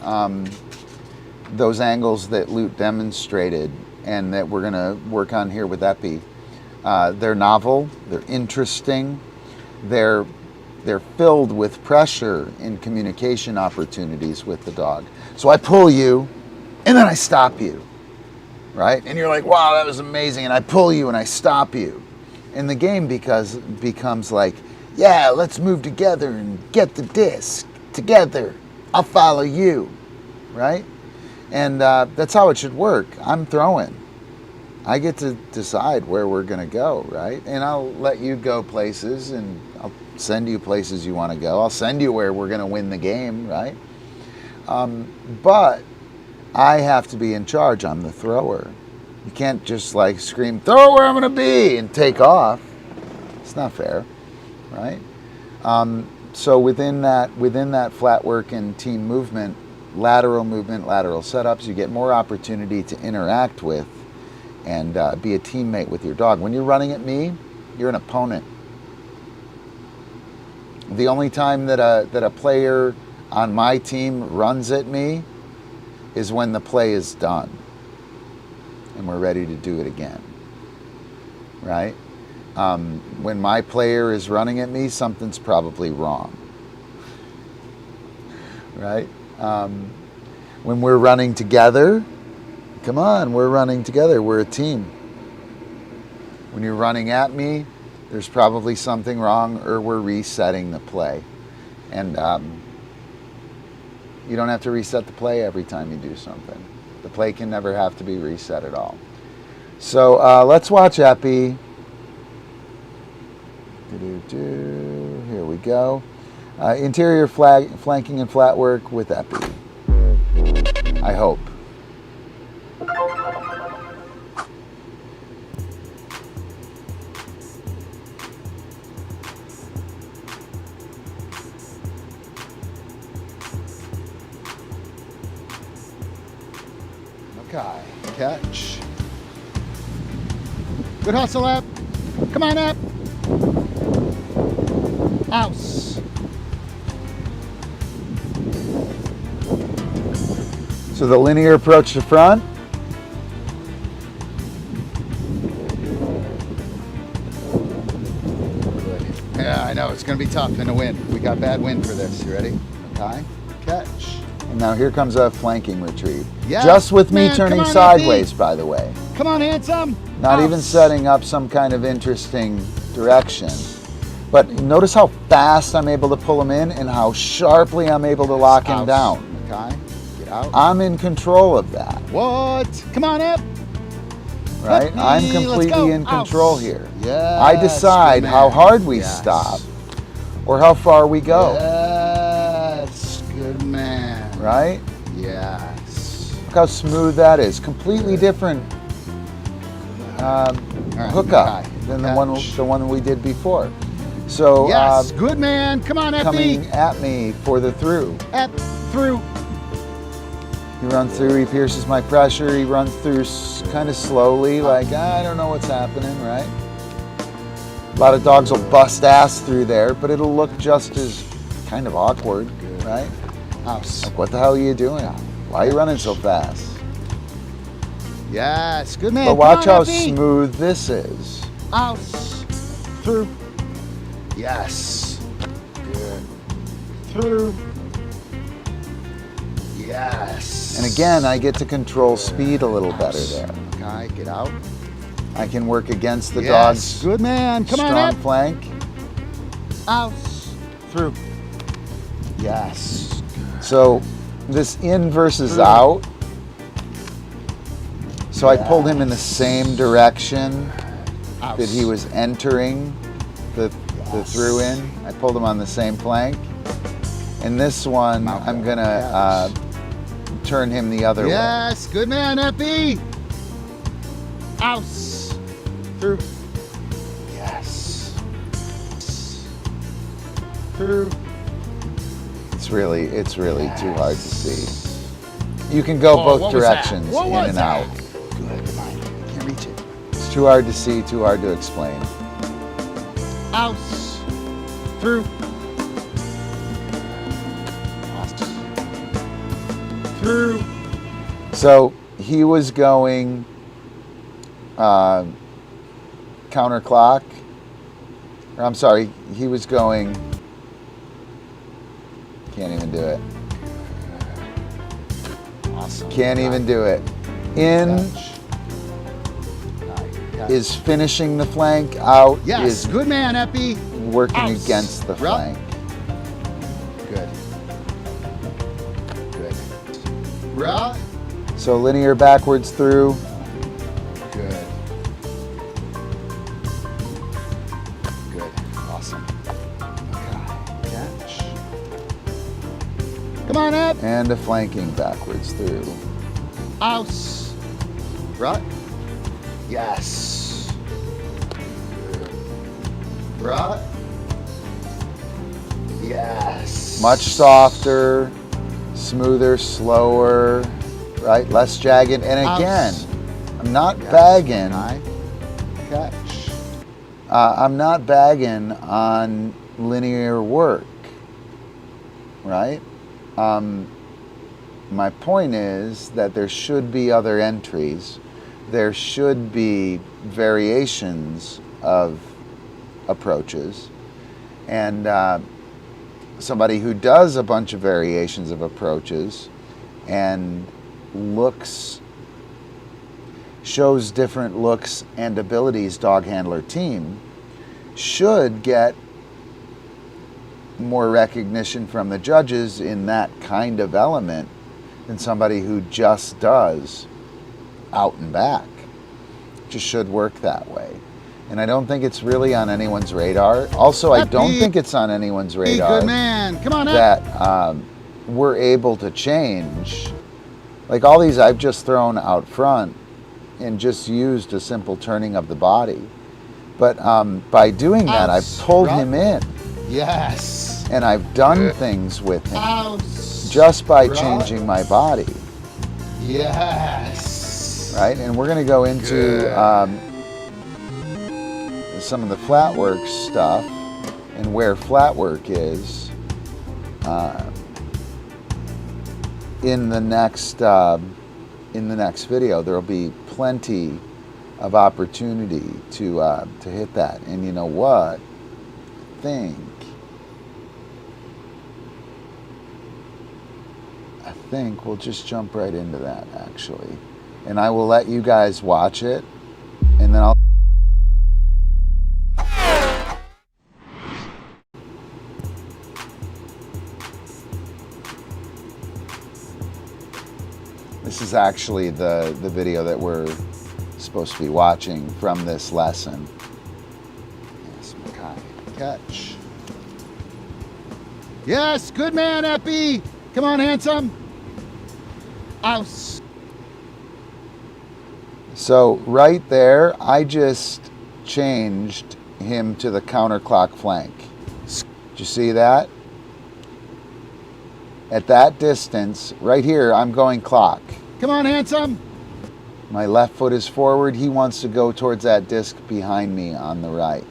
[SPEAKER 2] those angles that Loot demonstrated and that we're going to work on here with Eppie, they're novel, they're interesting, they're filled with pressure in communication opportunities with the dog. So I pull you, and then I stop you, right? And you're like, wow, that was amazing. And I pull you, and I stop you. And the game becomes like, yeah, let's move together and get the disc together. I'll follow you, right? And that's how it should work. I'm throwing. I get to decide where we're going to go, right? And I'll let you go places, and I'll send you places you want to go. I'll send you where we're going to win the game, right? But I have to be in charge. I'm the thrower. You can't just like scream, throw where I'm going to be, and take off. It's not fair, right? So within that flatwork and team movement, lateral setups, you get more opportunity to interact with and be a teammate with your dog. When you're running at me, you're an opponent. The only time that a player on my team runs at me is when the play is done and we're ready to do it again, right? When my player is running at me, something's probably wrong, right? When we're running together, come on, we're running together. We're a team. When you're running at me, there's probably something wrong, or we're resetting the play. And you don't have to reset the play every time you do something. The play can never have to be reset at all. So let's watch Eppie. Here we go. Interior flanking and flatwork with Eppie. I hope. Okay, catch. Good hustle, App. Come on, App. House. So the linear approach to front. Yeah, I know, it's gonna be tough in the wind. We got bad wind for this. You ready? Okay, catch. And now here comes a flanking retrieve.
[SPEAKER 3] Yes,
[SPEAKER 2] Just with me
[SPEAKER 3] man,
[SPEAKER 2] turning
[SPEAKER 3] come on,
[SPEAKER 2] sideways, by the way.
[SPEAKER 3] Come on, handsome.
[SPEAKER 2] Not even setting up some kind of interesting direction. But notice how fast I'm able to pull him in and how sharply I'm able to lock him down.
[SPEAKER 3] Okay, get out.
[SPEAKER 2] I'm in control of that,
[SPEAKER 3] What? Come on, Epp.
[SPEAKER 2] right?
[SPEAKER 3] Eppie,
[SPEAKER 2] I'm
[SPEAKER 3] let's
[SPEAKER 2] completely
[SPEAKER 3] go.
[SPEAKER 2] in control here.
[SPEAKER 3] Yes,
[SPEAKER 2] I decide
[SPEAKER 3] good
[SPEAKER 2] how
[SPEAKER 3] man.
[SPEAKER 2] hard we
[SPEAKER 3] Yes.
[SPEAKER 2] stop or how far we go,
[SPEAKER 3] Yes, good man.
[SPEAKER 2] right?
[SPEAKER 3] Yes.
[SPEAKER 2] Look how smooth that is. Completely different hookup
[SPEAKER 3] okay.
[SPEAKER 2] than
[SPEAKER 3] Catch.
[SPEAKER 2] the one we did before. So
[SPEAKER 3] Yes, good man. Come on, Eppie.
[SPEAKER 2] coming at me for the through.
[SPEAKER 3] Epp, through.
[SPEAKER 2] He runs through, he pierces my pressure, he runs through kind of slowly, like, I don't know what's happening, right? A lot of dogs will bust ass through there, but it'll look just as kind of awkward, right?
[SPEAKER 3] House.
[SPEAKER 2] Like, what the hell are you doing? Why are you running so fast?
[SPEAKER 3] Yes, good man.
[SPEAKER 2] But
[SPEAKER 3] Come
[SPEAKER 2] watch
[SPEAKER 3] on,
[SPEAKER 2] how
[SPEAKER 3] Eppie.
[SPEAKER 2] smooth this is.
[SPEAKER 3] House. Through. Yes. Good. Through. Yes.
[SPEAKER 2] And again, I get to control speed a little better there.
[SPEAKER 3] Okay, get out.
[SPEAKER 2] I can work against the
[SPEAKER 3] Yes,
[SPEAKER 2] dog's
[SPEAKER 3] good man. Come
[SPEAKER 2] strong
[SPEAKER 3] on, Epp.
[SPEAKER 2] flank.
[SPEAKER 3] House. Through. Yes.
[SPEAKER 2] So this in versus out. So I pulled him in the same direction that he was entering the through in. I pulled him on the same flank. And this one, I'm gonna turn him the other way.
[SPEAKER 3] Yes, good man, Eppie. House. Through. Yes. Through.
[SPEAKER 2] It's really too hard to see. You can go both
[SPEAKER 3] what was that?
[SPEAKER 2] directions,
[SPEAKER 3] What
[SPEAKER 2] in
[SPEAKER 3] was
[SPEAKER 2] and
[SPEAKER 3] that?
[SPEAKER 2] out.
[SPEAKER 3] Good, come on. Can't reach it.
[SPEAKER 2] It's too hard to see, too hard to explain.
[SPEAKER 3] House. Through. Through.
[SPEAKER 2] So he was going counterclock. Or I'm sorry, he was going. Can't even do it.
[SPEAKER 3] Awesome.
[SPEAKER 2] Can't even do it. In is finishing the flank. Out
[SPEAKER 3] Yes,
[SPEAKER 2] is
[SPEAKER 3] good man, Eppie.
[SPEAKER 2] working
[SPEAKER 3] House.
[SPEAKER 2] against the
[SPEAKER 3] Rup.
[SPEAKER 2] flank.
[SPEAKER 3] Good. Good. Right.
[SPEAKER 2] So linear backwards through.
[SPEAKER 3] Good. Good. Awesome. Okay. Catch. Come on, Epp.
[SPEAKER 2] And a flanking backwards through.
[SPEAKER 3] House. Right. Yes. Good. Right. Yes.
[SPEAKER 2] Much softer, smoother, slower, right? Less jagged. And again,
[SPEAKER 3] House.
[SPEAKER 2] I'm not
[SPEAKER 3] Yes.
[SPEAKER 2] bagging.
[SPEAKER 3] High. Catch.
[SPEAKER 2] I'm not bagging on linear work, right? My point is that there should be other entries. There should be variations of approaches. And somebody who does a bunch of variations of approaches and shows different looks and abilities dog handler team should get more recognition from the judges in that kind of element than somebody who just does out and back. It just should work that way. And I don't think it's really on anyone's radar. Also, I don't think it's on anyone's radar
[SPEAKER 3] Good man. Come on, Epp.
[SPEAKER 2] that we're able to change. Like all these I've just thrown out front and just used a simple turning of the body. But by doing that, I've pulled him in
[SPEAKER 3] Yes.
[SPEAKER 2] and I've done things with him
[SPEAKER 3] House.
[SPEAKER 2] just by changing my body,
[SPEAKER 3] Yes.
[SPEAKER 2] right? And we're gonna go into some of the Flatwork stuff and where Flatwork is. in the next video. There'll be plenty of opportunity to hit that. And you know what? I think we'll just jump right into that, actually. And I will let you guys watch it, and then I'll... This is actually the video that we're supposed to be watching from this lesson. Yes, Makai. Catch. Yes, good man, Eppie. Come on, handsome. Ouse. So right there, I just changed him to the counterclock flank. Did you see that? At that distance, right here, I'm going clock. Come on, handsome. My left foot is forward. He wants to go towards that disc behind me on the right.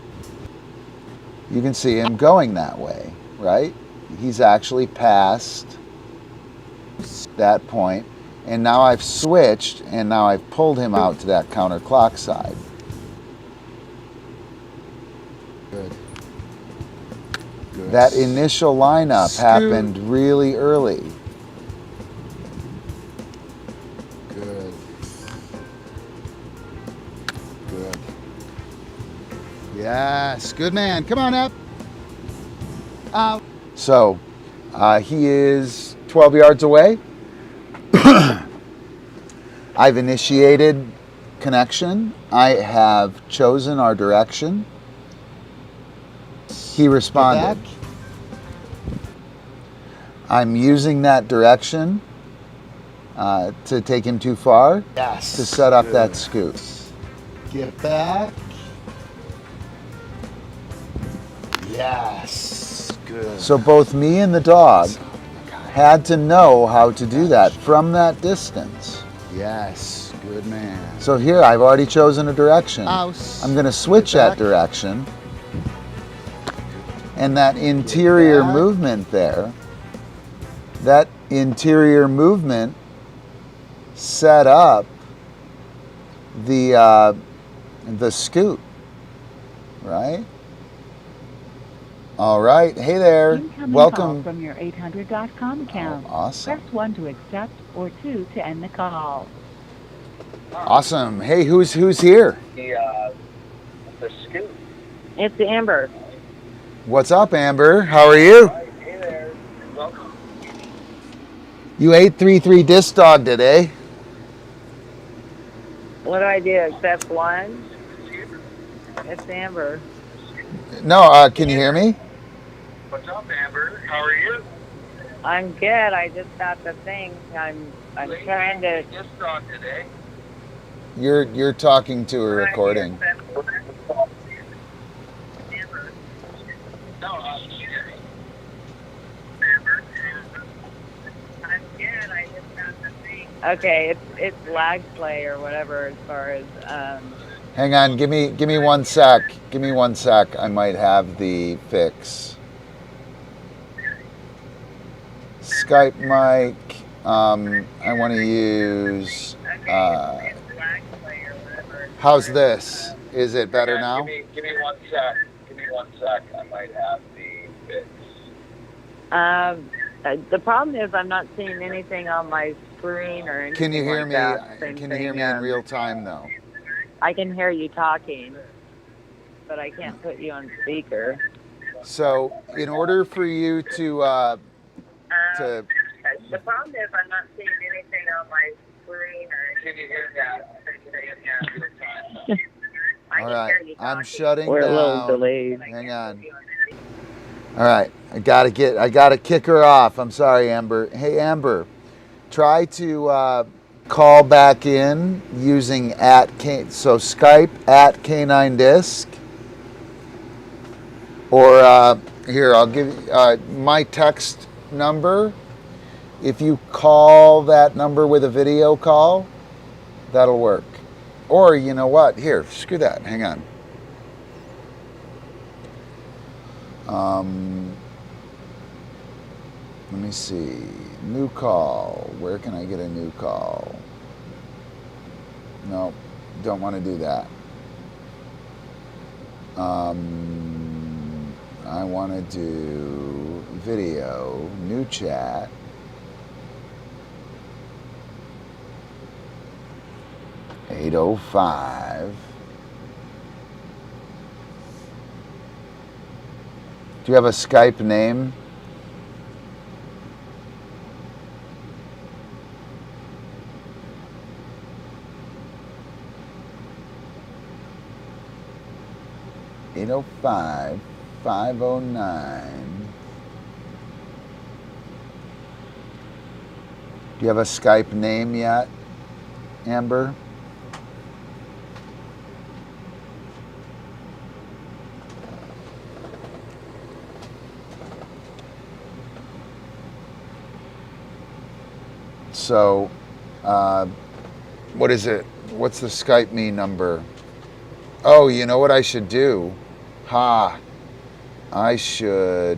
[SPEAKER 2] You can see him going that way, right? He's actually past that point. And now I've switched, and now I've pulled him out to that counterclock side. Good. Good. That initial lineup happened really early. Good. Good. Yes, good man. Come on up. Out. So, he is 12 yards away. I've initiated connection. I have chosen our direction. He responded. I'm using that direction to take him too far. Yes. To set up that scoot. Get back. Yes. Good. So both me and the dog had to know how to do that from that distance. Yes, good man. So here, I've already chosen a direction. I'm going to switch that direction. And that interior movement there, that interior movement set up the scoot, right? All right, hey there,
[SPEAKER 8] Incoming
[SPEAKER 2] welcome.
[SPEAKER 8] Call from your 800.com account.
[SPEAKER 2] Oh, awesome.
[SPEAKER 8] Press 1 to accept or 2 to end the call.
[SPEAKER 2] Awesome. Hey, who's here?
[SPEAKER 4] The scoop.
[SPEAKER 7] It's Amber.
[SPEAKER 2] What's up, Amber? How are you?
[SPEAKER 4] Hey there. Welcome.
[SPEAKER 2] You ate 3-3 DiscDog today.
[SPEAKER 7] What do I do except lunch? It's Amber.
[SPEAKER 2] No, can you hear me?
[SPEAKER 4] What's up, Amber? How are you?
[SPEAKER 7] I'm good. I just got the thing. I'm trying to.
[SPEAKER 4] DiscDog today.
[SPEAKER 2] You're talking to a recording.
[SPEAKER 4] No,
[SPEAKER 7] I'm good. I just got the thing. Okay, it's lag play or whatever as far as.
[SPEAKER 2] Hang on, give me 1 sec. Give me 1 sec. I might have the fix. Skype mic. I want to use. How's this? Is it better now?
[SPEAKER 4] Give me 1 sec. Give me 1 sec. I might have the fix.
[SPEAKER 7] The problem is I'm not seeing anything on my screen or anything.
[SPEAKER 2] Can you hear
[SPEAKER 7] like
[SPEAKER 2] me?
[SPEAKER 7] that.
[SPEAKER 2] Can you hear me in real time though?
[SPEAKER 7] I can hear you talking, but I can't put you on speaker.
[SPEAKER 2] So, in order for you to
[SPEAKER 7] The problem is I'm not seeing anything on my screen or.
[SPEAKER 4] Can you hear me?
[SPEAKER 2] all right, I'm shutting
[SPEAKER 7] We're
[SPEAKER 2] down.
[SPEAKER 7] a little delayed.
[SPEAKER 2] Hang on. All right, I gotta kick her off. I'm sorry, Amber. Hey, Amber, try to call back in using so Skype at K9Disc, or here, I'll give you my text number. If you call that number with a video call, that'll work. Or you know what? Here, screw that. Hang on. Let me see. New call. Where can I get a new call? No, don't want to do that. I want to do video, new chat. $8:05. Do you have a Skype name? $8:05, 5:09. Do you have a Skype name yet, Amber? So, what is it? What's the Skype me number? Oh, you know what I should do? I should.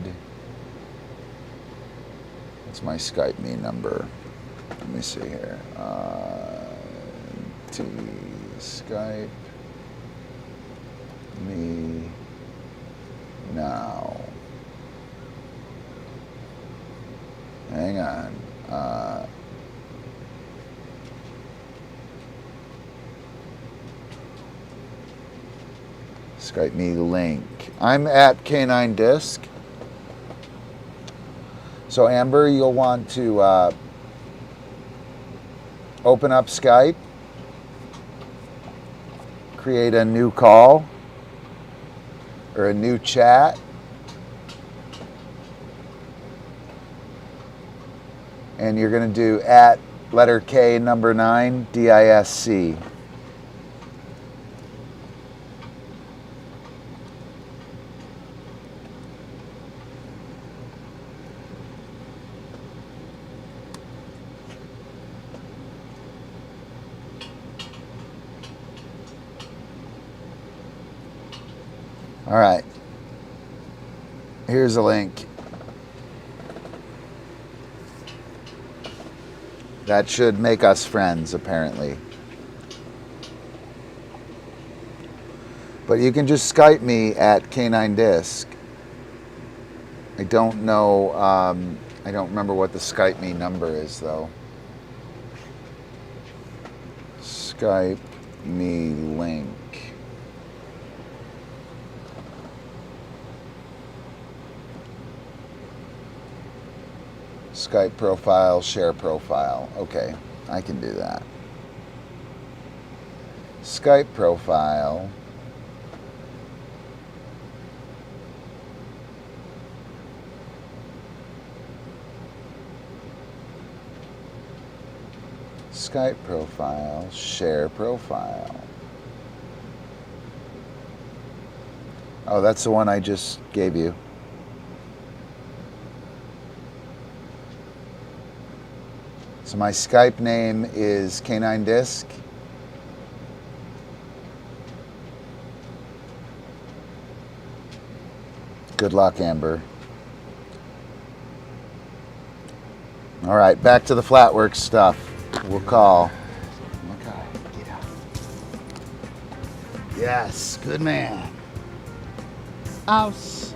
[SPEAKER 2] What's my Skype me number? Let me see here. Skype me now. Hang on. Skype me link. I'm at K9 Disc. So Amber, you'll want to open up Skype, create a new call or a new chat, and you're going to do at letter K number 9 DISC. All right, here's a link. That should make us friends, apparently. But you can just Skype me at K9 Disc. I don't know, I don't remember what the Skype me number is, though. Skype me link. Skype profile, share profile. Okay, I can do that. Skype profile. Skype profile, share profile. Oh, that's the one I just gave you. So my Skype name is K9 Disc. Good luck, Amber. All right, back to the Flatwork stuff. We'll call. Okay, get out. Yes, good man. House.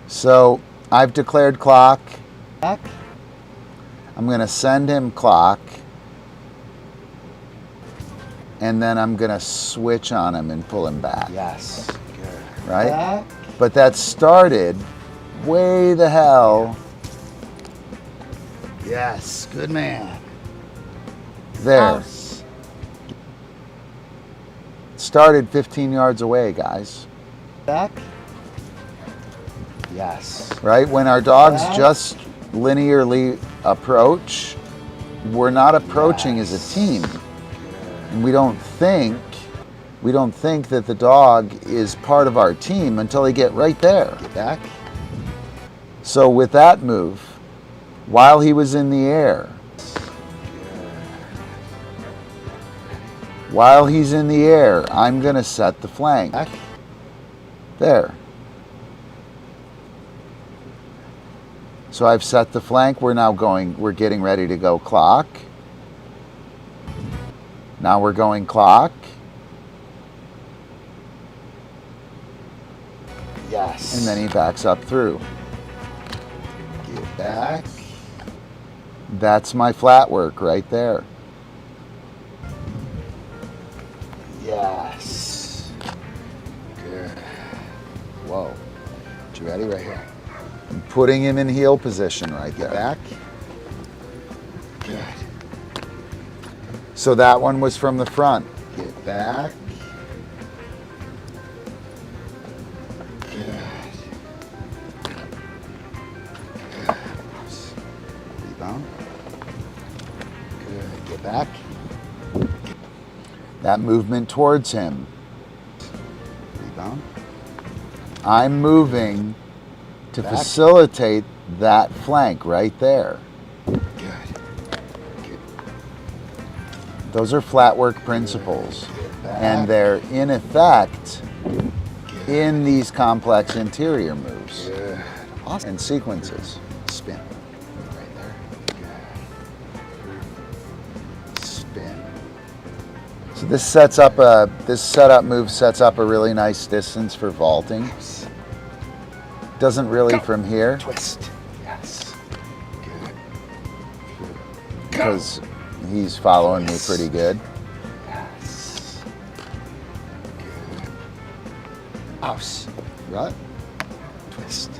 [SPEAKER 2] So I've declared clock. Back. I'm going to send him clock, and then I'm going to switch on him and pull him back. Yes. Good. Right? Back. But that started way the hell. Yes. Good man. There. House. Started 15 yards away, guys. Back. Yes. Right? When our dogs just linearly approach, we're not approaching as a team, and we don't think that the dog is part of our team until they get right there. Get back. So with that move, while he was in the air, while he's in the air, I'm going to set the flank. Back. There. So I've set the flank. We're getting ready to go clock. Now we're going clock.
[SPEAKER 3] Yes.
[SPEAKER 2] And then he backs up through.
[SPEAKER 3] Get back.
[SPEAKER 2] That's my flatwork right there.
[SPEAKER 3] Yes. Good.
[SPEAKER 2] Whoa.
[SPEAKER 3] You ready? Right here.
[SPEAKER 2] I'm putting him in heel position right there.
[SPEAKER 3] Get back. Good.
[SPEAKER 2] So that one was from the front.
[SPEAKER 3] Get back. Good. Rebound. Good. Get back.
[SPEAKER 2] That movement towards him.
[SPEAKER 3] Rebound.
[SPEAKER 2] I'm moving to
[SPEAKER 3] Back.
[SPEAKER 2] facilitate that flank right there.
[SPEAKER 3] Good.
[SPEAKER 2] Those are flatwork principles.
[SPEAKER 3] Get back.
[SPEAKER 2] And they're in effect in these complex interior moves
[SPEAKER 3] Good. Awesome.
[SPEAKER 2] and sequences.
[SPEAKER 3] Spin. Right there. Good. Spin.
[SPEAKER 2] So this setup move sets up a really nice distance for vaulting. Doesn't really from here
[SPEAKER 3] Twist. Yes. Good.
[SPEAKER 2] because he's following me pretty good.
[SPEAKER 3] Yes. Good. Aus. Right. Twist.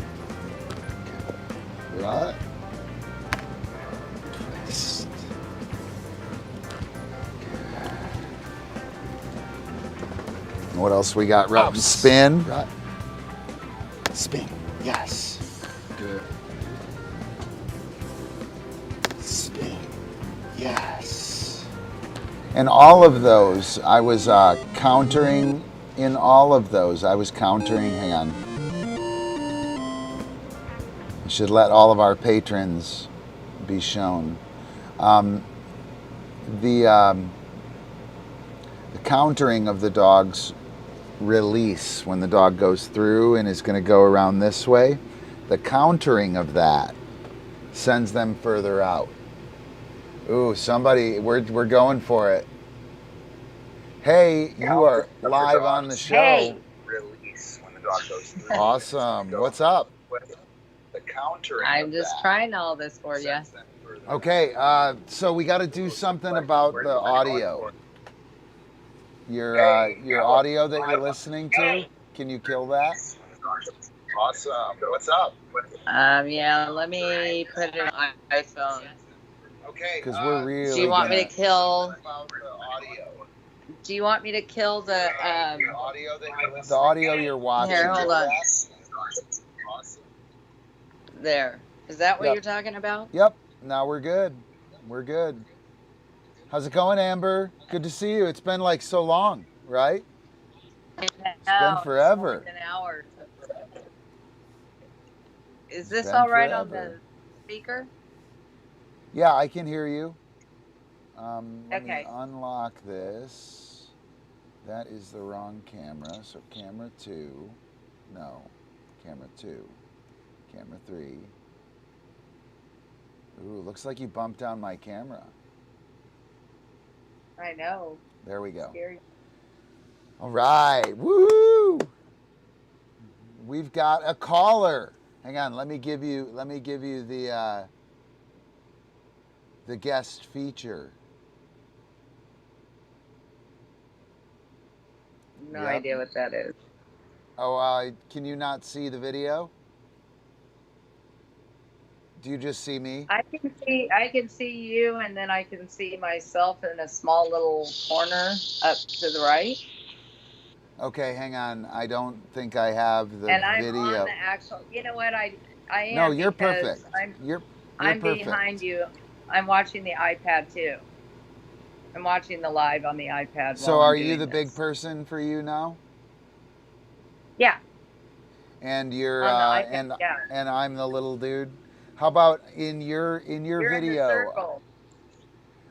[SPEAKER 3] Good. Right. Twist.
[SPEAKER 2] What else we got? Rub and
[SPEAKER 3] Aus.
[SPEAKER 2] spin.
[SPEAKER 3] Right. Spin. Yes. Good. Spin. Yes.
[SPEAKER 2] And all of those, I was countering. In all of those, I was countering. Hang on. I should let all of our patrons be shown. The countering of the dog's release when the dog goes through and is going to go around this way, the countering of that sends them further out. Ooh, somebody, we're going for it. Hey, you are live on the show.
[SPEAKER 7] Hey.
[SPEAKER 4] Release when the dog goes through.
[SPEAKER 2] Awesome. What's up?
[SPEAKER 4] The countering.
[SPEAKER 7] I'm
[SPEAKER 4] of
[SPEAKER 7] just
[SPEAKER 4] that
[SPEAKER 7] trying all this for you.
[SPEAKER 4] sends them further out.
[SPEAKER 2] Okay, so we got to do something about the audio. Your audio that you're listening to. Can you kill that?
[SPEAKER 4] Awesome. What's up?
[SPEAKER 7] Yeah, let me put it on my iPhone.
[SPEAKER 4] Okay.
[SPEAKER 2] Because we're really.
[SPEAKER 7] Do you want me to
[SPEAKER 2] gonna-
[SPEAKER 7] kill?
[SPEAKER 4] About the audio.
[SPEAKER 7] Do you want me to kill the?
[SPEAKER 4] The audio that you're listening
[SPEAKER 2] The audio you're watching.
[SPEAKER 7] Here, hold on.
[SPEAKER 4] Awesome.
[SPEAKER 7] There. Is that what
[SPEAKER 2] Yep.
[SPEAKER 7] you're talking about?
[SPEAKER 2] Yep. Now we're good. We're good. How's it going, Amber? Good to see you. It's been like so long, right?
[SPEAKER 7] It's
[SPEAKER 2] been forever.
[SPEAKER 7] An hour. Is
[SPEAKER 2] It's
[SPEAKER 7] this
[SPEAKER 2] been
[SPEAKER 7] all right on
[SPEAKER 2] forever.
[SPEAKER 7] the speaker?
[SPEAKER 2] Yeah, I can hear you. Let me
[SPEAKER 7] Okay.
[SPEAKER 2] unlock this. That is the wrong camera. So camera 2. No. Camera 2. Camera 3. Ooh, looks like you bumped down my camera.
[SPEAKER 7] I know.
[SPEAKER 2] There we go.
[SPEAKER 7] Scary.
[SPEAKER 2] All right. Woo! We've got a caller. Hang on, let me give you the guest feature.
[SPEAKER 7] No
[SPEAKER 2] Yep.
[SPEAKER 7] idea what that is.
[SPEAKER 2] Oh, can you not see the video? Do you just see me?
[SPEAKER 7] I can see you, and then I can see myself in a small little corner up to the right.
[SPEAKER 2] Okay, hang on. I don't think I have the
[SPEAKER 7] And I'm
[SPEAKER 2] video.
[SPEAKER 7] on the actual. You know what? I am.
[SPEAKER 2] No, you're
[SPEAKER 7] because
[SPEAKER 2] perfect.
[SPEAKER 7] I'm
[SPEAKER 2] You're
[SPEAKER 7] I'm
[SPEAKER 2] perfect.
[SPEAKER 7] behind you. I'm watching the iPad too. I'm watching the live on the iPad.
[SPEAKER 2] So
[SPEAKER 7] while I'm
[SPEAKER 2] are you
[SPEAKER 7] doing
[SPEAKER 2] the big
[SPEAKER 7] this.
[SPEAKER 2] person for you now?
[SPEAKER 7] Yeah.
[SPEAKER 2] And you're
[SPEAKER 7] On the iPad, yeah.
[SPEAKER 2] and I'm the little dude. How about in your
[SPEAKER 7] You're
[SPEAKER 2] video?
[SPEAKER 7] in the circle.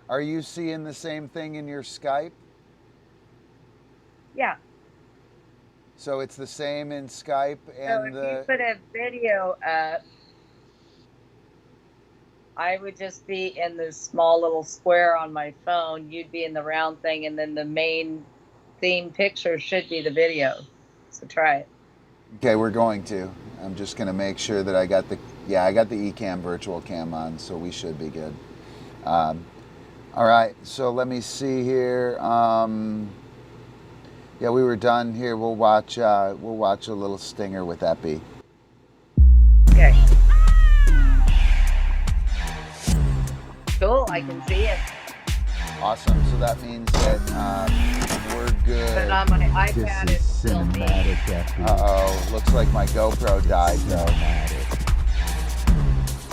[SPEAKER 2] Are you seeing the same thing in your Skype?
[SPEAKER 7] Yeah.
[SPEAKER 2] So it's the same in Skype
[SPEAKER 7] So
[SPEAKER 2] and
[SPEAKER 7] if
[SPEAKER 2] the
[SPEAKER 7] you put a video up, I would just be in this small little square on my phone. You'd be in the round thing, and then the main theme picture should be the video. So try it.
[SPEAKER 2] Okay, we're going to. I'm just going to make sure that I got the Ecamm virtual cam on, so we should be good. All right, so let me see here. Yeah, we were done here. We'll watch a little stinger with Eppie.
[SPEAKER 7] Okay. Cool, I can see it.
[SPEAKER 2] Awesome. So that means that we're good.
[SPEAKER 7] But on my iPad, it's still me.
[SPEAKER 2] Uh-oh. Looks like my GoPro died, though.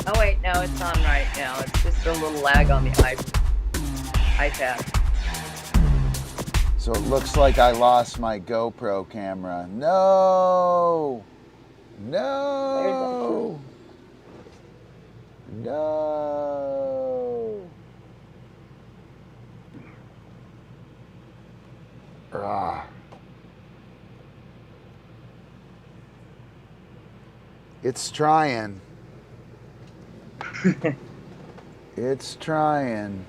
[SPEAKER 7] Oh, wait, no, it's on right now. It's just a little lag on the iPad.
[SPEAKER 2] So it looks like I lost my GoPro camera. No! No! No! Ah. It's trying. It's trying.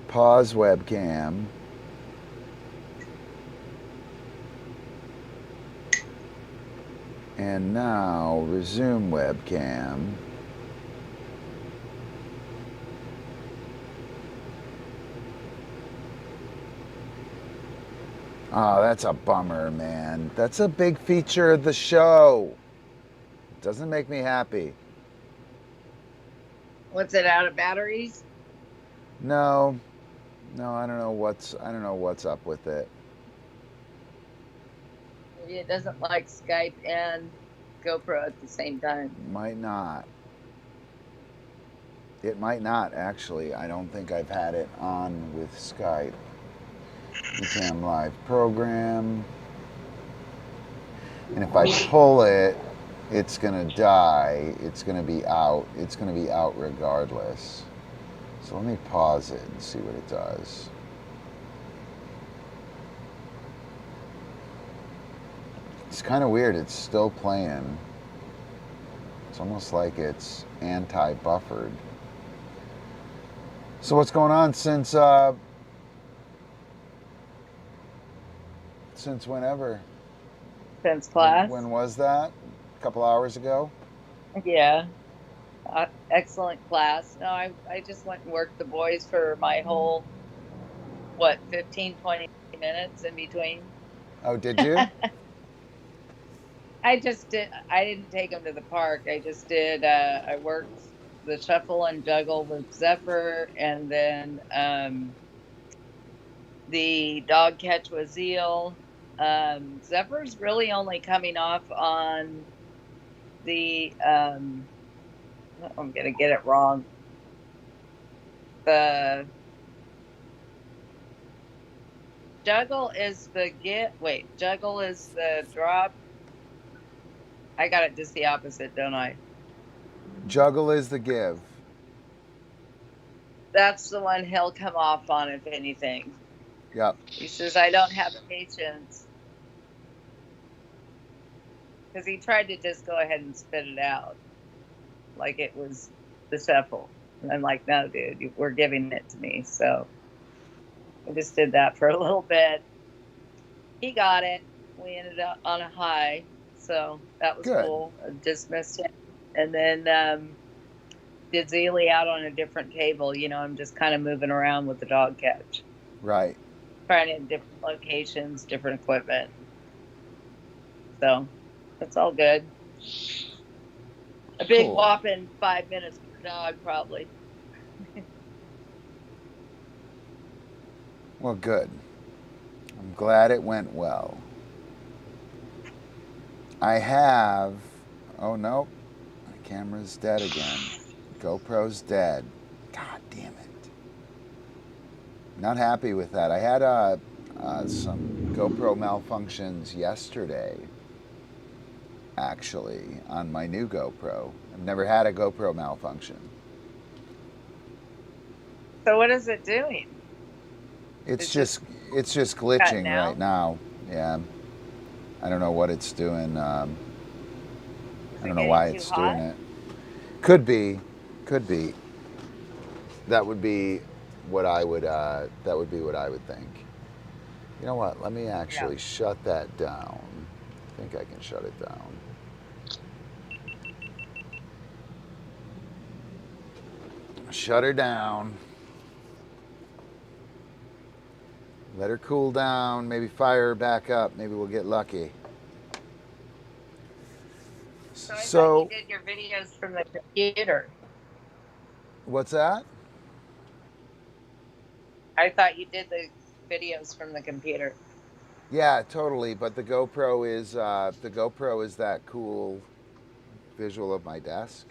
[SPEAKER 2] Pause webcam. And now resume webcam. Oh, that's a bummer, man. That's a big feature of the show. Doesn't make me happy.
[SPEAKER 7] What's it, out of batteries?
[SPEAKER 2] No, I don't know what's up with it.
[SPEAKER 7] Maybe it doesn't like Skype and GoPro at the same time.
[SPEAKER 2] Might not. It might not, actually. I don't think I've had it on with Skype. Ecamm Live program. And if I pull it, it's gonna die. It's gonna be out. It's gonna be out regardless. So let me pause it and see what it does. It's kind of weird. It's still playing. It's almost like it's anti-buffered. So what's going on since whenever?
[SPEAKER 7] Since class?
[SPEAKER 2] When was that? A couple hours ago?
[SPEAKER 7] Yeah. Excellent class. No, I just went and worked the boys for my whole, 15, 20 minutes in between.
[SPEAKER 2] Oh, did you?
[SPEAKER 7] I didn't take them to the park. I just did, I worked the shuffle and juggle with Zephyr, and then the dog catch with Zeal. Zephyr's really only coming off on the, I'm going to get it wrong. The juggle is the juggle is the drop. I got it just the opposite, don't I?
[SPEAKER 2] Juggle is the give.
[SPEAKER 7] That's the one he'll come off on, if anything.
[SPEAKER 2] Yep.
[SPEAKER 7] He says, I don't have the patience. Because he tried to just go ahead and spit it out. Like it was the shuffle. And I'm like, no, dude, we're giving it to me. So I just did that for a little bit. He got it. We ended up on a high. So that was
[SPEAKER 2] good.
[SPEAKER 7] Cool. I dismissed him. And then did Zealy out on a different table. I'm just kind of moving around with the dog catch.
[SPEAKER 2] Right.
[SPEAKER 7] Trying it in different locations, different equipment. So that's all good. A big whopping 5 minutes per dog, probably.
[SPEAKER 2] Well, good. I'm glad it went well. I have... Oh, no. My camera's dead again. GoPro's dead. God damn it. Not happy with that. I had some GoPro malfunctions yesterday, actually, on my new GoPro. I've never had a GoPro malfunction.
[SPEAKER 7] So what is it doing?
[SPEAKER 2] It's just glitching right now. Yeah. I don't know what it's doing. I don't know why it's doing it. Could be. That would be what I would think. You know what? Let me actually shut that down. I think I can shut it down. Shut her down. Let her cool down. Maybe fire her back up. Maybe we'll get lucky.
[SPEAKER 7] So I thought you did your videos from the computer.
[SPEAKER 2] What's that?
[SPEAKER 7] I thought you did the videos from the computer.
[SPEAKER 2] Yeah, totally. But the GoPro is that cool visual of my desk.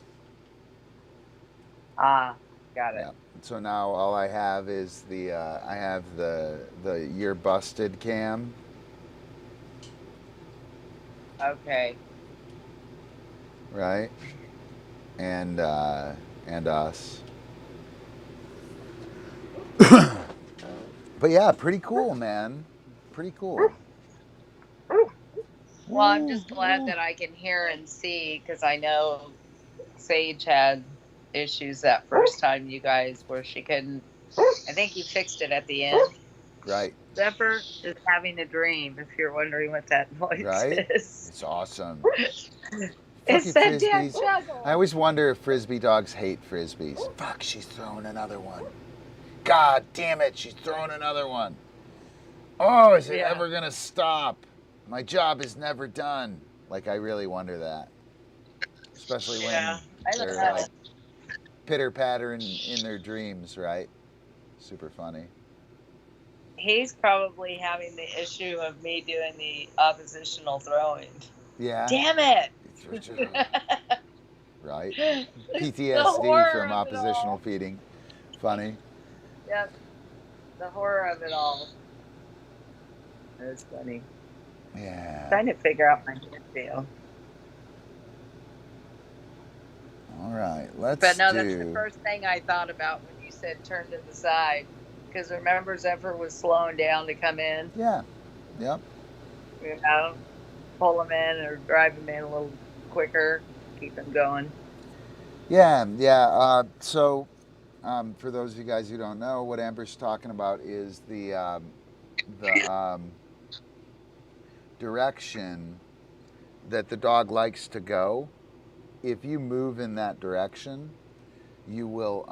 [SPEAKER 7] Ah, got it.
[SPEAKER 2] Yeah. So now all I have is the You're Busted cam.
[SPEAKER 7] Okay.
[SPEAKER 2] Right. And us. But yeah, pretty cool, man. Pretty cool.
[SPEAKER 7] Well, I'm just glad that I can hear and see, because I know Sage had issues that first time, you guys, where she couldn't. I think you fixed it at the end.
[SPEAKER 2] Right.
[SPEAKER 7] Zephyr is having a dream, if you're wondering what that noise is.
[SPEAKER 2] It's awesome.
[SPEAKER 7] It's that damn
[SPEAKER 2] Frisbees.
[SPEAKER 7] juggle.
[SPEAKER 2] I always wonder if Frisbee dogs hate Frisbees. Fuck, she's throwing another one. God damn it, she's throwing another one. Oh, is it ever gonna stop? My job is never done. Like, I really wonder that. Especially when they're like pitter-pattering in their dreams, right? Super funny.
[SPEAKER 7] He's probably having the issue of me doing the oppositional throwing.
[SPEAKER 2] Yeah.
[SPEAKER 7] Damn it!
[SPEAKER 2] Right? PTSD from oppositional feeding. Funny.
[SPEAKER 7] Yep. The horror of it all. That's funny.
[SPEAKER 2] Yeah.
[SPEAKER 7] Trying to figure out my hand feel.
[SPEAKER 2] All right, let's
[SPEAKER 7] But no, that's the first thing I thought about when you said turn to the side. Because remember, Zephyr was slowing down to come in.
[SPEAKER 2] Yeah. Yep.
[SPEAKER 7] You know, pull him in or drive him in a little quicker, keep him going.
[SPEAKER 2] Yeah. So, for those of you guys who don't know, what Amber's talking about is the direction that the dog likes to go. If you move in that direction, you will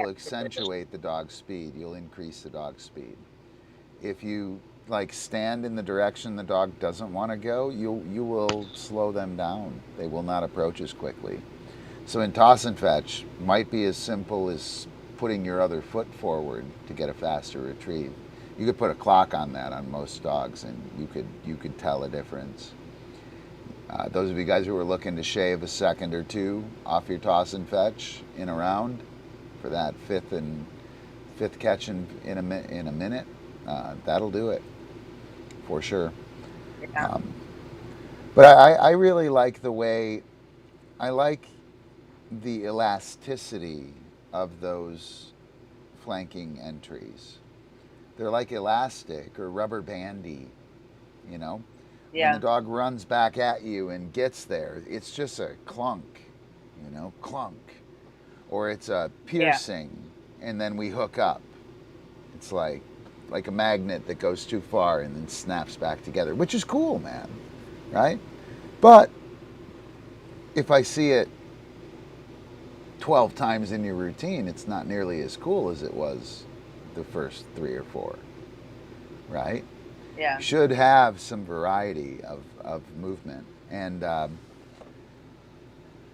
[SPEAKER 2] accentuate the dog's speed. You'll increase the dog's speed. If you like stand in the direction the dog doesn't want to go, you will slow them down. They will not approach as quickly. So in toss and fetch, might be as simple as putting your other foot forward to get a faster retrieve. You could put a clock on that on most dogs, and you could tell a difference. Those of you guys who are looking to shave a second or two off your toss and fetch in a round for that fifth catch in a minute, that'll do it for sure.
[SPEAKER 7] Yeah.
[SPEAKER 2] But I really like the way, I like the elasticity of those flanking entries. They're like elastic or rubber bandy, you know?
[SPEAKER 7] Yeah.
[SPEAKER 2] When the dog runs back at you and gets there, it's just a clunk, you know, clunk. Or it's a piercing, and then we hook up. It's like a magnet that goes too far and then snaps back together, which is cool, man, right? But if I see it 12 times in your routine, it's not nearly as cool as it was the first 3 or 4, right?
[SPEAKER 7] Yeah.
[SPEAKER 2] Should have some variety of movement. And,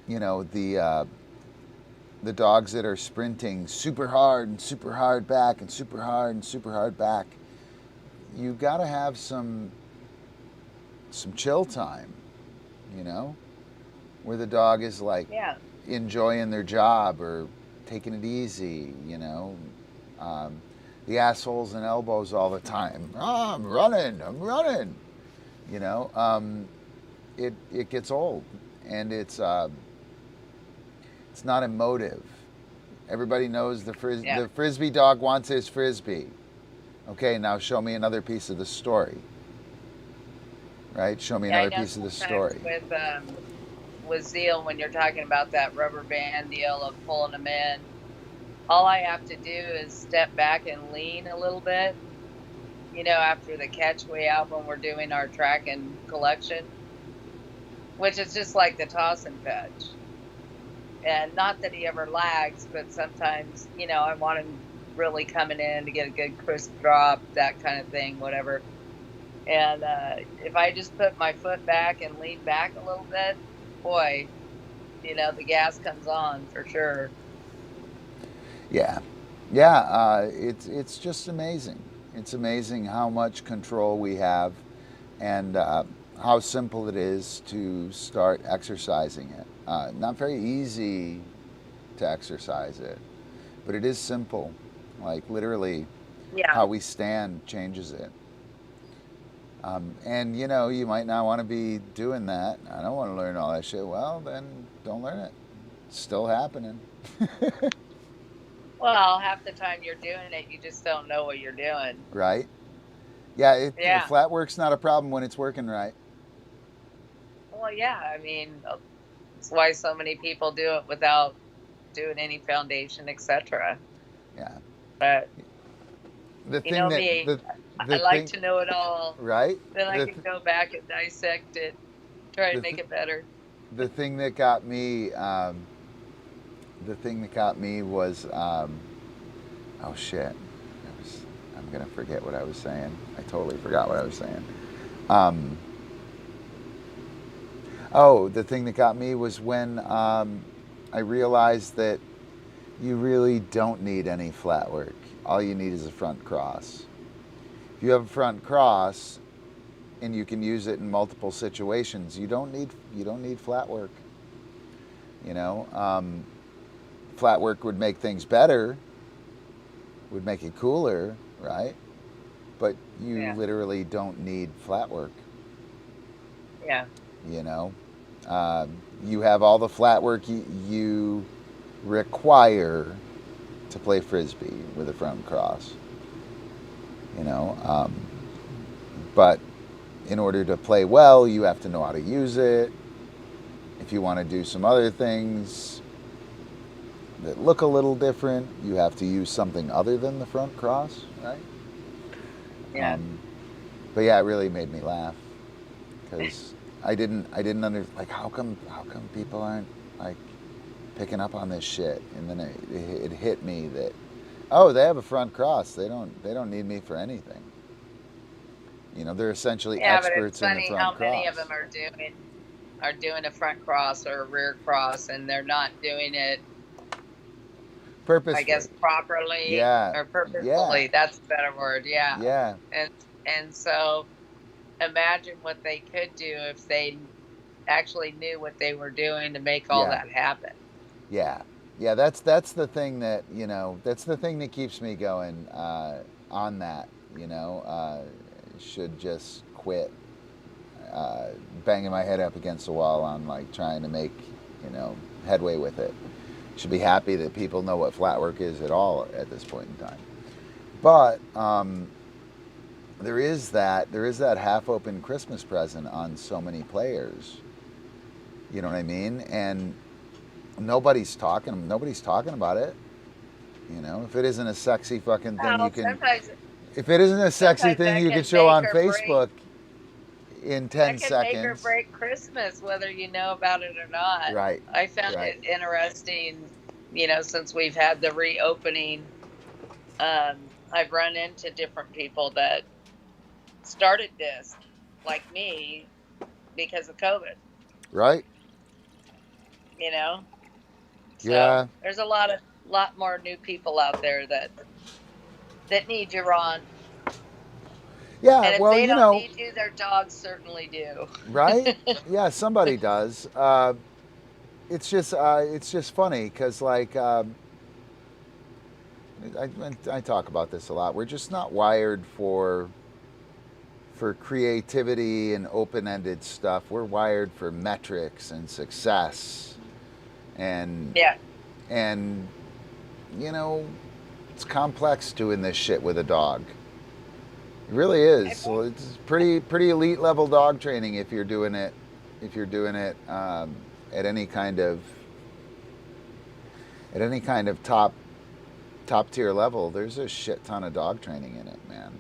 [SPEAKER 2] you know, the dogs that are sprinting super hard and super hard back and super hard and super hard back, you got to have some chill time, you know, where the dog is like enjoying their job or taking it easy, you know. The assholes and elbows all the time. Oh, I'm running. You know, it gets old, and it's not emotive. Everybody knows the frisbee dog wants his frisbee. Okay, now show me another piece of the story. Right? Show me another piece of the story.
[SPEAKER 7] with Zeal when you're talking about that rubber band deal of pulling them in. All I have to do is step back and lean a little bit, you know, after the catch way out when we're doing our track and collection, which is just like the toss and fetch. And not that he ever lags, but sometimes, you know, I want him really coming in to get a good crisp drop, that kind of thing, whatever. And if I just put my foot back and lean back a little bit, boy, you know, the gas comes on for sure.
[SPEAKER 2] Yeah. Yeah, it's just amazing. It's amazing how much control we have and how simple it is to start exercising it. Not very easy to exercise it, but it is simple. Like literally how we stand changes it. And you know, you might not want to be doing that. I don't want to learn all that shit. Well, then don't learn it. It's still happening.
[SPEAKER 7] Well, half the time you're doing it, you just don't know what you're doing.
[SPEAKER 2] Right? Yeah, Flatwork's not a problem when it's working right.
[SPEAKER 7] Well, yeah, I mean, that's why so many people do it without doing any foundation, etc.
[SPEAKER 2] Yeah.
[SPEAKER 7] But
[SPEAKER 2] the
[SPEAKER 7] you
[SPEAKER 2] thing
[SPEAKER 7] know
[SPEAKER 2] that,
[SPEAKER 7] me, I like to know it all.
[SPEAKER 2] Right?
[SPEAKER 7] Then I can go back and dissect it, try to make it better.
[SPEAKER 2] The thing that got me, was, oh shit, I'm gonna forget what I was saying. I totally forgot what I was saying. The thing that got me was when I realized that you really don't need any flat work. All you need is a front cross. If you have a front cross and you can use it in multiple situations, you don't need flat work. You know, flat work would make things better, would make it cooler, right? But you literally don't need flat work.
[SPEAKER 7] Yeah.
[SPEAKER 2] You know, you have all the flat work you require to play Frisbee with a front cross. You know, but in order to play well, you have to know how to use it. If you want to do some other things that look a little different, you have to use something other than the front cross, right?
[SPEAKER 7] Yeah.
[SPEAKER 2] But yeah, it really made me laugh because I didn't like how come people aren't like picking up on this shit, and then it hit me that they have a front cross, they don't need me for anything. You know, they're essentially experts in the front cross.
[SPEAKER 7] Yeah, but it's funny how many of them are doing a front cross or a rear cross, and they're not doing it
[SPEAKER 2] purposefully, I
[SPEAKER 7] guess, properly, or purposefully. Yeah. That's a better word. Yeah.
[SPEAKER 2] Yeah.
[SPEAKER 7] And so imagine what they could do if they actually knew what they were doing to make all that happen.
[SPEAKER 2] Yeah. Yeah, that's the thing that, you know, that's the thing that keeps me going on that, you know. Should just quit banging my head up against the wall on like trying to make, you know, headway with it. Should be happy that people know what flat work is at all at this point in time. But there is that half-open Christmas present on so many players. You know what I mean? And nobody's talking about it. You know, if it isn't a sexy fucking thing you can... If it isn't a sexy thing you can show on Facebook in 10 seconds. That can make or
[SPEAKER 7] break Christmas, whether you know about it or not.
[SPEAKER 2] Right.
[SPEAKER 7] I found it interesting, you know, since we've had the reopening. I've run into different people that started Disc, like me, because of COVID.
[SPEAKER 2] Right.
[SPEAKER 7] You know? So
[SPEAKER 2] yeah.
[SPEAKER 7] There's a lot more new people out there that need you, Ron.
[SPEAKER 2] Yeah,
[SPEAKER 7] and if
[SPEAKER 2] well,
[SPEAKER 7] they
[SPEAKER 2] you
[SPEAKER 7] don't
[SPEAKER 2] know,
[SPEAKER 7] need you, their dogs certainly do.
[SPEAKER 2] Right? Yeah, somebody does. It's just funny because, like, I talk about this a lot. We're just not wired for creativity and open-ended stuff. We're wired for metrics and success, and you know. It's complex doing this shit with a dog. It really is. So it's pretty elite level dog training if you're doing it at any kind of top tier level, there's a shit ton of dog training in it, man.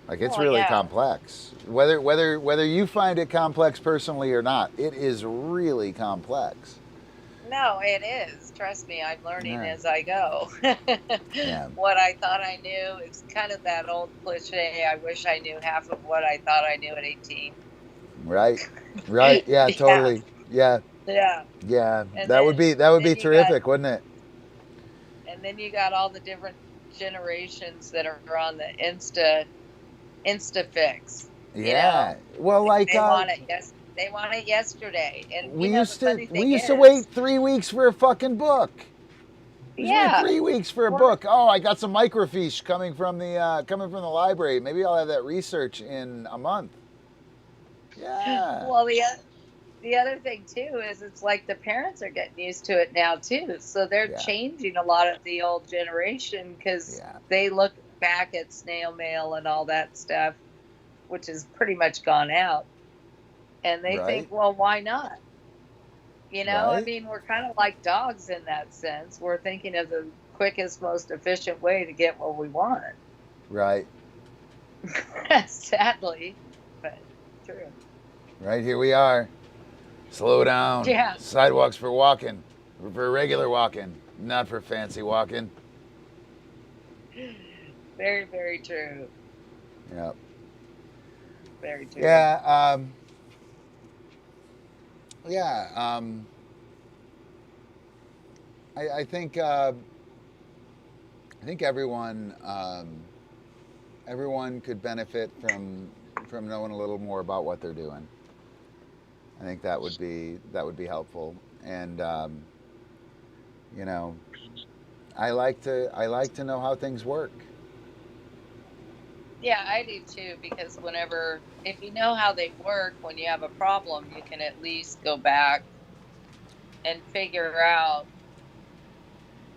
[SPEAKER 2] Like, it's really complex. Whether you find it complex personally or not, it is really complex.
[SPEAKER 7] No, it is. Trust me, I'm learning as I go.
[SPEAKER 2] Yeah.
[SPEAKER 7] What I thought I knew, it's kind of that old cliche, I wish I knew half of what I thought I knew at 18.
[SPEAKER 2] Right. Yeah, totally. Yeah.
[SPEAKER 7] And
[SPEAKER 2] That would be terrific, wouldn't it?
[SPEAKER 7] And then you got all the different generations that are on the Insta fix.
[SPEAKER 2] Yeah. Well, like
[SPEAKER 7] they want it they want it yesterday. And
[SPEAKER 2] we used to wait 3 weeks for a fucking book.
[SPEAKER 7] Yeah.
[SPEAKER 2] 3 weeks for a book. Oh, I got some microfiche coming from the library. Maybe I'll have that research in a month. Yeah.
[SPEAKER 7] Well, the other thing too is it's like the parents are getting used to it now too. So they're changing a lot of the old generation because they look back at snail mail and all that stuff, which is pretty much gone out. And they think, well, why not? You know, I mean, we're kind of like dogs in that sense. We're thinking of the quickest, most efficient way to get what we want.
[SPEAKER 2] Right.
[SPEAKER 7] Sadly, but true.
[SPEAKER 2] Right, here we are. Slow down.
[SPEAKER 7] Yeah.
[SPEAKER 2] Sidewalks for walking. For regular walking, not for fancy walking.
[SPEAKER 7] Very, very true.
[SPEAKER 2] Yep.
[SPEAKER 7] Very true.
[SPEAKER 2] Yeah. I think everyone could benefit from knowing a little more about what they're doing. I think that would be helpful. And you know, I like to know how things work.
[SPEAKER 7] Yeah, I do too, because if you know how they work, when you have a problem, you can at least go back and figure out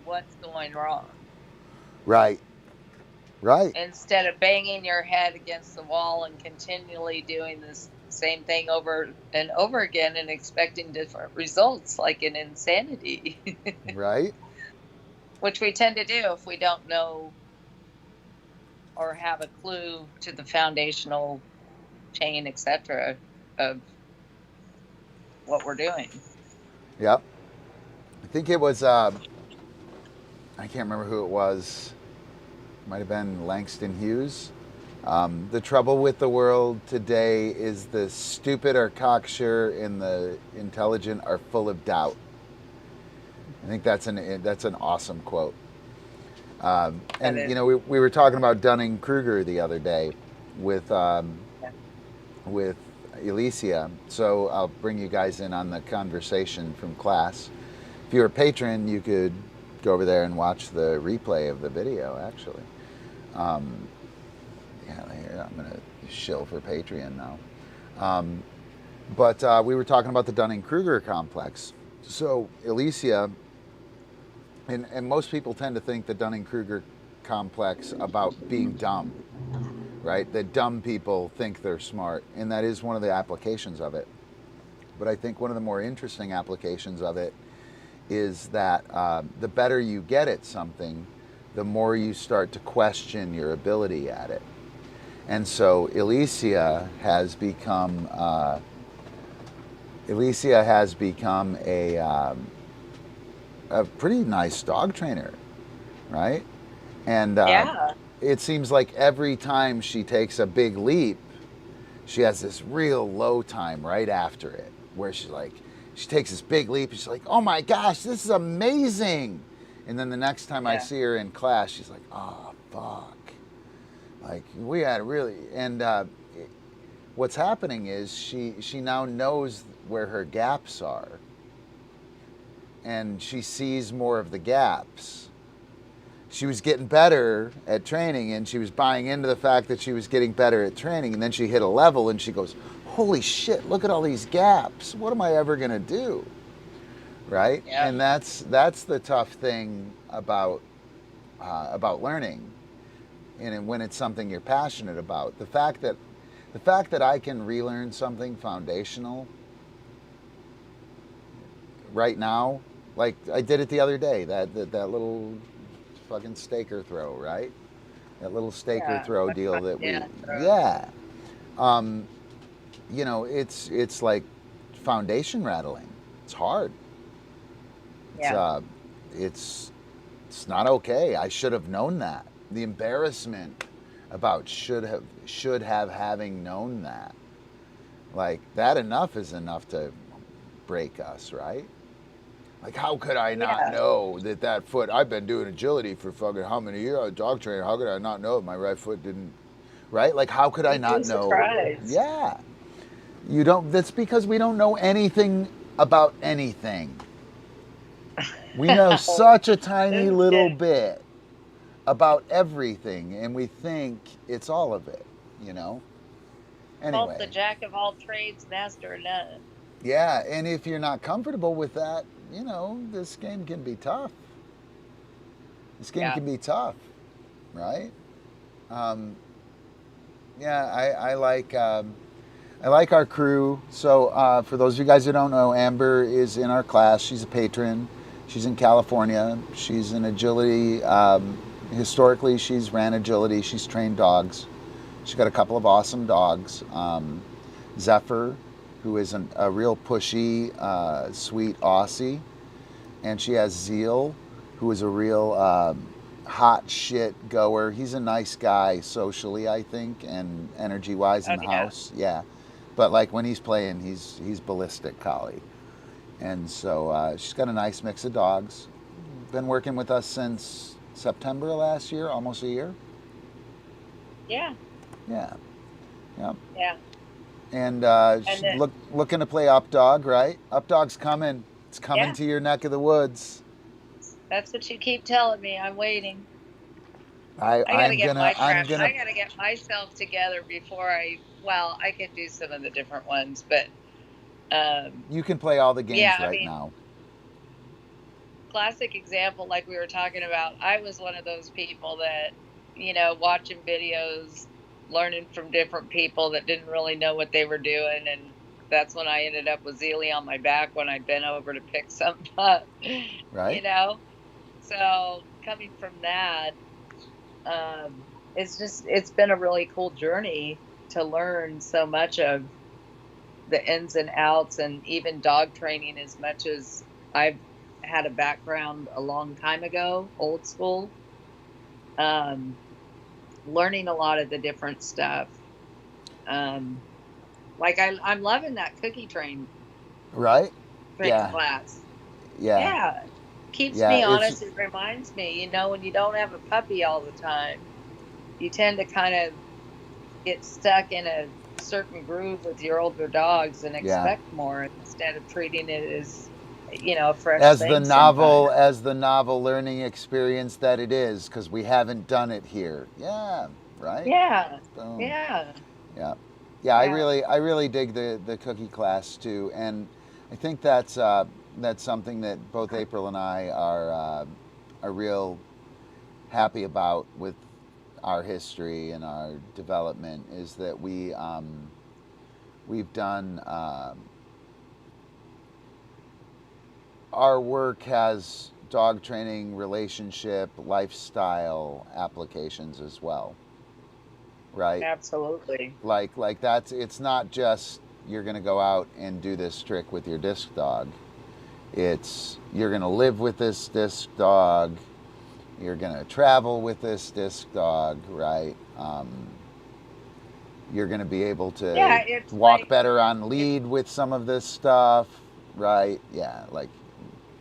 [SPEAKER 7] what's going wrong.
[SPEAKER 2] Right.
[SPEAKER 7] Instead of banging your head against the wall and continually doing this same thing over and over again and expecting different results, like in insanity.
[SPEAKER 2] Right.
[SPEAKER 7] Which we tend to do if we don't know or have a clue to the foundational chain, etc., of what we're doing.
[SPEAKER 2] Yep. I think it was, I can't remember who it was. Might have been Langston Hughes. The trouble with the world today is the stupid are cocksure and the intelligent are full of doubt. I think that's an awesome quote. And you know, we were talking about Dunning-Kruger the other day with Alicia. So I'll bring you guys in on the conversation from class. If you're a patron, you could go over there and watch the replay of the video, actually. Here, I'm going to shill for Patreon now. But we were talking about the Dunning-Kruger complex. So Alicia, and most people tend to think the Dunning-Kruger complex about being dumb, right? That dumb people think they're smart, and that is one of the applications of it. But I think one of the more interesting applications of it is that the better you get at something, the more you start to question your ability at it. And so Alicia has become a pretty nice dog trainer, right? And it seems like every time she takes a big leap, she has this real low time right after it, where she takes this big leap and she's like, oh my gosh, this is amazing. And then the next time I see her in class, she's like, oh, fuck. Like, we had really, and what's happening is she now knows where her gaps are. And she sees more of the gaps. She was getting better at training, and she was buying into the fact that she was getting better at training. And then she hit a level, and she goes, holy shit, look at all these gaps. What am I ever going to do? Right? Yeah. And that's the tough thing about learning, and when it's something you're passionate about. The fact that I can relearn something foundational right now, like I did it the other day, that little fucking staker throw, right? That little staker
[SPEAKER 7] Yeah.
[SPEAKER 2] throw deal that we,
[SPEAKER 7] Yeah.
[SPEAKER 2] yeah. You know, it's like foundation rattling. It's hard. It's
[SPEAKER 7] Yeah.
[SPEAKER 2] it's not okay. I should have known that. The embarrassment about should have having known that. Like that enough is enough to break us, right? Like how could I not know that foot? I've been doing agility for fucking how many years? A dog trainer. How could I not know my right foot didn't? Right? Like how could I not know?
[SPEAKER 7] Surprised.
[SPEAKER 2] Yeah. You don't. That's because we don't know anything about anything. We know such a tiny little bit about everything, and we think it's all of it. You know.
[SPEAKER 7] Called the
[SPEAKER 2] Anyway.
[SPEAKER 7] jack of all trades, master of none.
[SPEAKER 2] Yeah, and if you're not comfortable with that, you know, this game can be tough. This game can be tough, right? Yeah, I like our crew. So for those of you guys who don't know, Amber is in our class. She's a patron. She's in California. She's in agility. Historically, she's ran agility. She's trained dogs. She's got a couple of awesome dogs. Zephyr, who is a real pushy, sweet Aussie. And she has Zeal, who is a real hot shit goer. He's a nice guy socially, I think, and energy-wise in the house. Yeah. But like when he's playing, he's ballistic collie. And so she's got a nice mix of dogs. Been working with us since September last year, almost a year.
[SPEAKER 7] Yeah.
[SPEAKER 2] Yeah. Yeah.
[SPEAKER 7] Yeah.
[SPEAKER 2] And she's looking to play UpDog, right? UpDog's coming. It's coming to your neck of the woods.
[SPEAKER 7] That's what you keep telling me. I'm waiting.
[SPEAKER 2] I
[SPEAKER 7] gotta get myself together before I could do some of the different ones, but
[SPEAKER 2] you can play all the games now.
[SPEAKER 7] Classic example, like we were talking about, I was one of those people that, you know, watching videos, learning from different people that didn't really know what they were doing, and that's when I ended up with Zealy on my back when I'd been over to pick something up.
[SPEAKER 2] Right.
[SPEAKER 7] You know? So coming from that, it's been a really cool journey to learn so much of the ins and outs, and even dog training, as much as I've had a background a long time ago, old school, learning a lot of the different stuff. Like I'm loving that cookie train.
[SPEAKER 2] Right?
[SPEAKER 7] Class.
[SPEAKER 2] Yeah.
[SPEAKER 7] Yeah. Keeps me honest. It reminds me, you know, when you don't have a puppy all the time, you tend to kind of get stuck in a certain groove with your older dogs and expect more instead of treating it as, you know, a fresh
[SPEAKER 2] as
[SPEAKER 7] thing
[SPEAKER 2] the novel learning experience that it is, because we haven't done it here. Yeah. Right.
[SPEAKER 7] Yeah.
[SPEAKER 2] Boom.
[SPEAKER 7] Yeah.
[SPEAKER 2] Yeah. Yeah. I really dig the cookie class too, and I think that's something that both April and I are real happy about with our history and our development, is that we've done our work has dog training, relationship, lifestyle applications as well, right?
[SPEAKER 7] Absolutely.
[SPEAKER 2] Like that's, it's not just you're going to go out and do this trick with your DiscDog. It's you're going to live with this DiscDog. You're going to travel with this DiscDog, right? You're going to be able to walk better on lead with some of this stuff, right? Yeah, like.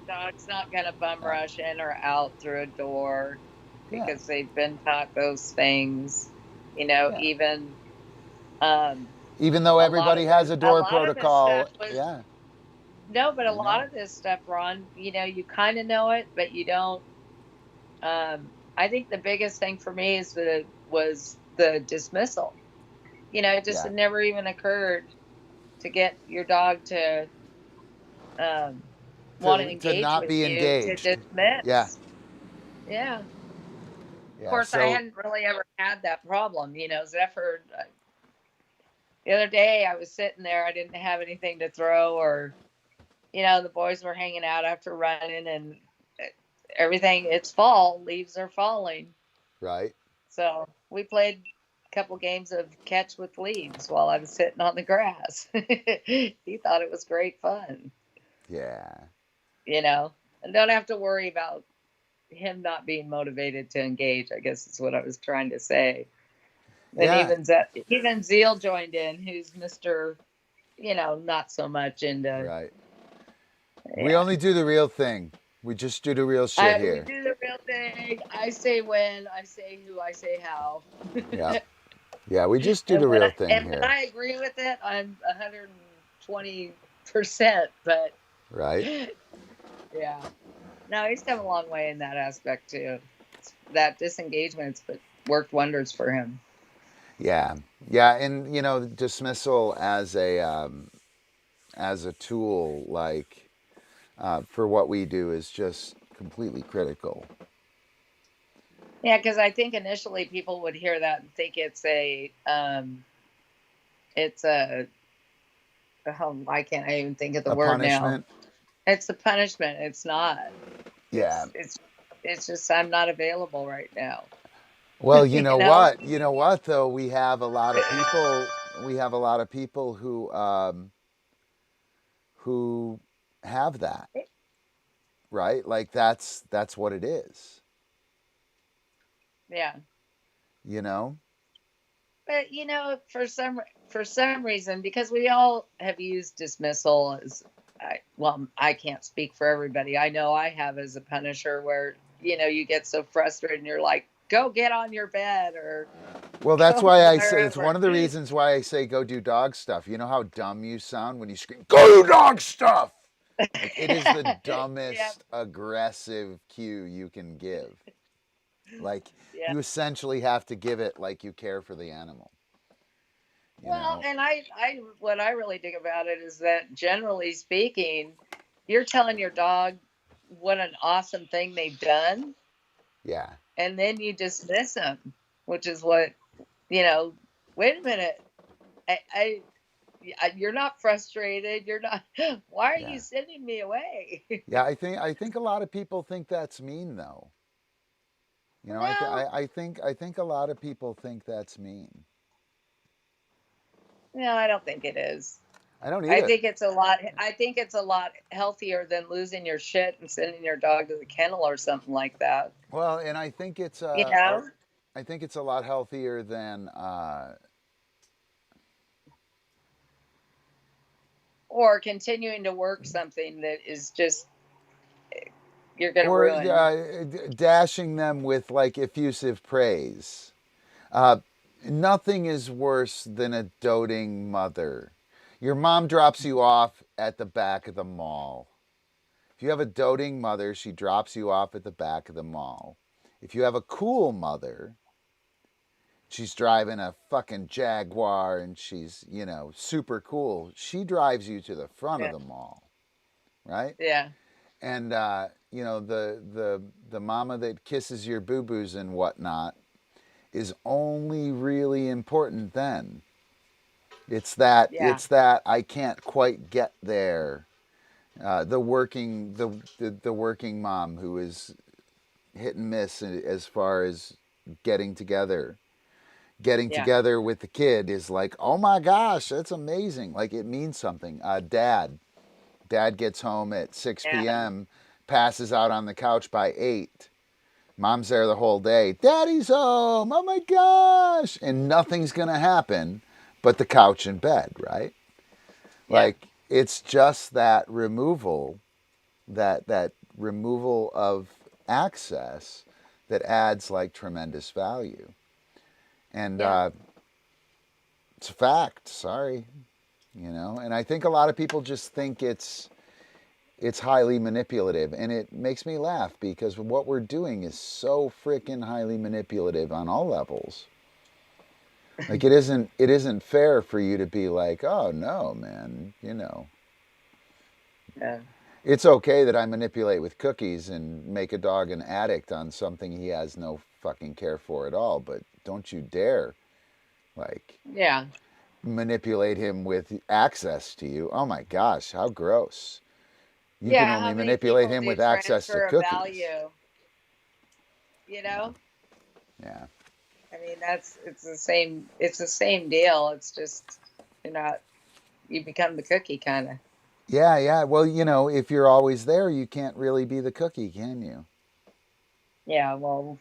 [SPEAKER 7] Dog's not going to bum rush in or out through a door because they've been taught those things, you know, even
[SPEAKER 2] though everybody has a door protocol.
[SPEAKER 7] No, but a lot of this stuff, Ron, you know, you kind of know it, but you don't. I think the biggest thing for me was the dismissal. You know, it just had never even occurred to get your dog to want to engage
[SPEAKER 2] to not
[SPEAKER 7] with
[SPEAKER 2] be
[SPEAKER 7] you,
[SPEAKER 2] engaged.
[SPEAKER 7] to dismiss.
[SPEAKER 2] Yeah.
[SPEAKER 7] Of course, I hadn't really ever had that problem. You know, Zephyr, the other day I was sitting there, I didn't have anything to throw or the boys were hanging out after running and everything. It's fall, leaves are falling.
[SPEAKER 2] Right.
[SPEAKER 7] So we played a couple games of catch with leaves while I was sitting on the grass. He thought it was great fun.
[SPEAKER 2] Yeah.
[SPEAKER 7] And don't have to worry about him not being motivated to engage, I guess is what I was trying to say. And
[SPEAKER 2] Yeah.
[SPEAKER 7] even Zeal joined in, who's Mr. Not so much into.
[SPEAKER 2] Right.
[SPEAKER 7] Yeah.
[SPEAKER 2] We only do the real thing. We just do the real shit
[SPEAKER 7] We
[SPEAKER 2] here.
[SPEAKER 7] do the real thing. I say when, I say who, I say how.
[SPEAKER 2] Yeah. Yeah, we just do the real thing
[SPEAKER 7] and
[SPEAKER 2] here.
[SPEAKER 7] when I agree with it, I'm 120%. But
[SPEAKER 2] Right.
[SPEAKER 7] yeah, no, he's come a long way in that aspect too. That disengagement's worked wonders for him.
[SPEAKER 2] Yeah. Yeah, and dismissal as a tool, like for what we do, is just completely critical.
[SPEAKER 7] Yeah, because I think initially people would hear that and think it's a why can't I even think of the word
[SPEAKER 2] punishment?
[SPEAKER 7] now? It's a punishment. It's not.
[SPEAKER 2] Yeah.
[SPEAKER 7] It's just I'm not available right now.
[SPEAKER 2] Well, you know what? You know what though? We have a lot of people who have that. Right? Like that's what it is.
[SPEAKER 7] Yeah. But for some reason, because we all have used dismissal as I can't speak for everybody. I know I have as a punisher where you get so frustrated and you're like, go get on your bed or.
[SPEAKER 2] Well, that's why I say it's one of the reasons why I say go do dog stuff. You know how dumb you sound when you scream, go do dog stuff. Like, it is the dumbest aggressive cue you can give. Like you essentially have to give it like you care for the animal.
[SPEAKER 7] And what I really dig about it is that generally speaking, you're telling your dog what an awesome thing they've done.
[SPEAKER 2] Yeah.
[SPEAKER 7] And then you dismiss them, which is what, wait a minute. You're not frustrated. You're not. Why are you sending me away?
[SPEAKER 2] Yeah, I think a lot of people think that's mean, though. I think a lot of people think that's mean.
[SPEAKER 7] No, I don't think it is.
[SPEAKER 2] I don't either.
[SPEAKER 7] I think it's a lot healthier than losing your shit and sending your dog to the kennel or something like that.
[SPEAKER 2] Well, and I think it's
[SPEAKER 7] I
[SPEAKER 2] think it's a lot healthier than
[SPEAKER 7] or continuing to work something that is just you're going to ruin.
[SPEAKER 2] Dashing them with like effusive praise. Nothing is worse than a doting mother. Your mom drops you off at the back of the mall. If you have a doting mother, she drops you off at the back of the mall. If you have a cool mother, she's driving a fucking Jaguar and she's, super cool. She drives you to the front of the mall, right?
[SPEAKER 7] Yeah.
[SPEAKER 2] And, the mama that kisses your boo-boos and whatnot is only really important then. It's that I can't quite get there. The working mom who is hit and miss as far as getting together with the kid is like, oh my gosh, that's amazing. Like it means something. Dad gets home at 6 p.m., passes out on the couch by 8. Mom's there the whole day. Daddy's home. Oh my gosh. And nothing's going to happen but the couch and bed, right? Yeah. Like it's just that removal of access that adds like tremendous value. And it's a fact. Sorry. And I think a lot of people just think it's highly manipulative, and it makes me laugh because what we're doing is so freaking highly manipulative on all levels. Like it isn't fair for you to be like, oh no, man,
[SPEAKER 7] Yeah.
[SPEAKER 2] It's okay that I manipulate with cookies and make a dog an addict on something he has no fucking care for at all, but don't you dare manipulate him with access to you. Oh my gosh, how gross. You can
[SPEAKER 7] Yeah,
[SPEAKER 2] only
[SPEAKER 7] how many
[SPEAKER 2] manipulate
[SPEAKER 7] people
[SPEAKER 2] him
[SPEAKER 7] do
[SPEAKER 2] with access to
[SPEAKER 7] transfer of
[SPEAKER 2] cookies.
[SPEAKER 7] value? You know,
[SPEAKER 2] Yeah.
[SPEAKER 7] I mean, it's the same. It's the same deal. It's just you're not. You become the cookie kind of.
[SPEAKER 2] Yeah, yeah. Well, you know, if you're always there, you can't really be the cookie, can you?
[SPEAKER 7] Yeah. Well,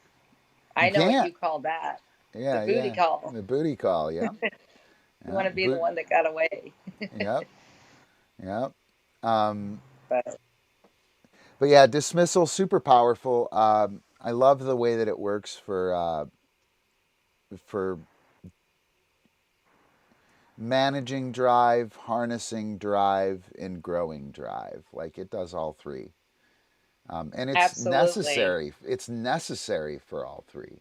[SPEAKER 7] I
[SPEAKER 2] You
[SPEAKER 7] know what
[SPEAKER 2] can't.
[SPEAKER 7] you call that. The
[SPEAKER 2] Yeah,
[SPEAKER 7] booty
[SPEAKER 2] yeah.
[SPEAKER 7] call.
[SPEAKER 2] The booty call, yeah.
[SPEAKER 7] You
[SPEAKER 2] Yeah.
[SPEAKER 7] want to be the one that got away.
[SPEAKER 2] Yep. Yep. Um,
[SPEAKER 7] But
[SPEAKER 2] but yeah, dismissal super powerful. I love the way that it works for managing drive, harnessing drive, and growing drive. Like it does all three. And it's
[SPEAKER 7] absolutely.
[SPEAKER 2] necessary. It's necessary for all three,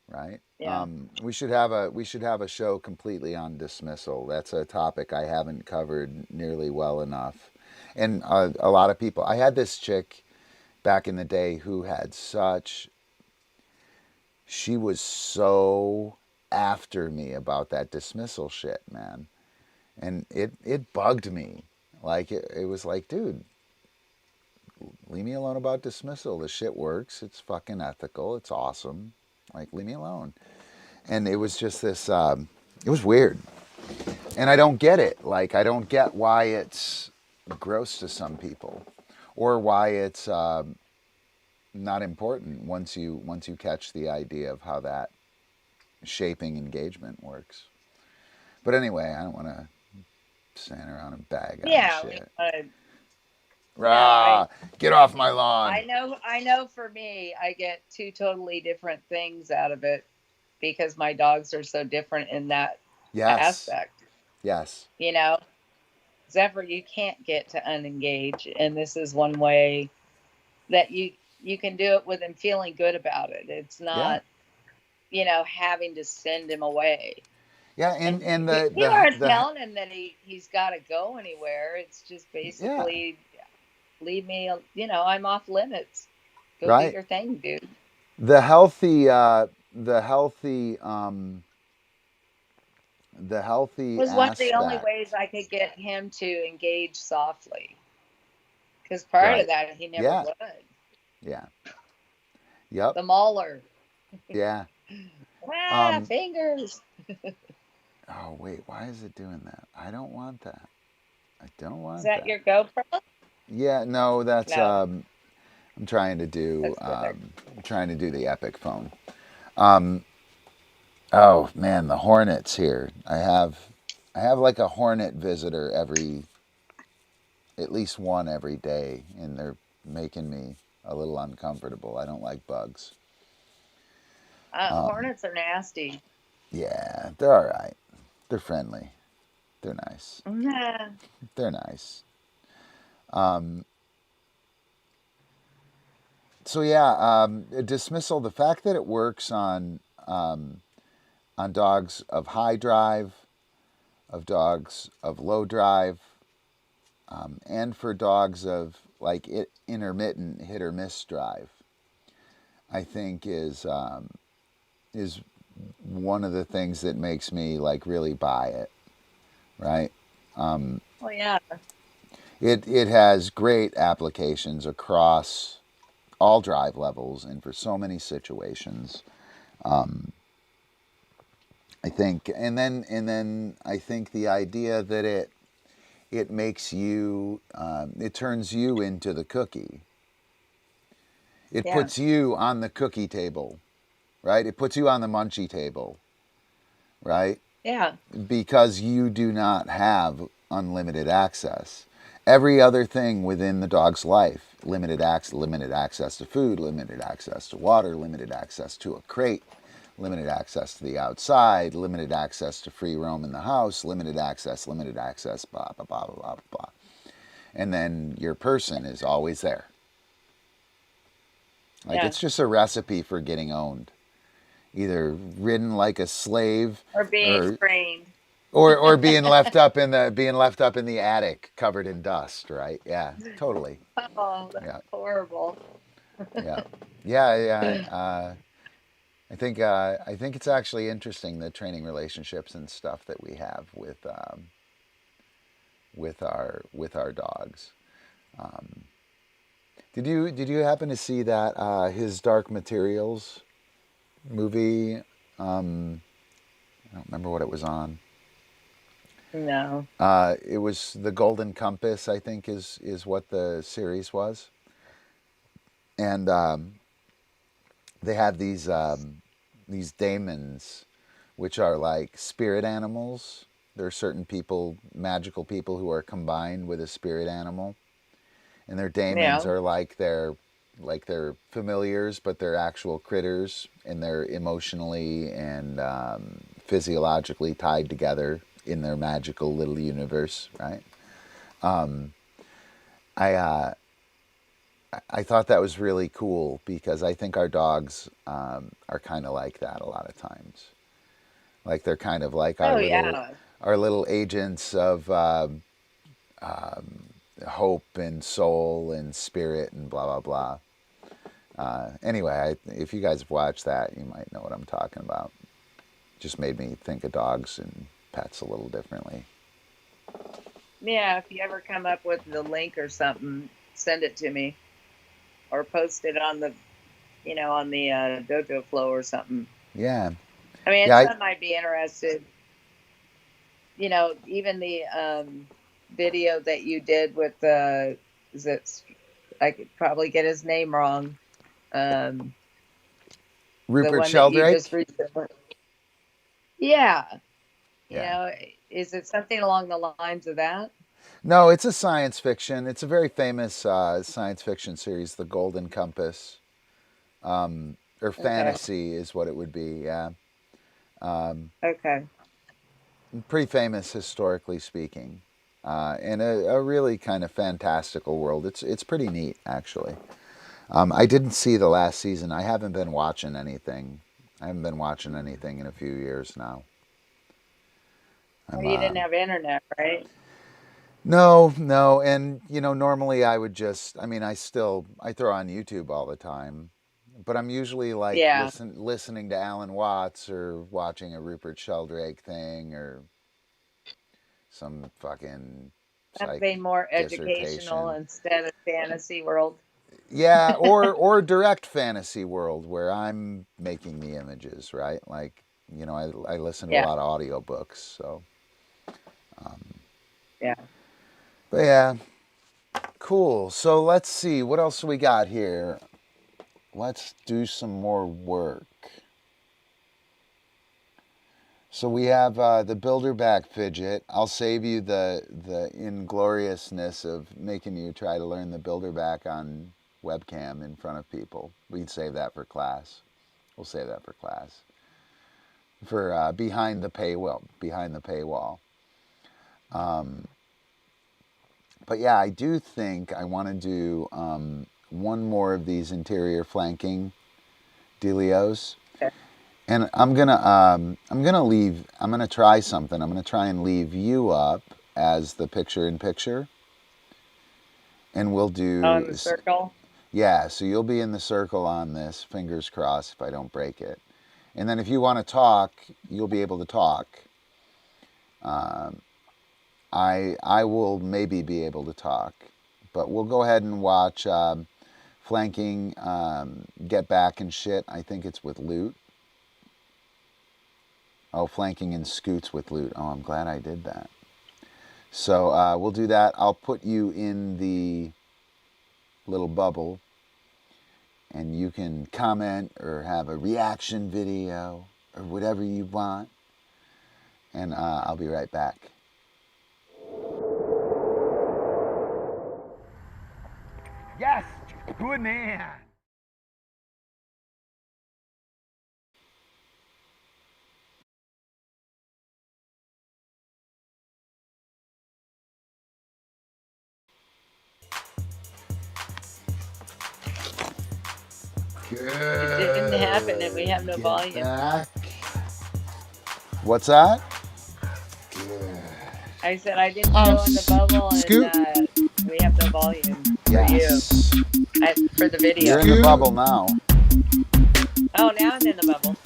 [SPEAKER 2] right?
[SPEAKER 7] Yeah.
[SPEAKER 2] We should have a show completely on dismissal. That's a topic I haven't covered nearly well enough. And a lot of people. I had this chick back in the day who had such. She was so after me about that dismissal shit, man, and it bugged me. Like it was like, dude, leave me alone about dismissal. The shit works. It's fucking ethical. It's awesome. Like, leave me alone. And it was just this, it was weird. And I don't get it. Like, I don't get why it's gross to some people or why it's not important once you catch the idea of how that shaping engagement works. But anyway, I don't want to stand around and bag on
[SPEAKER 7] Yeah.
[SPEAKER 2] shit.
[SPEAKER 7] No,
[SPEAKER 2] Get off my lawn.
[SPEAKER 7] I know for me, I get two totally different things out of it because my dogs are so different in that aspect.
[SPEAKER 2] Yes.
[SPEAKER 7] You know, Zephyr, you can't get to unengage. And this is one way that you can do it with him feeling good about it. It's not, you know, having to send him away.
[SPEAKER 2] Yeah, and
[SPEAKER 7] you aren't telling him that he's got to go anywhere. It's just basically leave me, you know, I'm off limits. Go do your thing, dude.
[SPEAKER 2] The healthy
[SPEAKER 7] was one of the only ways I could get him to engage softly. Because prior to that, he never would.
[SPEAKER 2] Yeah. Yep.
[SPEAKER 7] The mauler.
[SPEAKER 2] Yeah.
[SPEAKER 7] Fingers.
[SPEAKER 2] Oh, wait. Why is it doing that? I don't want that. I don't want
[SPEAKER 7] that. Is
[SPEAKER 2] that.
[SPEAKER 7] Your GoPro?
[SPEAKER 2] Yeah, no, that's
[SPEAKER 7] No.
[SPEAKER 2] I'm trying to do the Epic phone. Oh man, the hornets here. I have like a hornet visitor at least one every day, and they're making me a little uncomfortable. I don't like bugs.
[SPEAKER 7] Hornets are nasty.
[SPEAKER 2] Yeah, they're all right. They're friendly. They're nice.
[SPEAKER 7] Nah.
[SPEAKER 2] They're nice. So yeah, dismissal. The fact that it works on dogs of high drive, of dogs of low drive, and for dogs of like intermittent hit or miss drive, I think is one of the things that makes me like really buy it, right?
[SPEAKER 7] Well, yeah.
[SPEAKER 2] It has great applications across all drive levels and for so many situations. I think, and then I think the idea that it makes you, it turns you into the cookie. It puts you on the cookie table, right? It puts you on the munchie table, right?
[SPEAKER 7] Yeah.
[SPEAKER 2] Because you do not have unlimited access. Every other thing within the dog's life, limited access to food, limited access to water, limited access to a crate, limited access to the outside, limited access to free roam in the house, limited access, blah, blah, blah, blah, blah, blah. And then your person is always there. Like it's just a recipe for getting owned. Either ridden like a slave
[SPEAKER 7] or being trained.
[SPEAKER 2] Or being left up in the attic covered in dust, right? Yeah, totally.
[SPEAKER 7] Oh, that's horrible.
[SPEAKER 2] Yeah. I think it's actually interesting the training relationships and stuff that we have with our dogs. Did you happen to see that his Dark Materials movie? I don't remember what it was on.
[SPEAKER 7] No.
[SPEAKER 2] It was The Golden Compass, I think, is what the series was. And they have these daemons, which are like spirit animals. There are certain people, magical people, who are combined with a spirit animal, and their daemons are like their familiars, but they're actual critters, and they're emotionally and physiologically tied together in their magical little universe, right? I thought that was really cool because I think our dogs are kind of like that a lot of times. Like they're kind of like our little agents of hope and soul and spirit and blah, blah, blah. Anyway, if you guys have watched that, you might know what I'm talking about. Just made me think of dogs and pets a little differently.
[SPEAKER 7] Yeah, if you ever come up with the link or something, send it to me. Or post it on the, on the Dojo Flow or something.
[SPEAKER 2] Yeah.
[SPEAKER 7] I mean, it's something I'd be interested. Even the video that you did with I could probably get his name wrong.
[SPEAKER 2] Rupert Sheldrake?
[SPEAKER 7] Yeah. Is it something along the lines of that?
[SPEAKER 2] No, it's a science fiction. It's a very famous science fiction series, The Golden Compass. Or fantasy is what it would be, yeah.
[SPEAKER 7] Okay.
[SPEAKER 2] Pretty famous historically speaking. And a really kind of fantastical world. It's pretty neat, actually. I didn't see the last season. I haven't been watching anything. I haven't been watching anything in a few years now.
[SPEAKER 7] You didn't have internet, right?
[SPEAKER 2] No, and normally I would I throw on YouTube all the time, but I'm usually like listening to Alan Watts or watching a Rupert Sheldrake thing or some fucking
[SPEAKER 7] something more educational instead of fantasy world.
[SPEAKER 2] Yeah, or direct fantasy world where I'm making the images, right? Like, I listen to a lot of audiobooks, so
[SPEAKER 7] yeah.
[SPEAKER 2] But yeah, cool. So let's see, what else we got here? Let's do some more work. So we have the builder back fidget. I'll save you the ingloriousness of making you try to learn the builder back on webcam in front of people. We can save that for class. We'll save that for class. For behind the paywall. But yeah, I do think I want to do one more of these interior flanking dealios.
[SPEAKER 7] Okay.
[SPEAKER 2] And I'm gonna try something. I'm gonna try and leave you up as the picture-in-picture. And we'll do
[SPEAKER 7] the circle?
[SPEAKER 2] Yeah, so you'll be in the circle on this, fingers crossed if I don't break it. And then if you want to talk, you'll be able to talk. I will maybe be able to talk, but we'll go ahead and watch flanking, get back and shit. I think it's with loot. Oh, flanking and scoots with loot. Oh, I'm glad I did that. So we'll do that. I'll put you in the little bubble, and you can comment or have a reaction video or whatever you want. And I'll be right back.
[SPEAKER 1] Yes, good man.
[SPEAKER 7] It didn't happen and we have no volume.
[SPEAKER 2] Back. What's that?
[SPEAKER 7] I said I didn't go in the bubble and we have no volume for you. For the video.
[SPEAKER 2] You're in the bubble now.
[SPEAKER 7] Oh, now I'm in the bubble.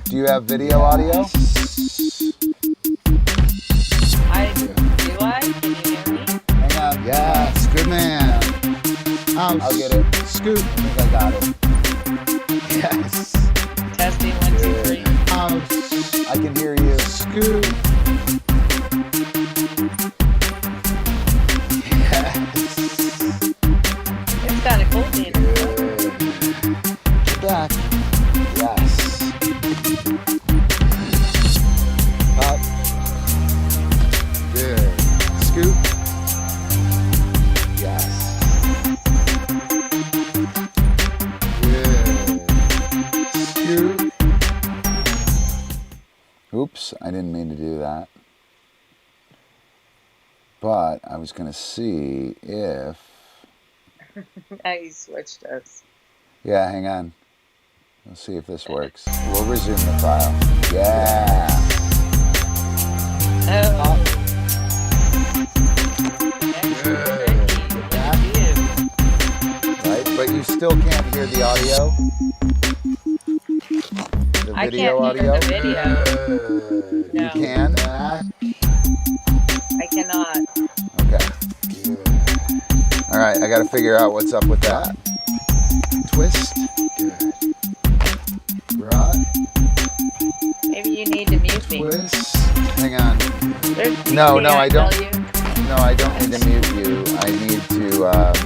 [SPEAKER 2] Do you have video audio?
[SPEAKER 7] Do I? Can you hear me?
[SPEAKER 2] Hang on. Yes, good man.
[SPEAKER 3] Mouse.
[SPEAKER 2] I'll get it.
[SPEAKER 3] Scoot.
[SPEAKER 2] I think I got it.
[SPEAKER 3] Yes.
[SPEAKER 7] Testing 1, 2, 3.
[SPEAKER 3] Mouse.
[SPEAKER 2] I can hear you.
[SPEAKER 3] Scoot. Yes.
[SPEAKER 7] It's kind of cool being in the
[SPEAKER 2] Back. Yes. Up.
[SPEAKER 3] Good. Scoot.
[SPEAKER 2] Yes.
[SPEAKER 3] Good. Scoot.
[SPEAKER 2] Oops, I didn't mean to do that. But I was going to see if...
[SPEAKER 7] Now you switched us.
[SPEAKER 2] Yeah, hang on. We'll see if this works. We'll resume the file. Yeah.
[SPEAKER 7] Oh.
[SPEAKER 2] Right, but you still can't hear the audio? The
[SPEAKER 7] I
[SPEAKER 2] video
[SPEAKER 7] can't hear
[SPEAKER 2] audio?
[SPEAKER 7] the video.
[SPEAKER 3] Good.
[SPEAKER 7] No,
[SPEAKER 2] You can?
[SPEAKER 7] I cannot.
[SPEAKER 2] Okay. All right, I got to figure out what's up with that.
[SPEAKER 3] Twist. Good. Rod.
[SPEAKER 7] Maybe you need to mute me.
[SPEAKER 3] Twist.
[SPEAKER 2] Hang on.
[SPEAKER 7] There's
[SPEAKER 2] No,
[SPEAKER 7] music,
[SPEAKER 2] no, I don't.
[SPEAKER 7] tell you.
[SPEAKER 2] No, I don't need to mute you. I need to...
[SPEAKER 3] Back.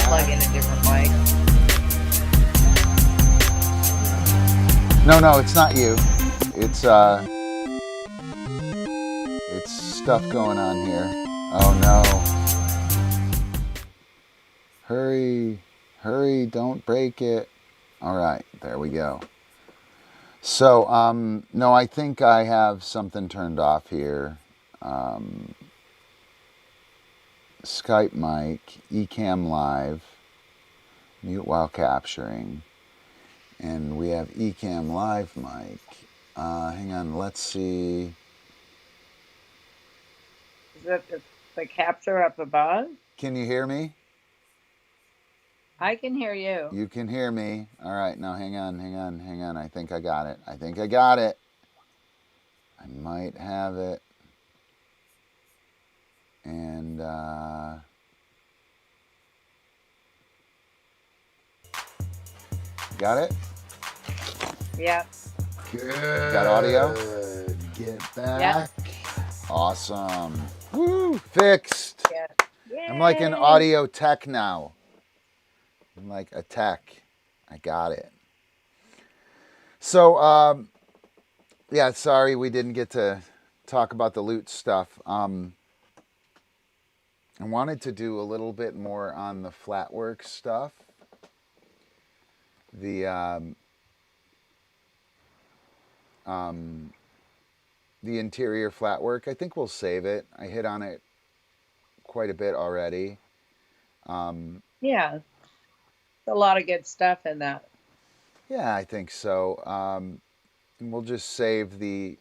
[SPEAKER 7] Plug in a different mic.
[SPEAKER 2] No, it's not you. It's stuff going on here. Oh no. Hurry, don't break it. All right, there we go. So, no, I think I have something turned off here. Skype mic, eCam live, mute while capturing. And we have eCam live mic. Hang on, let's see.
[SPEAKER 7] Is that the capture up above?
[SPEAKER 2] Can you hear me?
[SPEAKER 7] I can hear you.
[SPEAKER 2] You can hear me. All right, now hang on. I think I got it. I might have it. And, got it?
[SPEAKER 7] Yeah.
[SPEAKER 3] Good.
[SPEAKER 2] Got audio?
[SPEAKER 3] Get back.
[SPEAKER 2] Awesome. Woo! Fixed.
[SPEAKER 7] Yeah.
[SPEAKER 2] I'm like an audio tech now. I'm like a tech. I got it. So, yeah, sorry we didn't get to talk about the loot stuff. I wanted to do a little bit more on the Flatwork stuff. The interior Flatwork. I think we'll save it. I hit on it quite a bit already.
[SPEAKER 7] Yeah. A lot of good stuff in that.
[SPEAKER 2] Yeah, I think so. And we'll just save the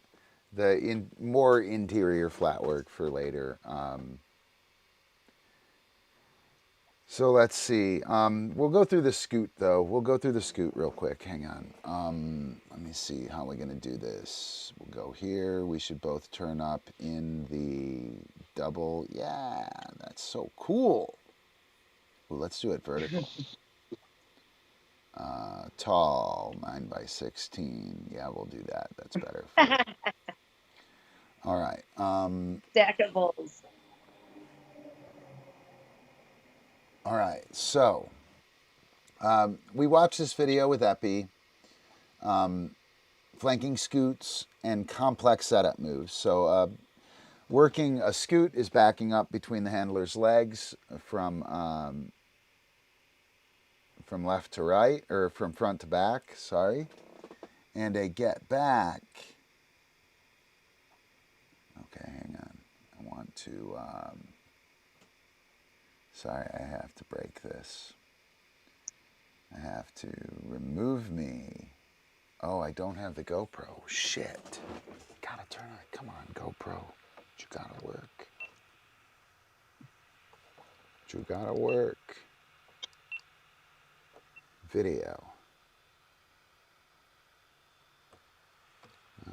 [SPEAKER 2] more interior Flatwork for later. So let's see. We'll go through the scoot though. We'll go through the scoot real quick. Hang on. Let me see how we're gonna do this. We'll go here. We should both turn up in the double. Yeah, that's so cool. Ooh, let's do it vertical. Tall, 9x16. Yeah, we'll do that. That's better. All right.
[SPEAKER 7] Stackables.
[SPEAKER 2] All right. So, we watched this video with Eppie, flanking scoots and complex setup moves. So, working a scoot is backing up between the handler's legs from left to right, or from front to back, sorry. And a get back. Okay, hang on. I want to, sorry, I have to break this. I have to remove me. Oh, I don't have the GoPro. Shit. Gotta turn on, come on, GoPro. You gotta work. You gotta work. Video. No,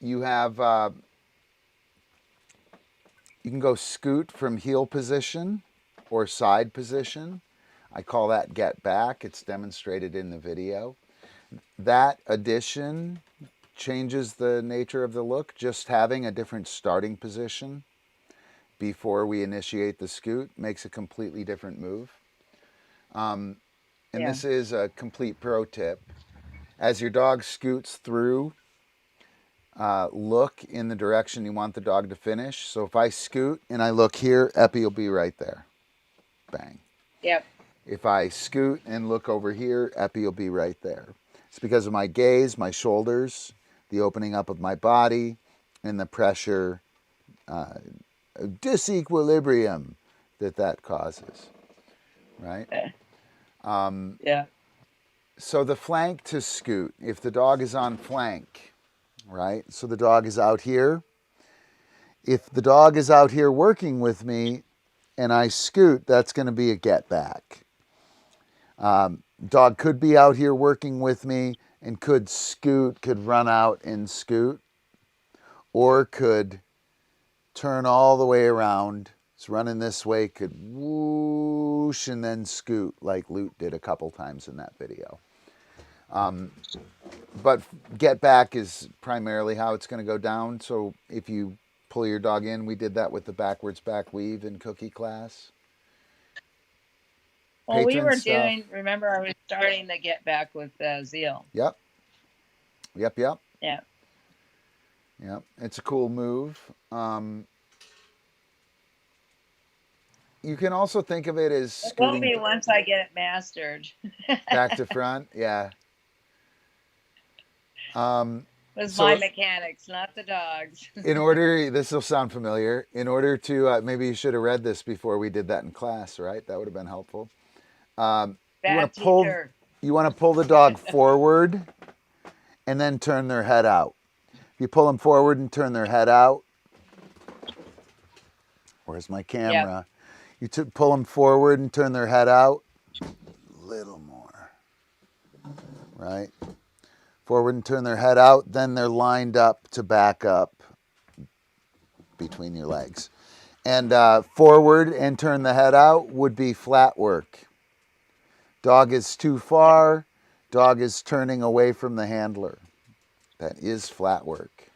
[SPEAKER 2] you have, you can go scoot from heel position or side position. I call that get back. It's demonstrated in the video. That addition changes the nature of the look. Just having a different starting position before we initiate the scoot makes a completely different move. And this is a complete pro tip. As your dog scoots through, look in the direction you want the dog to finish. So if I scoot and I look here, Eppie will be right there. Bang.
[SPEAKER 7] Yep.
[SPEAKER 2] If I scoot and look over here, Eppie will be right there. It's because of my gaze, my shoulders, the opening up of my body, and the pressure disequilibrium that causes, right?
[SPEAKER 7] Yeah.
[SPEAKER 2] So the flank to scoot, if the dog is on flank, right? So the dog is out here. If the dog is out here working with me and I scoot, that's going to be a get back. Dog could be out here working with me and could scoot, could run out and scoot, or could turn all the way around. It's running this way, could whoosh and then scoot like Lute did a couple times in that video. But get back is primarily how it's going to go down. So if you pull your dog in, we did that with the backwards back weave in cookie class.
[SPEAKER 7] Well, we
[SPEAKER 2] Patron
[SPEAKER 7] were
[SPEAKER 2] stuff.
[SPEAKER 7] doing, remember, I was starting to get back with Zeal.
[SPEAKER 2] Yep.
[SPEAKER 7] Yeah.
[SPEAKER 2] Yep. It's a cool move. You can also think of it as
[SPEAKER 7] It will
[SPEAKER 2] scooting
[SPEAKER 7] be once I get it mastered.
[SPEAKER 2] back to front. Yeah.
[SPEAKER 7] It's
[SPEAKER 2] So-
[SPEAKER 7] my mechanics, not the dogs.
[SPEAKER 2] In order, this will sound familiar. In order to, maybe you should have read this before we did that in class, right? That would have been helpful.
[SPEAKER 7] Bad
[SPEAKER 2] pull,
[SPEAKER 7] teacher.
[SPEAKER 2] you want to pull the dog forward and then turn their head out. If you pull them forward and turn their head out, where's my camera? You pull them forward and turn their head out. A little more, right? Forward and turn their head out, then they're lined up to back up between your legs. And forward and turn the head out would be flat work. Dog is too far, dog is turning away from the handler. That is flat work.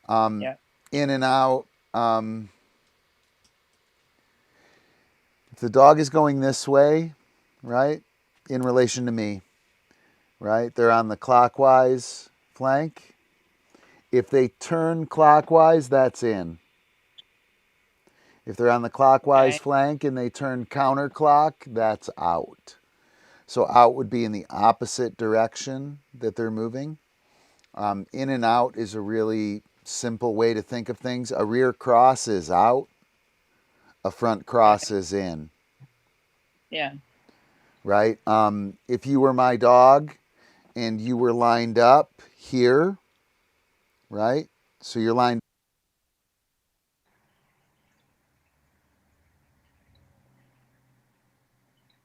[SPEAKER 2] In and out. If the dog is going this way, right, in relation to me, right, they're on the clockwise flank. If they turn clockwise, that's in. If they're on the clockwise flank and they turn counterclock, that's out. So out would be in the opposite direction that they're moving. In and out is a really simple way to think of things. A rear cross is out. A front cross is in.
[SPEAKER 7] Yeah.
[SPEAKER 2] Right? If you were my dog and you were lined up here, right? So you're lined.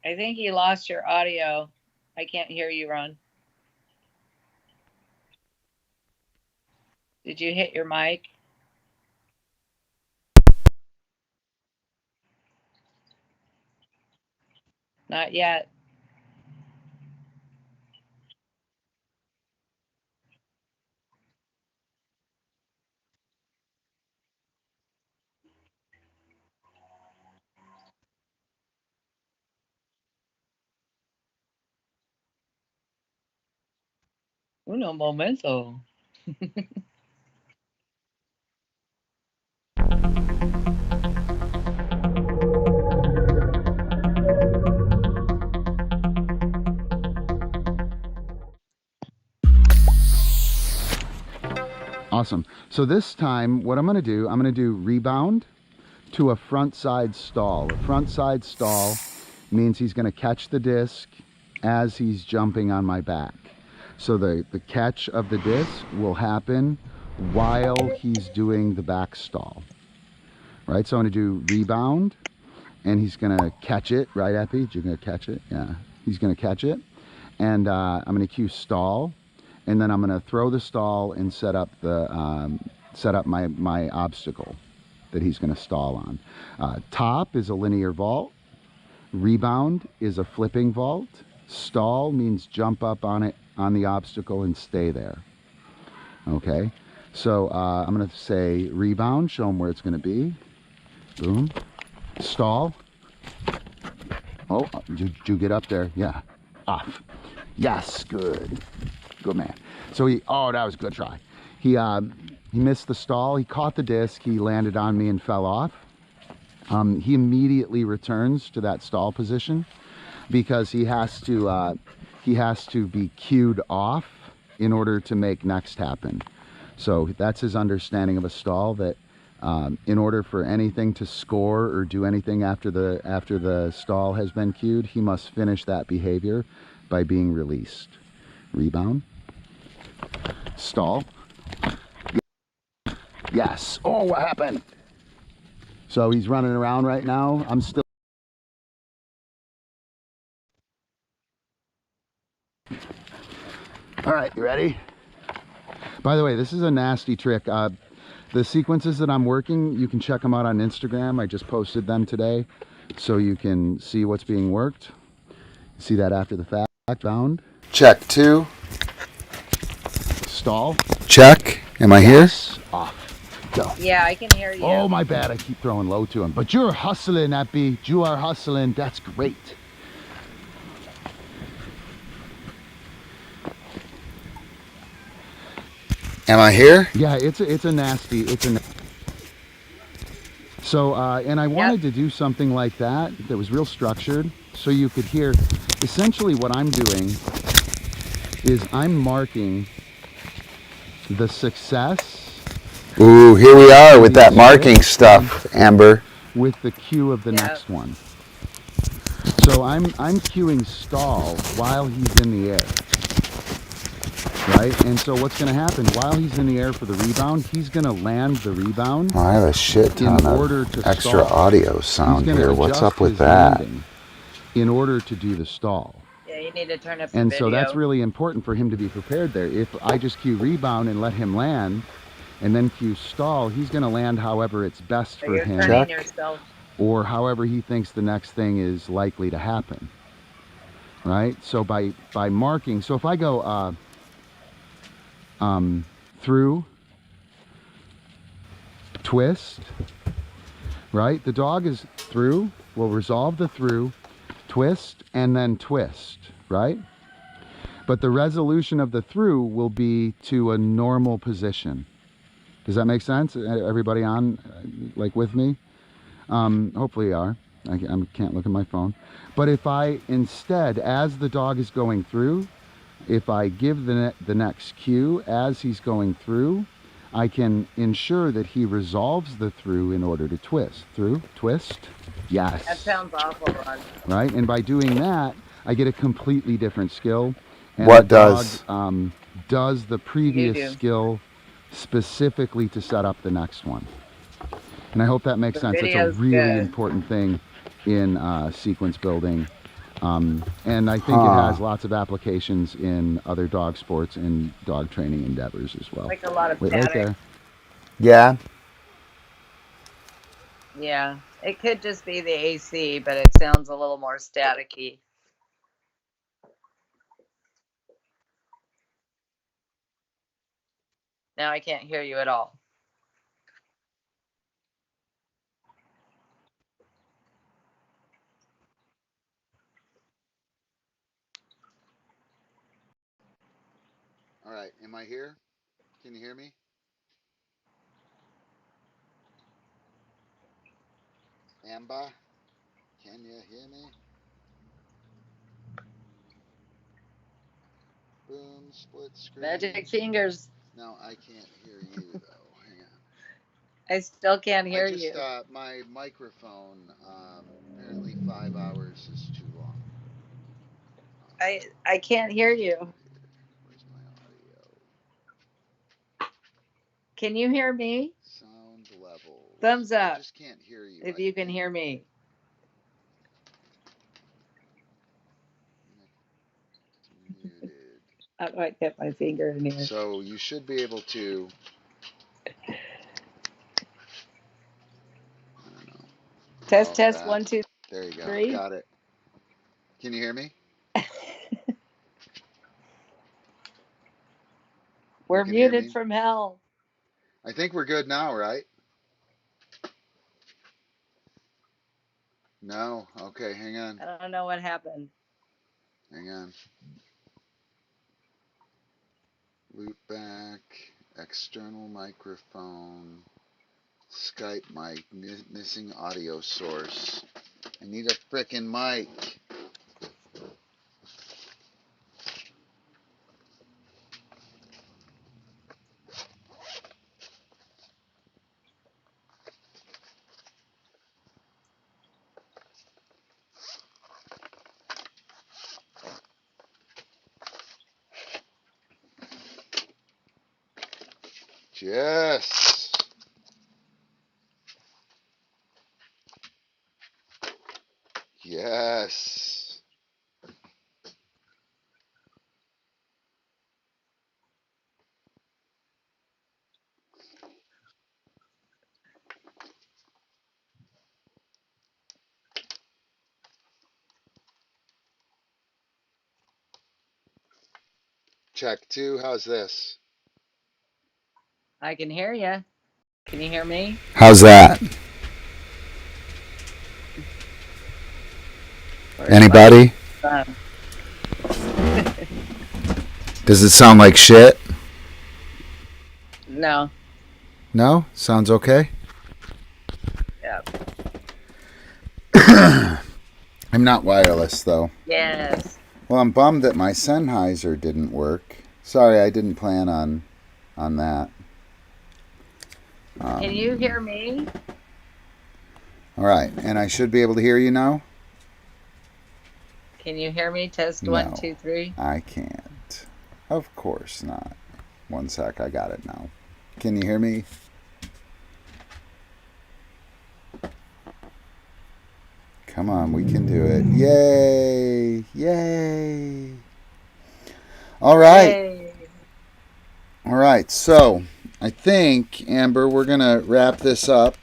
[SPEAKER 7] I think you lost your audio. I can't hear you, Ron. Did you hit your mic? Not yet. Uno momento.
[SPEAKER 2] Awesome. So this time, what I'm going to do rebound to a front side stall. A front side stall means he's going to catch the disc as he's jumping on my back. So the catch of the disc will happen while he's doing the back stall. Right? So I'm going to do rebound, and he's going to catch it. Right, Eppie? You're going to catch it? Yeah. He's going to catch it. And I'm going to cue stall. and then I'm going to throw the stall and set up my obstacle that he's going to stall on. Top is a linear vault. Rebound is a flipping vault. Stall means jump up on the obstacle and stay there. Okay, so I'm going to say rebound, show him where it's going to be. Boom. Stall. Oh, did you get up there? Yeah. Off. Yes, good. Good man. So that was a good try. He missed the stall. He caught the disc. He landed on me and fell off. He immediately returns to that stall position because he has to be cued off in order to make next happen. So that's his understanding of a stall, that in order for anything to score or do anything after the stall has been cued, he must finish that behavior by being released. Rebound. Stall. Yes. Oh, what happened? So he's running around right now. I'm still. All right, you ready? By the way, this is a nasty trick. The sequences that I'm working, you can check them out on Instagram. I just posted them today, so you can see what's being worked. See that after the fact. Bound.
[SPEAKER 3] Check 2.
[SPEAKER 2] Stall.
[SPEAKER 3] Check. Am I here?
[SPEAKER 2] Off. Go.
[SPEAKER 7] Yeah, I can hear you.
[SPEAKER 2] Oh, my bad. I keep throwing low to him. But you're hustling, Eppie. You are hustling. That's great.
[SPEAKER 3] Am I here?
[SPEAKER 2] Yeah, it's a nasty. So, and I wanted to do something like that was real structured, so you could hear. Essentially, what I'm doing is I'm marking the success.
[SPEAKER 3] Ooh, here we are with that marking stuff, Amber.
[SPEAKER 2] With the cue of the next one. So I'm cueing stall while he's in the air. Right? And so what's going to happen while he's in the air for the rebound, he's going to land the rebound.
[SPEAKER 3] Oh, I have a shit ton of extra audio sound here. What's up with that?
[SPEAKER 2] In order to do the stall.
[SPEAKER 7] Yeah, you need to turn up the
[SPEAKER 2] And
[SPEAKER 7] video.
[SPEAKER 2] so that's really important for him to be prepared there. If I just cue rebound and let him land, and then cue stall, he's going to land however it's best for him. Or however he thinks the next thing is likely to happen. Right? So by marking, so if I go through, twist, right? The dog is through, we'll resolve the through, twist, and then twist, right? But the resolution of the through will be to a normal position. Does that make sense? Everybody on, like, with me? Hopefully you are. I can't look at my phone. But if I instead, as the dog is going through, if I give the next cue as he's going through, I can ensure that he resolves the through in order to twist. Through, twist, yes.
[SPEAKER 7] That sounds awful, Ron.
[SPEAKER 2] Right? And by doing that, I get a completely different skill. And
[SPEAKER 3] what
[SPEAKER 2] the
[SPEAKER 3] does?
[SPEAKER 2] Dog, does the previous skill specifically to set up the next one. And I hope that makes sense. It's a really important thing in sequence building. And I think it has lots of applications in other dog sports and dog training endeavors as well.
[SPEAKER 7] Like a lot of
[SPEAKER 2] right there.
[SPEAKER 3] Yeah.
[SPEAKER 7] Yeah. It could just be the AC, but it sounds a little more staticky. Now I can't hear you at all.
[SPEAKER 2] All right, am I here? Can you hear me? Amber, can you hear me? Boom, split screen.
[SPEAKER 7] Magic fingers.
[SPEAKER 2] No, I can't hear you though. Hang on.
[SPEAKER 7] I still can't hear you.
[SPEAKER 2] My microphone, apparently 5 hours is too long.
[SPEAKER 7] I can't hear you.
[SPEAKER 2] Where's my audio?
[SPEAKER 7] Can you hear me?
[SPEAKER 2] Sound level.
[SPEAKER 7] Thumbs up.
[SPEAKER 2] I just can't hear you.
[SPEAKER 7] If you can hear me.
[SPEAKER 2] Muted.
[SPEAKER 7] How do I get my finger in here?
[SPEAKER 2] So you should be able to. I don't know.
[SPEAKER 7] Test, test,
[SPEAKER 2] That.
[SPEAKER 7] 1, 2,
[SPEAKER 2] There you go.
[SPEAKER 7] 3.
[SPEAKER 2] Got it. Can you hear me?
[SPEAKER 7] We're
[SPEAKER 2] You can hear
[SPEAKER 7] muted
[SPEAKER 2] me?
[SPEAKER 7] from hell.
[SPEAKER 2] I think we're good now, right? No. Okay, hang on.
[SPEAKER 7] I don't know what happened.
[SPEAKER 2] Hang on. Loop back. External microphone. Skype mic. Missing audio source. I need a frickin' mic. Yes. Yes. Check 2. How's this?
[SPEAKER 7] I can hear you. Can you hear me?
[SPEAKER 3] How's that? Anybody? Does it sound like shit?
[SPEAKER 7] No.
[SPEAKER 3] No? Sounds okay?
[SPEAKER 7] Yeah.
[SPEAKER 3] I'm not wireless, though.
[SPEAKER 7] Yes.
[SPEAKER 3] Well, I'm bummed that my Sennheiser didn't work. Sorry, I didn't plan on that.
[SPEAKER 7] Can you hear me?
[SPEAKER 3] All right, and I should be able to hear you now?
[SPEAKER 7] Can you hear me? Test
[SPEAKER 3] No.
[SPEAKER 7] 1, 2, 3.
[SPEAKER 3] I can't. Of course not. One sec, I got it now. Can you hear me? Come on, we can do it. Yay! Yay! All right.
[SPEAKER 7] Yay.
[SPEAKER 3] All right, so I think, Amber, we're going to wrap this up.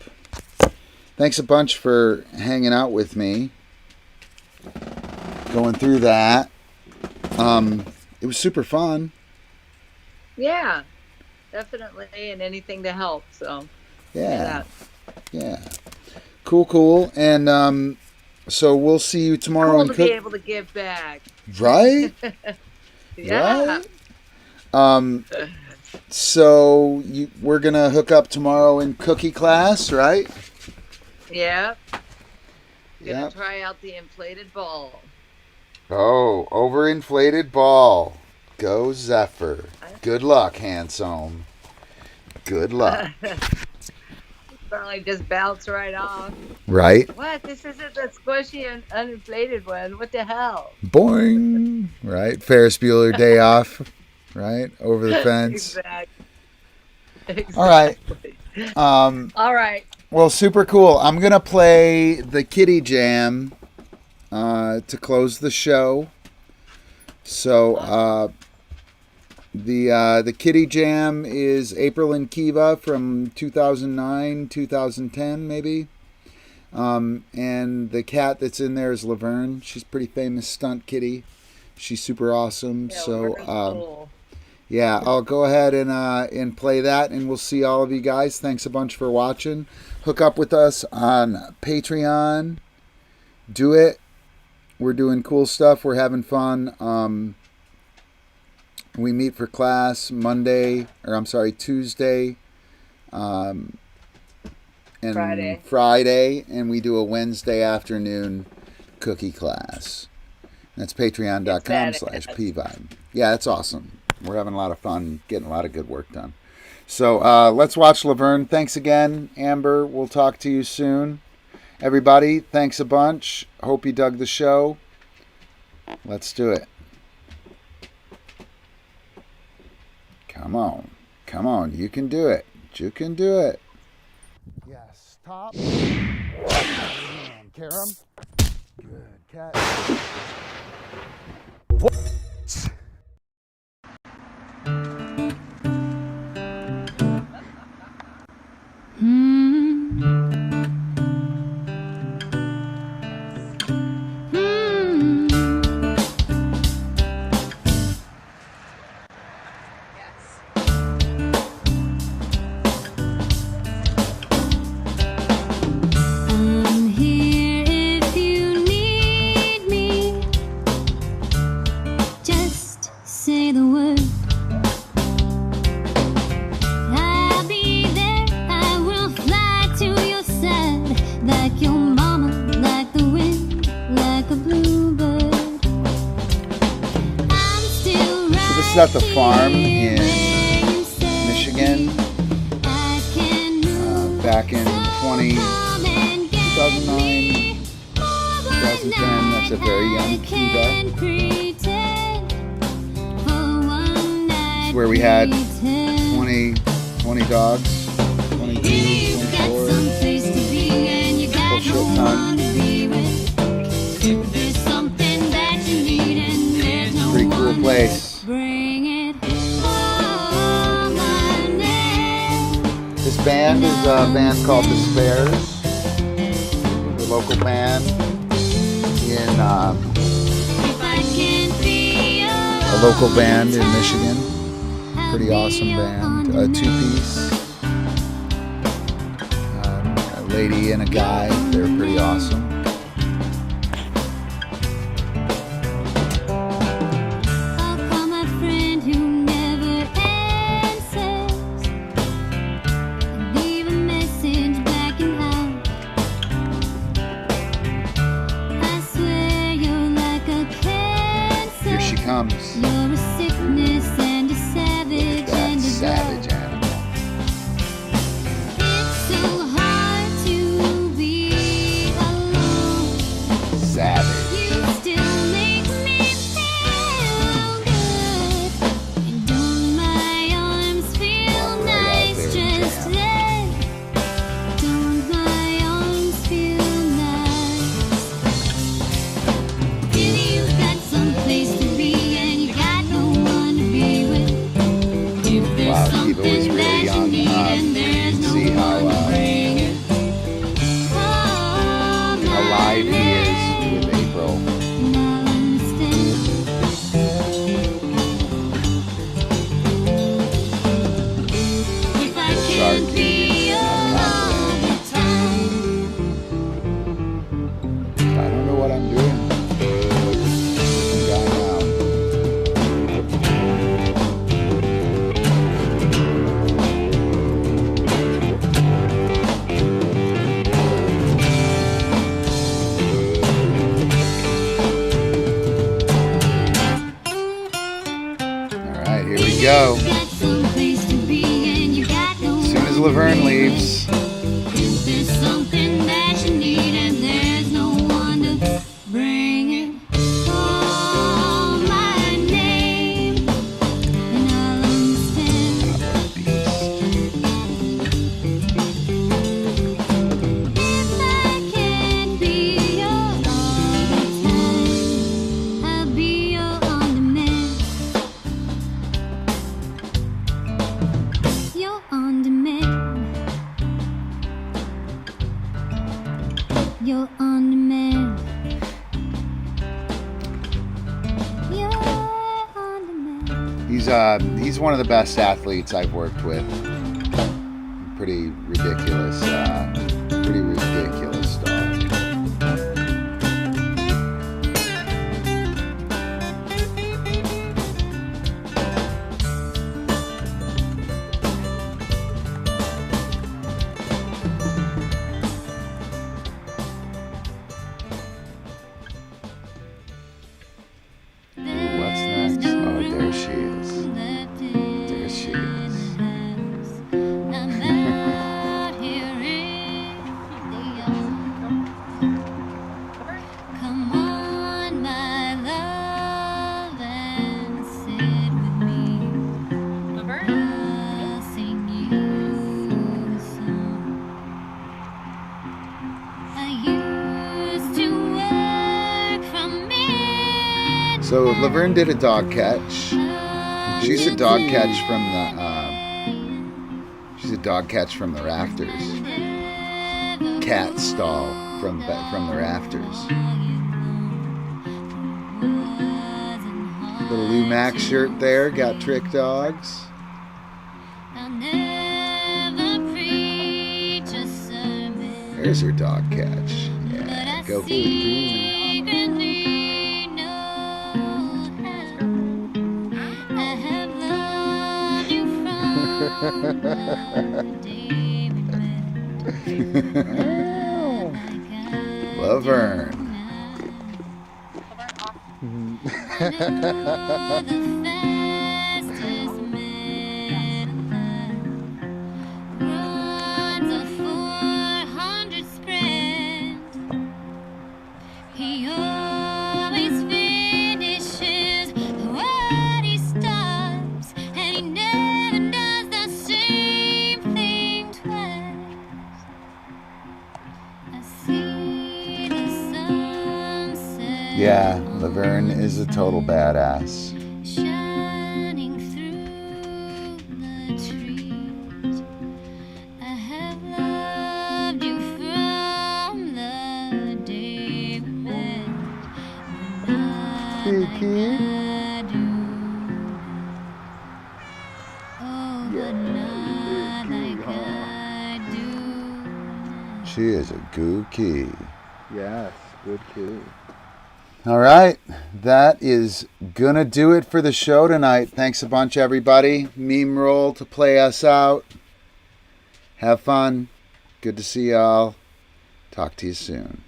[SPEAKER 3] Thanks a bunch for hanging out with me, going through that. It was super fun.
[SPEAKER 7] Yeah, definitely, and anything to help. So
[SPEAKER 3] Yeah. Cool. And so we'll see you tomorrow.
[SPEAKER 7] Cool
[SPEAKER 3] in
[SPEAKER 7] to be able to give back.
[SPEAKER 3] Right?
[SPEAKER 7] Yeah.
[SPEAKER 3] Right? So we're going to hook up tomorrow in cookie class, right?
[SPEAKER 7] Yep. Gonna
[SPEAKER 3] Yep.
[SPEAKER 7] try out the inflated ball.
[SPEAKER 3] Oh, overinflated ball. Go Zephyr. Good luck, handsome. Good luck.
[SPEAKER 7] Probably just bounce right off.
[SPEAKER 3] Right?
[SPEAKER 7] What? This isn't the squishy and uninflated one. What the hell?
[SPEAKER 3] Boing. Right? Ferris Bueller day off. Right? Over the fence.
[SPEAKER 7] Exactly.
[SPEAKER 3] All right.
[SPEAKER 7] All right.
[SPEAKER 3] Well, super cool. I'm going to play the Kitty Jam to close the show. So, the Kitty Jam is April and Kiva from 2009, 2010, maybe. And the cat that's in there is Laverne. She's a pretty famous stunt kitty. She's super awesome.
[SPEAKER 7] Yeah,
[SPEAKER 3] So,
[SPEAKER 7] cool.
[SPEAKER 3] yeah, I'll go ahead and play that, and we'll see all of you guys. Thanks a bunch for watching. Hook up with us on Patreon. Do it. We're doing cool stuff. We're having fun. We meet for class Tuesday. And Friday, and we do a Wednesday afternoon cookie class. That's patreon.com/pvibe. Yeah, it's awesome. We're having a lot of fun, getting a lot of good work done. So let's watch Laverne. Thanks again, Amber. We'll talk to you soon. Everybody, thanks a bunch. Hope you dug the show. Let's do it. Come on. Come on. You can do it. You can do it. Yes. Top. Karam. Good cat.
[SPEAKER 2] at the farm in Michigan back in 2009, 2010. That's a very young Cuba. It's where we had 20 dogs, 22, 24, full shit ton. Pretty cool place. This band is a band called The Spares, the local band in a local band in Michigan. Pretty awesome band, a two-piece, a lady and a guy. They're pretty awesome.
[SPEAKER 8] You're a sickness and a savage.
[SPEAKER 2] That savage animal.
[SPEAKER 8] It's so hard to be alone.
[SPEAKER 2] Savage.
[SPEAKER 8] You still make me feel good. And don't my arms feel nice just then? Don't my arms feel nice? You've got some place to be.
[SPEAKER 2] Wow, Kiva was really young. See how alive he is with April. Sharky. I don't know what I'm doing. Go. As soon as Laverne leaves. There's something that you need and there's no one to bring it. Call my name and I'll understand. If I can't be yours all the time, I'll be your on-demand. You're on demand. You're on demand. You're on demand. He's one of the best athletes I've worked with. Pretty ridiculous dog. What's next? Oh, there she is. There she is.
[SPEAKER 8] Come on, my love, and sit with me. I'll sing you a song. I used to work from midnight.
[SPEAKER 2] So Laverne did a dog catch. She's a dog catch from the rafters. Cat stall from the rafters. Little Lou Max shirt there. Got trick dogs. There's her dog catch. Yeah, go for it. Laverne.
[SPEAKER 8] See the sunset
[SPEAKER 3] Yeah, Laverne is a total badass.
[SPEAKER 8] shining through the trees. I have loved you from the day we met. But not like I do now. Oh, but not like I do now.
[SPEAKER 3] She is a gookie.
[SPEAKER 2] Yes, good key.
[SPEAKER 3] All right, that is gonna do it for the show tonight. Thanks a bunch, everybody. MemeRoll to play us out. Have fun. Good to see y'all. Talk to you soon.